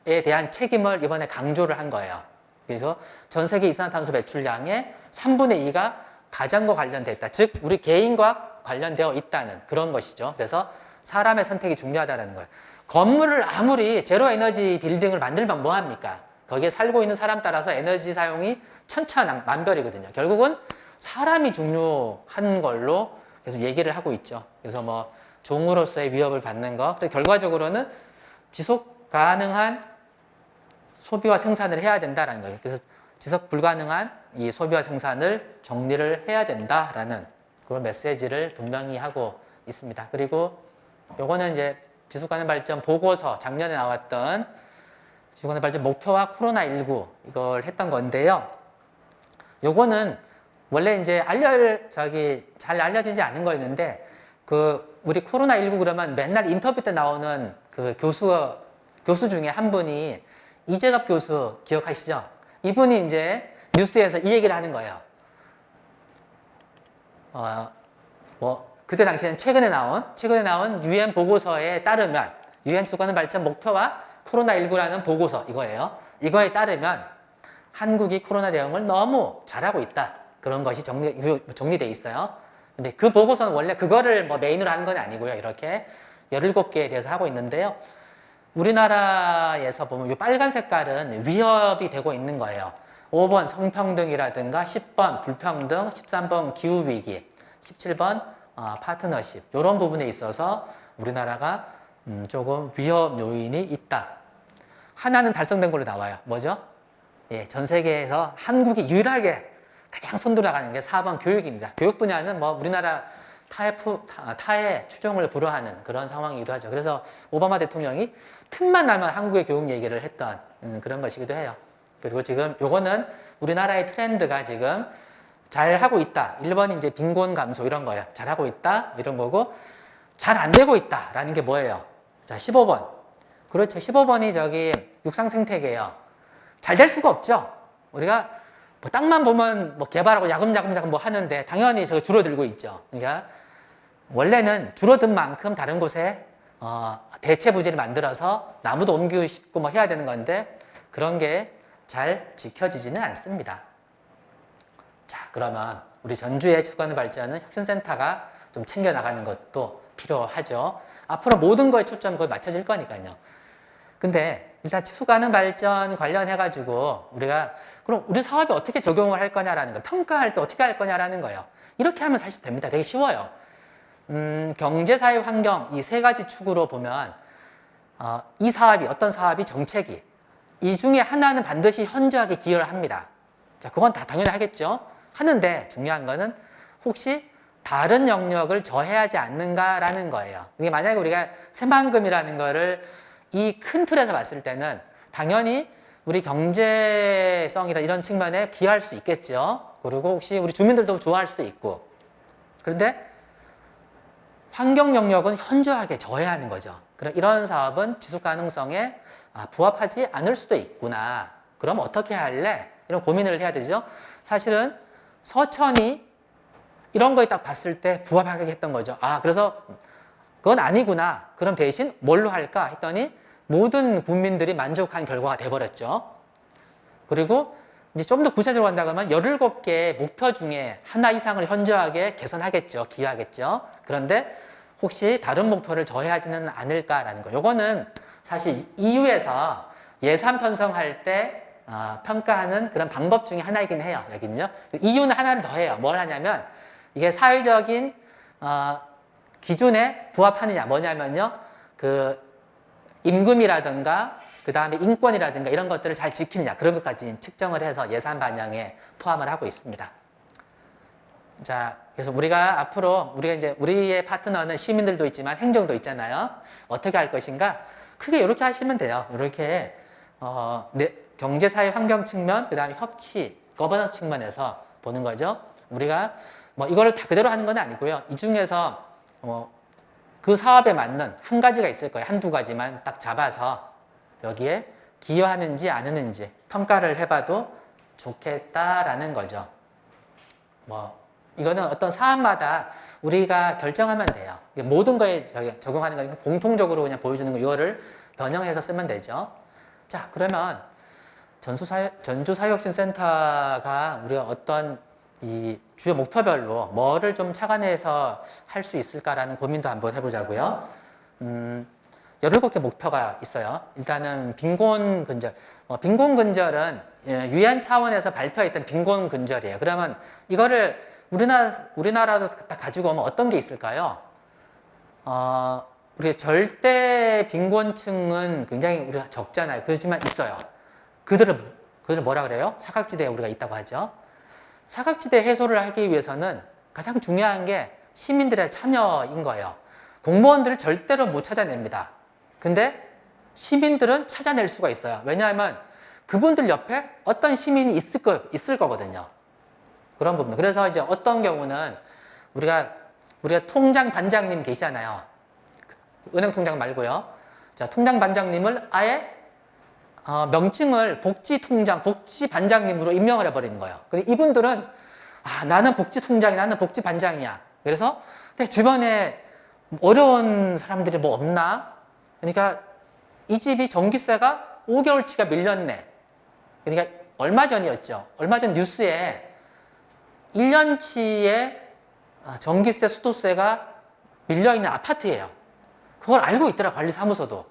대한 책임을 이번에 강조를 한 거예요. 그래서 전 세계 이산화탄소 배출량의 3분의 2가 가정과 관련돼 있다. 즉 우리 개인과 관련되어 있다는 그런 것이죠. 그래서 사람의 선택이 중요하다는 거예요. 건물을 아무리 제로 에너지 빌딩을 만들면 뭐합니까? 거기에 살고 있는 사람 따라서 에너지 사용이 천차만별이거든요. 결국은 사람이 중요한 걸로 계속 얘기를 하고 있죠. 그래서 뭐 종으로서의 위협을 받는 거, 그리고 결과적으로는 지속 가능한 소비와 생산을 해야 된다라는 거예요. 그래서 지속 불가능한 이 소비와 생산을 정리를 해야 된다라는 그런 메시지를 분명히 하고 있습니다. 그리고 요거는 이제 지속 가능 발전 보고서 작년에 나왔던 지속 가능 발전 목표와 코로나19 이걸 했던 건데요. 요거는 원래 이제 잘 알려지지 않은 거였는데 우리 코로나19 그러면 맨날 인터뷰 때 나오는 그 교수 중에 한 분이 이재갑 교수 기억하시죠? 이분이 이제 뉴스에서 이 얘기를 하는 거예요. 그때 당시에는 최근에 나온 UN 보고서에 따르면 UN 지속가능 발전 목표와 코로나19라는 보고서 이거예요. 이거에 따르면 한국이 코로나 대응을 너무 잘하고 있다. 그런 것이 정리되어 있어요. 근데 그 보고서는 원래 그거를 뭐 메인으로 하는 건 아니고요. 이렇게 17개에 대해서 하고 있는데요. 우리나라에서 보면 이 빨간 색깔은 위협이 되고 있는 거예요. 5번 성평등이라든가 10번 불평등, 13번 기후위기, 17번 파트너십 이런 부분에 있어서 우리나라가 조금 위협 요인이 있다. 하나는 달성된 걸로 나와요. 뭐죠? 예, 전 세계에서 한국이 유일하게 가장 선두로 나가는 게 4번 교육입니다. 교육 분야는 뭐 우리나라 타의 추종을 불허하는 그런 상황이기도 하죠. 그래서 오바마 대통령이 틈만 나면 한국의 교육 얘기를 했던 그런 것이기도 해요. 그리고 지금 요거는 우리나라의 트렌드가 지금 잘 하고 있다. 1번이 이제 빈곤 감소 이런 거예요. 잘 하고 있다. 이런 거고 잘 안 되고 있다라는 게 뭐예요? 자, 15번. 그렇죠. 15번이 저기 육상 생태계예요. 잘 될 수가 없죠. 우리가 뭐 땅만 보면 뭐 개발하고 야금야금 뭐 하는데 당연히 저기 줄어들고 있죠. 그러니까 원래는 줄어든 만큼 다른 곳에 대체 부지를 만들어서 나무도 옮기고 싶고 뭐 해야 되는 건데 그런 게 잘 지켜지지는 않습니다. 자, 그러면 우리 전주의 지속가능 발전은 혁신센터가 좀 챙겨나가는 것도 필요하죠. 앞으로 모든 거에 초점 거의 맞춰질 거니까요. 근데 일단 지속가능 발전 관련해가지고 우리가 그럼 우리 사업이 어떻게 적용을 할 거냐라는 거, 평가할 때 어떻게 할 거냐라는 거예요. 이렇게 하면 사실 됩니다. 되게 쉬워요. 경제, 사회, 환경 이 세 가지 축으로 보면 이 사업이 어떤 사업이 정책이 이 중에 하나는 반드시 현저하게 기여를 합니다. 자, 그건 다 당연히 하겠죠. 하는데 중요한 거는 혹시 다른 영역을 저해하지 않는가라는 거예요. 이게 만약에 우리가 새만금이라는 거를 이 큰 틀에서 봤을 때는 당연히 우리 경제성이나 이런 측면에 기여할 수 있겠죠. 그리고 혹시 우리 주민들도 좋아할 수도 있고. 그런데 환경 영역은 현저하게 저해하는 거죠. 그럼 이런 사업은 지속 가능성에 부합하지 않을 수도 있구나. 그럼 어떻게 할래? 이런 고민을 해야 되죠. 사실은 서천이 이런 거에 딱 봤을 때 부합하게 했던 거죠. 그래서 그건 아니구나. 그럼 대신 뭘로 할까? 했더니 모든 국민들이 만족한 결과가 돼버렸죠. 그리고 이제 좀 더 구체적으로 한다고 하면 17개의 목표 중에 하나 이상을 현저하게 개선하겠죠. 기여하겠죠. 그런데 혹시 다른 목표를 저해하지는 않을까라는 거. 요거는 사실 EU에서 예산 편성할 때 평가하는 그런 방법 중에 하나이긴 해요. 여기는요. EU는 하나를 더 해요. 뭘 하냐면 이게 사회적인 기준에 부합하느냐 뭐냐면요. 그 임금이라든가 그 다음에 인권이라든가 이런 것들을 잘 지키느냐 그런 것까지 측정을 해서 예산 반영에 포함을 하고 있습니다. 자, 그래서 우리가 앞으로 이제 우리의 파트너는 시민들도 있지만 행정도 있잖아요. 어떻게 할 것인가? 크게 이렇게 하시면 돼요. 이렇게 경제, 사회, 환경 측면, 그 다음에 협치, 거버넌스 측면에서 보는 거죠. 우리가 뭐 이거를 다 그대로 하는 건 아니고요. 이 중에서 그 사업에 맞는 한 가지가 있을 거예요. 한두 가지만 딱 잡아서 여기에 기여하는지 안 하는지 평가를 해봐도 좋겠다라는 거죠. 이거는 어떤 사업마다 우리가 결정하면 돼요. 모든 거에 적용하는 거니까 공통적으로 그냥 보여주는 거 이거를 변형해서 쓰면 되죠. 자, 그러면 전주사회혁신센터가 우리가 어떤 이 주요 목표별로 뭐를 좀 착안해서 할 수 있을까라는 고민도 한번 해보자고요. 17개 목표가 있어요. 일단은 빈곤 근절. 빈곤 근절은 유엔 차원에서 발표했던 빈곤 근절이에요. 그러면 이거를 우리나라도 다 가지고 오면 어떤 게 있을까요? 우리 절대 빈곤층은 굉장히 우리가 적잖아요. 그렇지만 있어요. 그들을 뭐라 그래요? 사각지대에 우리가 있다고 하죠. 사각지대 해소를 하기 위해서는 가장 중요한 게 시민들의 참여인 거예요. 공무원들을 절대로 못 찾아냅니다. 근데 시민들은 찾아낼 수가 있어요. 왜냐하면 그분들 옆에 어떤 시민이 있을 거거든요. 그런 부분. 그래서 이제 어떤 경우는 우리가 통장 반장님 계시잖아요. 은행 통장 말고요. 자, 통장 반장님을 아예 명칭을 복지 반장님으로 임명을 해버리는 거예요. 근데 이분들은 나는 복지 통장이, 나는 복지 반장이야. 그래서 내 주변에 어려운 사람들이 뭐 없나? 그러니까 이 집이 전기세가 5개월치가 밀렸네. 그러니까 얼마 전이었죠. 얼마 전 뉴스에 1년치의 전기세, 수도세가 밀려있는 아파트예요. 그걸 알고 있더라, 관리사무소도.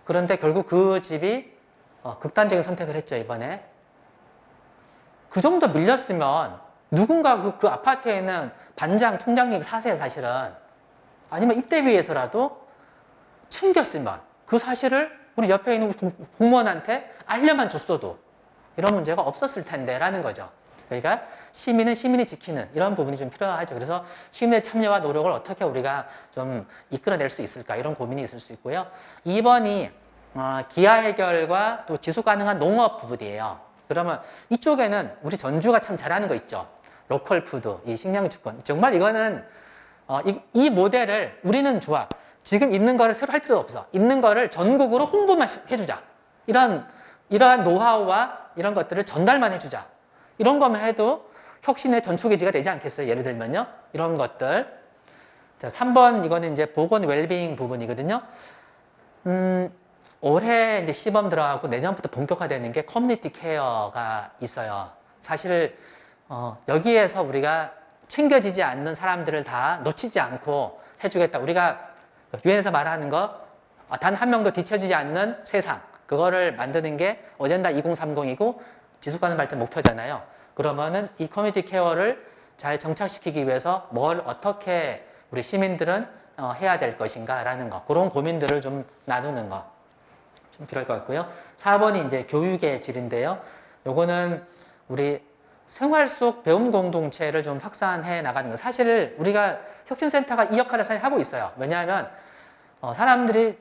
그런데 결국 그 집이 극단적인 선택을 했죠, 이번에. 그 정도 밀렸으면 누군가 그 아파트에 있는 반장, 통장님 사세요, 사실은. 아니면 입대비에서라도 챙겼으면 그 사실을 우리 옆에 있는 공무원한테 알려만 줬어도 이런 문제가 없었을 텐데 라는 거죠. 그러니까 시민은 시민이 지키는 이런 부분이 좀 필요하죠. 그래서 시민의 참여와 노력을 어떻게 우리가 좀 이끌어낼 수 있을까 이런 고민이 있을 수 있고요. 2번이 기아 해결과 또 지속 가능한 농업 부분이에요. 그러면 이쪽에는 우리 전주가 참 잘하는 거 있죠. 로컬 푸드, 이 식량 주권. 정말 이거는 이 모델을 우리는 좋아. 지금 있는 거를 새로 할 필요 없어. 있는 거를 전국으로 홍보만 해주자. 이러한 노하우와 이런 것들을 전달만 해주자. 이런 것만 해도 혁신의 전초기지가 되지 않겠어요? 예를 들면요. 이런 것들. 자, 3번 이거는 이제 보건 웰빙 부분이거든요. 올해 이제 시범 들어가고 내년부터 본격화되는 게 커뮤니티 케어가 있어요. 사실 여기에서 우리가 챙겨지지 않는 사람들을 다 놓치지 않고 해주겠다. 우리가 유엔에서 말하는 거 단 한 명도 뒤처지지 않는 세상. 그거를 만드는 게 어젠다 2030이고 지속가능 발전 목표잖아요. 그러면은 이 커뮤니티 케어를 잘 정착시키기 위해서 뭘 어떻게 우리 시민들은 해야 될 것인가라는 거. 그런 고민들을 좀 나누는 거. 좀 필요할 것 같고요. 4번이 이제 교육의 질인데요. 요거는 우리 생활 속 배움 공동체를 좀 확산해 나가는 거. 사실 우리가 혁신센터가 이 역할을 사실 하고 있어요. 왜냐하면 사람들이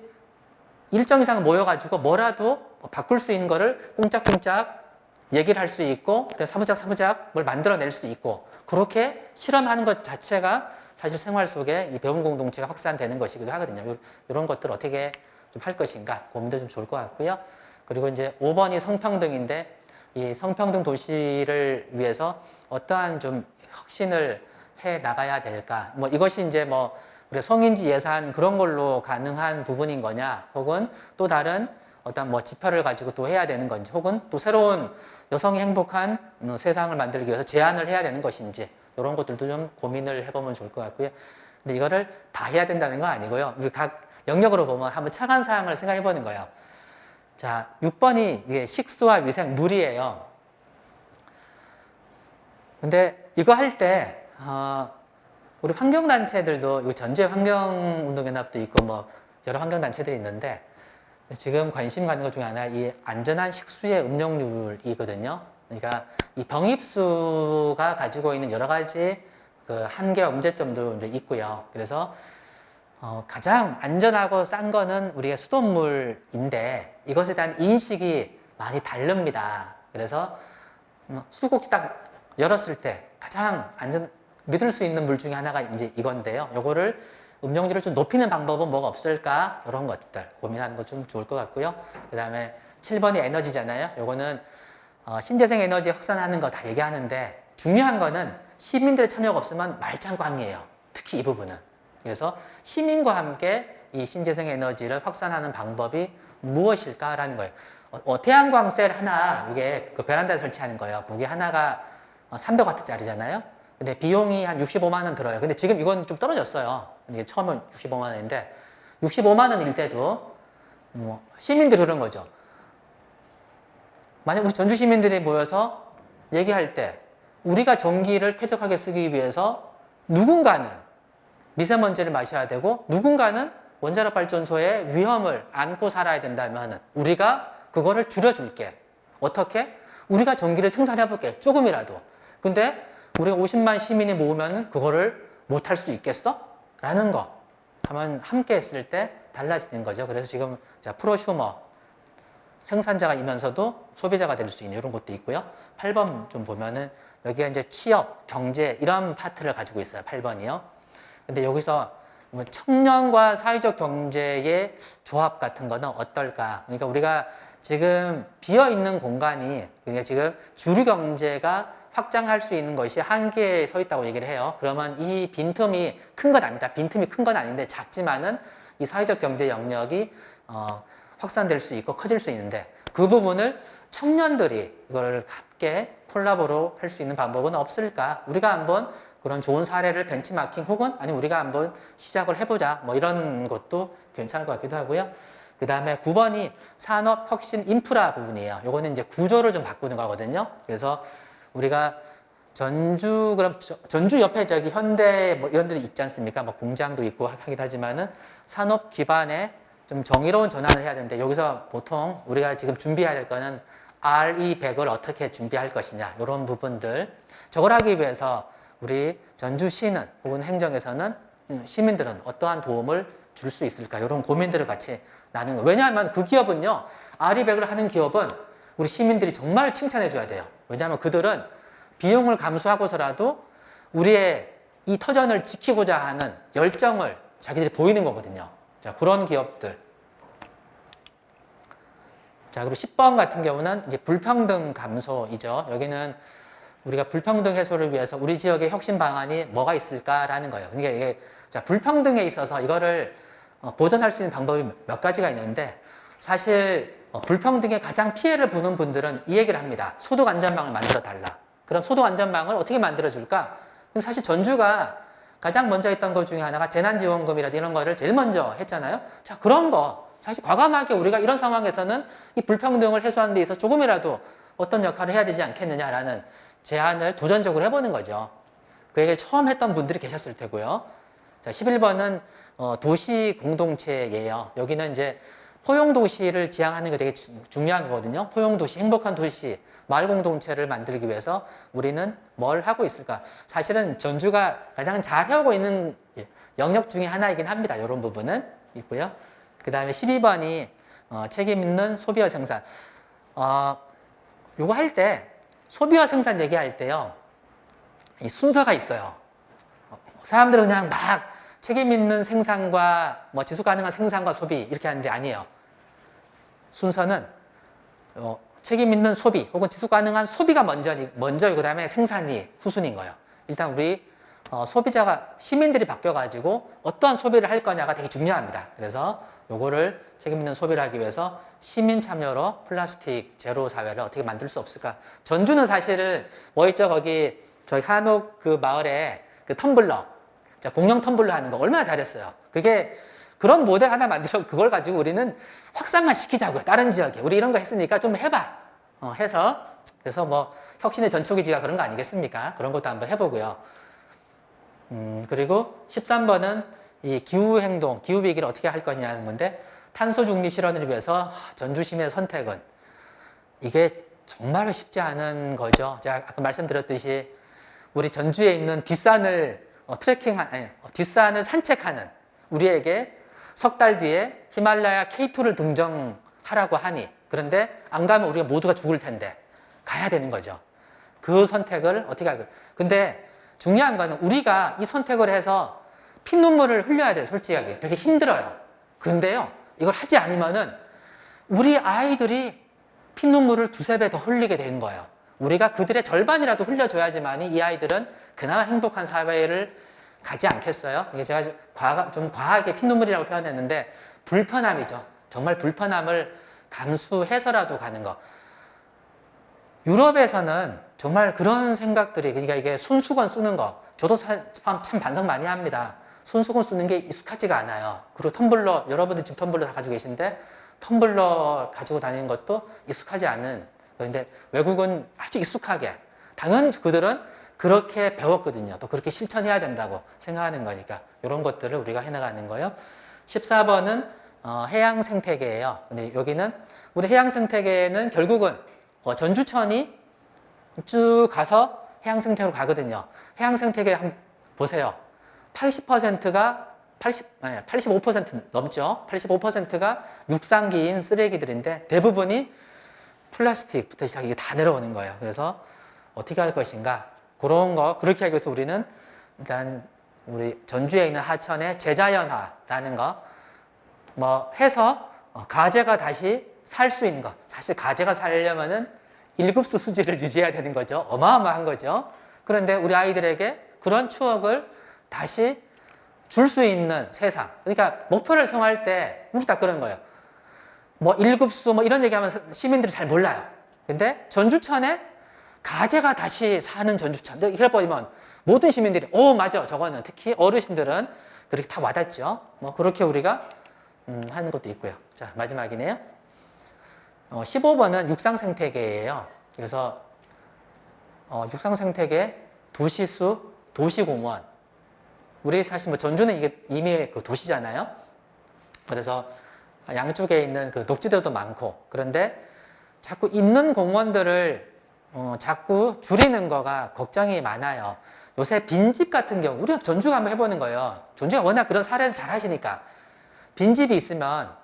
일정 이상 모여가지고 뭐라도 바꿀 수 있는 거를 꿍짝꿍짝 얘기를 할 수 있고 사무작 뭘 만들어낼 수 있고 그렇게 실험하는 것 자체가 사실 생활 속에 이 배움 공동체가 확산되는 것이기도 하거든요. 이런 것들 어떻게 좀 할 것인가 고민도 좀 좋을 것 같고요. 그리고 이제 5번이 성평등인데 이 성평등 도시를 위해서 어떠한 좀 혁신을 해 나가야 될까? 뭐 이것이 이제 뭐 우리 성인지 예산 그런 걸로 가능한 부분인 거냐? 혹은 또 다른 어떤 뭐 지표를 가지고 또 해야 되는 건지, 혹은 또 새로운 여성이 행복한 세상을 만들기 위해서 제안을 해야 되는 것인지 이런 것들도 좀 고민을 해보면 좋을 것 같고요. 근데 이거를 다 해야 된다는 건 아니고요. 우리 각 영역으로 보면 한번 차관 사항을 생각해 보는 거예요. 자, 6번이 이게 식수와 위생, 물이에요. 근데 이거 할 때, 우리 환경단체들도, 전주의 환경운동연합도 있고, 뭐, 여러 환경단체들이 있는데, 지금 관심 갖는 것 중에 하나, 이 안전한 식수의 음용률이거든요. 그러니까 이 병입수가 가지고 있는 여러 가지 그 한계와 문제점도 이제 있고요. 그래서 가장 안전하고 싼 거는 우리가 수돗물인데 이것에 대한 인식이 많이 다릅니다. 그래서 수도꼭지 딱 열었을 때 가장 믿을 수 있는 물 중에 하나가 이제 이건데요. 요거를 음용률을 좀 높이는 방법은 뭐가 없을까? 이런 것들 고민하는 거 좀 좋을 것 같고요. 그 다음에 7번이 에너지잖아요. 요거는 신재생 에너지 확산하는 거 다 얘기하는데 중요한 거는 시민들의 참여가 없으면 말짱꽝이에요. 특히 이 부분은. 그래서 시민과 함께 이 신재생 에너지를 확산하는 방법이 무엇일까라는 거예요. 태양광 셀 하나, 이게 그 베란다에 설치하는 거예요. 그게 하나가 300W짜리잖아요. 근데 비용이 한 65만 원 들어요. 근데 지금 이건 좀 떨어졌어요. 이게 처음은 65만 원인데 65만 원일 때도 시민들이 그런 거죠. 만약 우리 전주 시민들이 모여서 얘기할 때 우리가 전기를 쾌적하게 쓰기 위해서 누군가는 미세먼지를 마셔야 되고 누군가는 원자력 발전소의 위험을 안고 살아야 된다면 우리가 그거를 줄여줄게. 어떻게? 우리가 전기를 생산해 볼게. 조금이라도. 근데 우리가 50만 시민이 모으면 그거를 못할 수 있겠어? 라는 거. 하면 함께 했을 때 달라지는 거죠. 그래서 지금 프로슈머 생산자가이면서도 소비자가 될 수 있는 이런 것도 있고요. 8번 좀 보면은 여기가 이제 취업, 경제 이런 파트를 가지고 있어요. 8번이요. 근데 여기서 뭐 청년과 사회적 경제의 조합 같은 거는 어떨까? 그러니까 우리가 지금 비어 있는 공간이 그러니까 지금 주류 경제가 확장할 수 있는 것이 한계에 서 있다고 얘기를 해요. 그러면 이 빈틈이 큰 건 아니다. 빈틈이 큰 건 아닌데 작지만은 이 사회적 경제 영역이 확산될 수 있고 커질 수 있는데 그 부분을 청년들이 이걸 함께 콜라보로 할 수 있는 방법은 없을까? 우리가 한번 그런 좋은 사례를 벤치마킹 혹은 아니 우리가 한번 시작을 해보자 뭐 이런 것도 괜찮을 것 같기도 하고요. 그 다음에 9번이 산업 혁신 인프라 부분이에요. 요거는 이제 구조를 좀 바꾸는 거거든요. 그래서 우리가 전주 옆에 저기 현대 뭐 이런 데도 있지 않습니까? 뭐 공장도 있고 하긴 하지만은 산업 기반의 좀 정의로운 전환을 해야 되는데 여기서 보통 우리가 지금 준비해야 될 거는 RE100을 어떻게 준비할 것이냐 이런 부분들 저걸 하기 위해서 우리 전주시는 혹은 행정에서는 시민들은 어떠한 도움을 줄 수 있을까 이런 고민들을 같이 나누는 거예요. 왜냐하면 그 기업은요 RE100을 하는 기업은 우리 시민들이 정말 칭찬해 줘야 돼요. 왜냐하면 그들은 비용을 감수하고서라도 우리의 이 터전을 지키고자 하는 열정을 자기들이 보이는 거거든요. 자, 그런 기업들. 자, 그리고 10번 같은 경우는 이제 불평등 감소이죠. 여기는 우리가 불평등 해소를 위해서 우리 지역의 혁신 방안이 뭐가 있을까라는 거예요. 그러니까 이게 자, 불평등에 있어서 이거를 보전할 수 있는 방법이 몇 가지가 있는데 사실 불평등에 가장 피해를 보는 분들은 이 얘기를 합니다. 소득 안전망을 만들어 달라. 그럼 소득 안전망을 어떻게 만들어 줄까? 사실 전주가 가장 먼저 했던 것 중에 하나가 재난지원금이라든지 이런 거를 제일 먼저 했잖아요. 자, 그런 거 사실 과감하게 우리가 이런 상황에서는 이 불평등을 해소하는 데 있어서 조금이라도 어떤 역할을 해야 되지 않겠느냐라는 제안을 도전적으로 해보는 거죠. 그 얘기를 처음 했던 분들이 계셨을 테고요. 자, 11번은 도시 공동체예요. 여기는 이제 포용도시를 지향하는 게 되게 중요한 거거든요. 포용도시, 행복한 도시, 마을 공동체를 만들기 위해서 우리는 뭘 하고 있을까? 사실은 전주가 가장 잘 해오고 있는 영역 중에 하나이긴 합니다. 이런 부분은 있고요. 그 다음에 12번이 책임 있는 소비와 생산. 요거 할 때 소비와 생산 얘기할 때요. 이 순서가 있어요. 사람들은 그냥 막 책임 있는 생산과 뭐 지속 가능한 생산과 소비 이렇게 하는데 아니에요. 순서는 책임 있는 소비 혹은 지속 가능한 소비가 먼저이고 그다음에 생산이 후순인 거예요. 일단 우리 소비자가 시민들이 바뀌어가지고 어떠한 소비를 할 거냐가 되게 중요합니다. 그래서 요거를 책임 있는 소비를 하기 위해서 시민 참여로 플라스틱 제로 사회를 어떻게 만들 수 없을까? 전주는 사실은 뭐 있죠? 거기 저희 한옥 그 마을에 그 텀블러, 공용 텀블러 하는 거 얼마나 잘했어요. 그게 그런 모델 하나 만들어 그걸 가지고 우리는 확산만 시키자고요. 다른 지역에 우리 이런 거 했으니까 좀 해봐. 해서 그래서 뭐 혁신의 전초기지가 그런 거 아니겠습니까? 그런 것도 한번 해보고요. 그리고 13번은 이 기후행동, 기후위기를 어떻게 할 거냐는 건데 탄소 중립 실현을 위해서 전주 시민의 선택은 이게 정말 쉽지 않은 거죠. 제가 아까 말씀드렸듯이 우리 전주에 있는 뒷산을 뒷산을 산책하는 우리에게 석 달 뒤에 히말라야 K2를 등정하라고 하니 그런데 안 가면 우리가 모두가 죽을 텐데 가야 되는 거죠. 그 선택을 어떻게 할까? 근데 중요한 거는 우리가 이 선택을 해서 피눈물을 흘려야 돼요. 솔직하게. 되게 힘들어요. 근데요. 이걸 하지 않으면은 우리 아이들이 피눈물을 두세 배 더 흘리게 되는 거예요. 우리가 그들의 절반이라도 흘려줘야지만 이 아이들은 그나마 행복한 사회를 가지 않겠어요? 이게 제가 좀 과하게 피눈물이라고 표현했는데 불편함이죠. 정말 불편함을 감수해서라도 가는 거. 유럽에서는 정말 그런 생각들이 그러니까 이게 손수건 쓰는 거 저도 참 반성 많이 합니다. 손수건 쓰는 게 익숙하지가 않아요. 그리고 텀블러 여러분들 집 텀블러 다 가지고 계신데 텀블러 가지고 다니는 것도 익숙하지 않은 그런데 외국은 아주 익숙하게 당연히 그들은 그렇게 배웠거든요. 또 그렇게 실천해야 된다고 생각하는 거니까 이런 것들을 우리가 해나가는 거예요. 14번은 해양 생태계예요. 근데 여기는 우리 해양 생태계는 결국은 전주천이 쭉 가서 해양 생태계로 가거든요. 해양 생태계 한번 보세요. 85%가 85% 넘죠. 85%가 육상기인 쓰레기들인데 대부분이 플라스틱부터 시작해 다 내려오는 거예요. 그래서 어떻게 할 것인가? 그런 거 그렇게 하기 위해서 우리는 일단 우리 전주에 있는 하천의 제자연화라는 거 뭐 해서 가재가 다시 살 수 있는 거. 사실 가재가 살려면은 1급수 수질을 유지해야 되는 거죠. 어마어마한 거죠. 그런데 우리 아이들에게 그런 추억을 다시 줄 수 있는 세상. 그러니까 목표를 정할 때 우리 다 그런 거예요. 뭐 1급수 뭐 이런 얘기하면 시민들이 잘 몰라요. 근데 전주천에 가재가 다시 사는 전주천. 이걸 보면 모든 시민들이 맞아. 저거는 특히 어르신들은 그렇게 다 와닿죠. 뭐 그렇게 우리가 하는 것도 있고요. 자, 마지막이네요. 15번은 육상생태계예요. 그래서 육상생태계, 도시숲, 도시공원. 우리 사실 뭐 전주는 이게 이미 그 도시잖아요. 그래서 양쪽에 있는 그 녹지들도 많고 그런데 자꾸 있는 공원들을 자꾸 줄이는 거가 걱정이 많아요. 요새 빈집 같은 경우 우리가 전주가 한번 해보는 거예요. 전주가 워낙 그런 사례를 잘 하시니까 빈집이 있으면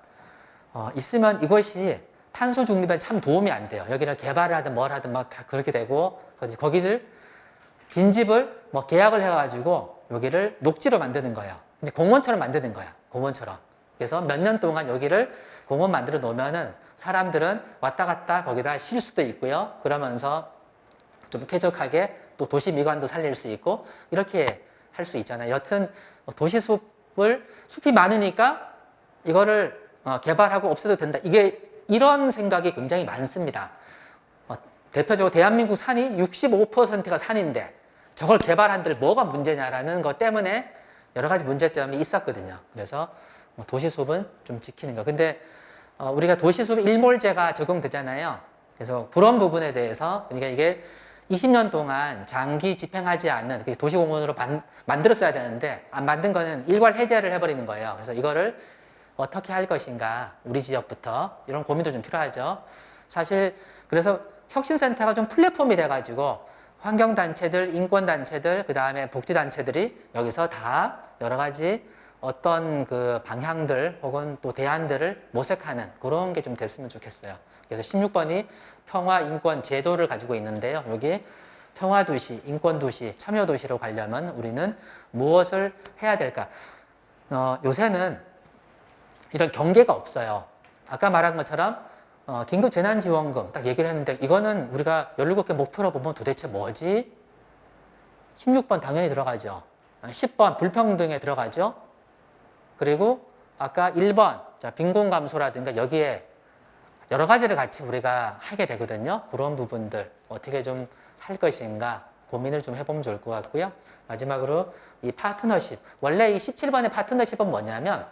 이것이 탄소 중립에 참 도움이 안 돼요. 여기를 개발을 하든 뭘 하든 막 다 그렇게 되고 거기를 빈집을 뭐 계약을 해가지고 여기를 녹지로 만드는 거예요. 근데 공원처럼 만드는 거야. 공원처럼. 그래서 몇 년 동안 여기를 공원 만들어 놓으면은 사람들은 왔다 갔다 거기다 쉴 수도 있고요. 그러면서 좀 쾌적하게 또 도시 미관도 살릴 수 있고 이렇게 할 수 있잖아요. 여튼 숲이 많으니까 이거를 개발하고 없애도 된다. 이런 생각이 굉장히 많습니다. 대표적으로 대한민국 산이 65%가 산인데 저걸 개발한들 뭐가 문제냐라는 것 때문에 여러 가지 문제점이 있었거든요. 그래서 도시숲은 좀 지키는 거. 근데 우리가 도시숲 일몰제가 적용되잖아요. 그래서 그런 부분에 대해서 그러니까 이게 20년 동안 장기 집행하지 않는 도시공원으로 만들었어야 되는데 안 만든 거는 일괄 해제를 해버리는 거예요. 그래서 이거를 어떻게 할 것인가 우리 지역부터 이런 고민도 좀 필요하죠. 사실 그래서 혁신센터가 좀 플랫폼이 돼가지고 환경단체들, 인권단체들, 그 다음에 복지단체들이 여기서 다 여러 가지 어떤 그 방향들 혹은 또 대안들을 모색하는 그런 게 좀 됐으면 좋겠어요. 그래서 16번이 평화, 인권, 제도를 가지고 있는데요. 여기 평화도시, 인권도시, 참여도시로 가려면 우리는 무엇을 해야 될까? 요새는 이런 경계가 없어요. 아까 말한 것처럼 긴급재난지원금 딱 얘기를 했는데 이거는 우리가 17개 목표로 보면 도대체 뭐지? 16번 당연히 들어가죠. 10번 불평등에 들어가죠. 그리고 아까 1번 빈곤감소라든가 여기에 여러 가지를 같이 우리가 하게 되거든요. 그런 부분들 어떻게 좀 할 것인가 고민을 좀 해보면 좋을 것 같고요. 마지막으로 이 파트너십. 원래 이 17번의 파트너십은 뭐냐면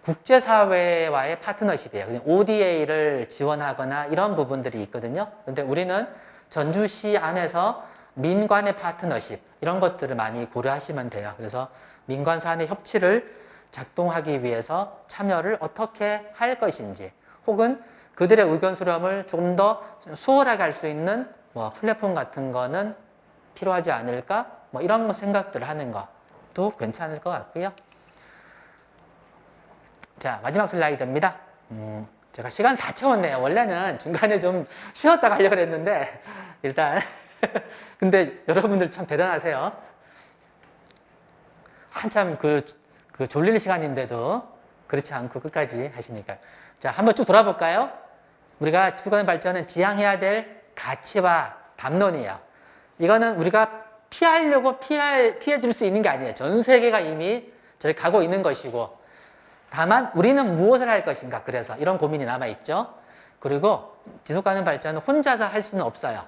국제사회와의 파트너십이에요. 그냥 ODA를 지원하거나 이런 부분들이 있거든요. 근데 우리는 전주시 안에서 민관의 파트너십 이런 것들을 많이 고려하시면 돼요. 그래서 민관 사안의 협치를 작동하기 위해서 참여를 어떻게 할 것인지 혹은 그들의 의견 수렴을 좀 더 수월하게 할 수 있는 뭐 플랫폼 같은 거는 필요하지 않을까? 뭐 이런 생각들을 하는 것도 괜찮을 것 같고요. 자, 마지막 슬라이드입니다. 제가 시간 다 채웠네요. 원래는 중간에 좀 쉬었다가 하려고 했는데 일단 근데 여러분들 참 대단하세요. 한참 그 졸릴 시간인데도 그렇지 않고 끝까지 하시니까. 자, 한번 쭉 돌아볼까요? 우리가 지속가능 발전은 지향해야 될 가치와 담론이에요. 이거는 우리가 피하려고 피해줄 수 있는 게 아니에요. 전 세계가 이미 저를 가고 있는 것이고 다만 우리는 무엇을 할 것인가. 그래서 이런 고민이 남아있죠. 그리고 지속가능 발전은 혼자서 할 수는 없어요.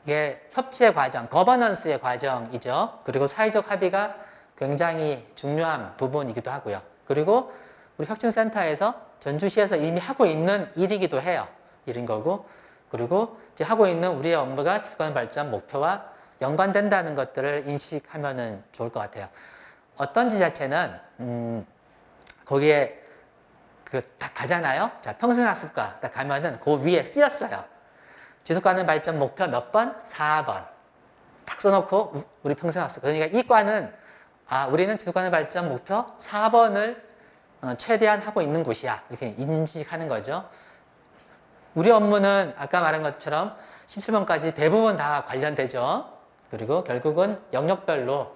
이게 협치의 과정, 거버넌스의 과정이죠. 그리고 사회적 합의가 굉장히 중요한 부분이기도 하고요. 그리고 우리 혁신센터에서 전주시에서 이미 하고 있는 일이기도 해요. 이런 거고 그리고 이제 하고 있는 우리의 업무가 지속가능 발전 목표와 연관된다는 것들을 인식하면은 좋을 것 같아요. 어떤 지자체는 거기에 그 딱 가잖아요. 자, 평생학습과 딱 가면은 그 위에 쓰였어요. 지속가능 발전 목표 몇 번? 4번. 딱 써놓고 우리 평생학습. 그러니까 이 과는 우리는 지속가능 발전 목표 4번을 최대한 하고 있는 곳이야. 이렇게 인식하는 거죠. 우리 업무는 아까 말한 것처럼 17번까지 대부분 다 관련되죠. 그리고 결국은 영역별로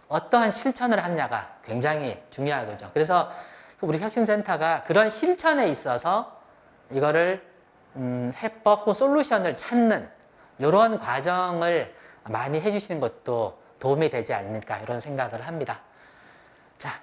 어떠한 실천을 하느냐가 굉장히 중요하거든요. 그래서 우리 혁신센터가 그런 실천에 있어서 이거를 해법 혹은 솔루션을 찾는 이런 과정을 많이 해주시는 것도 도움이 되지 않을까 이런 생각을 합니다. 자,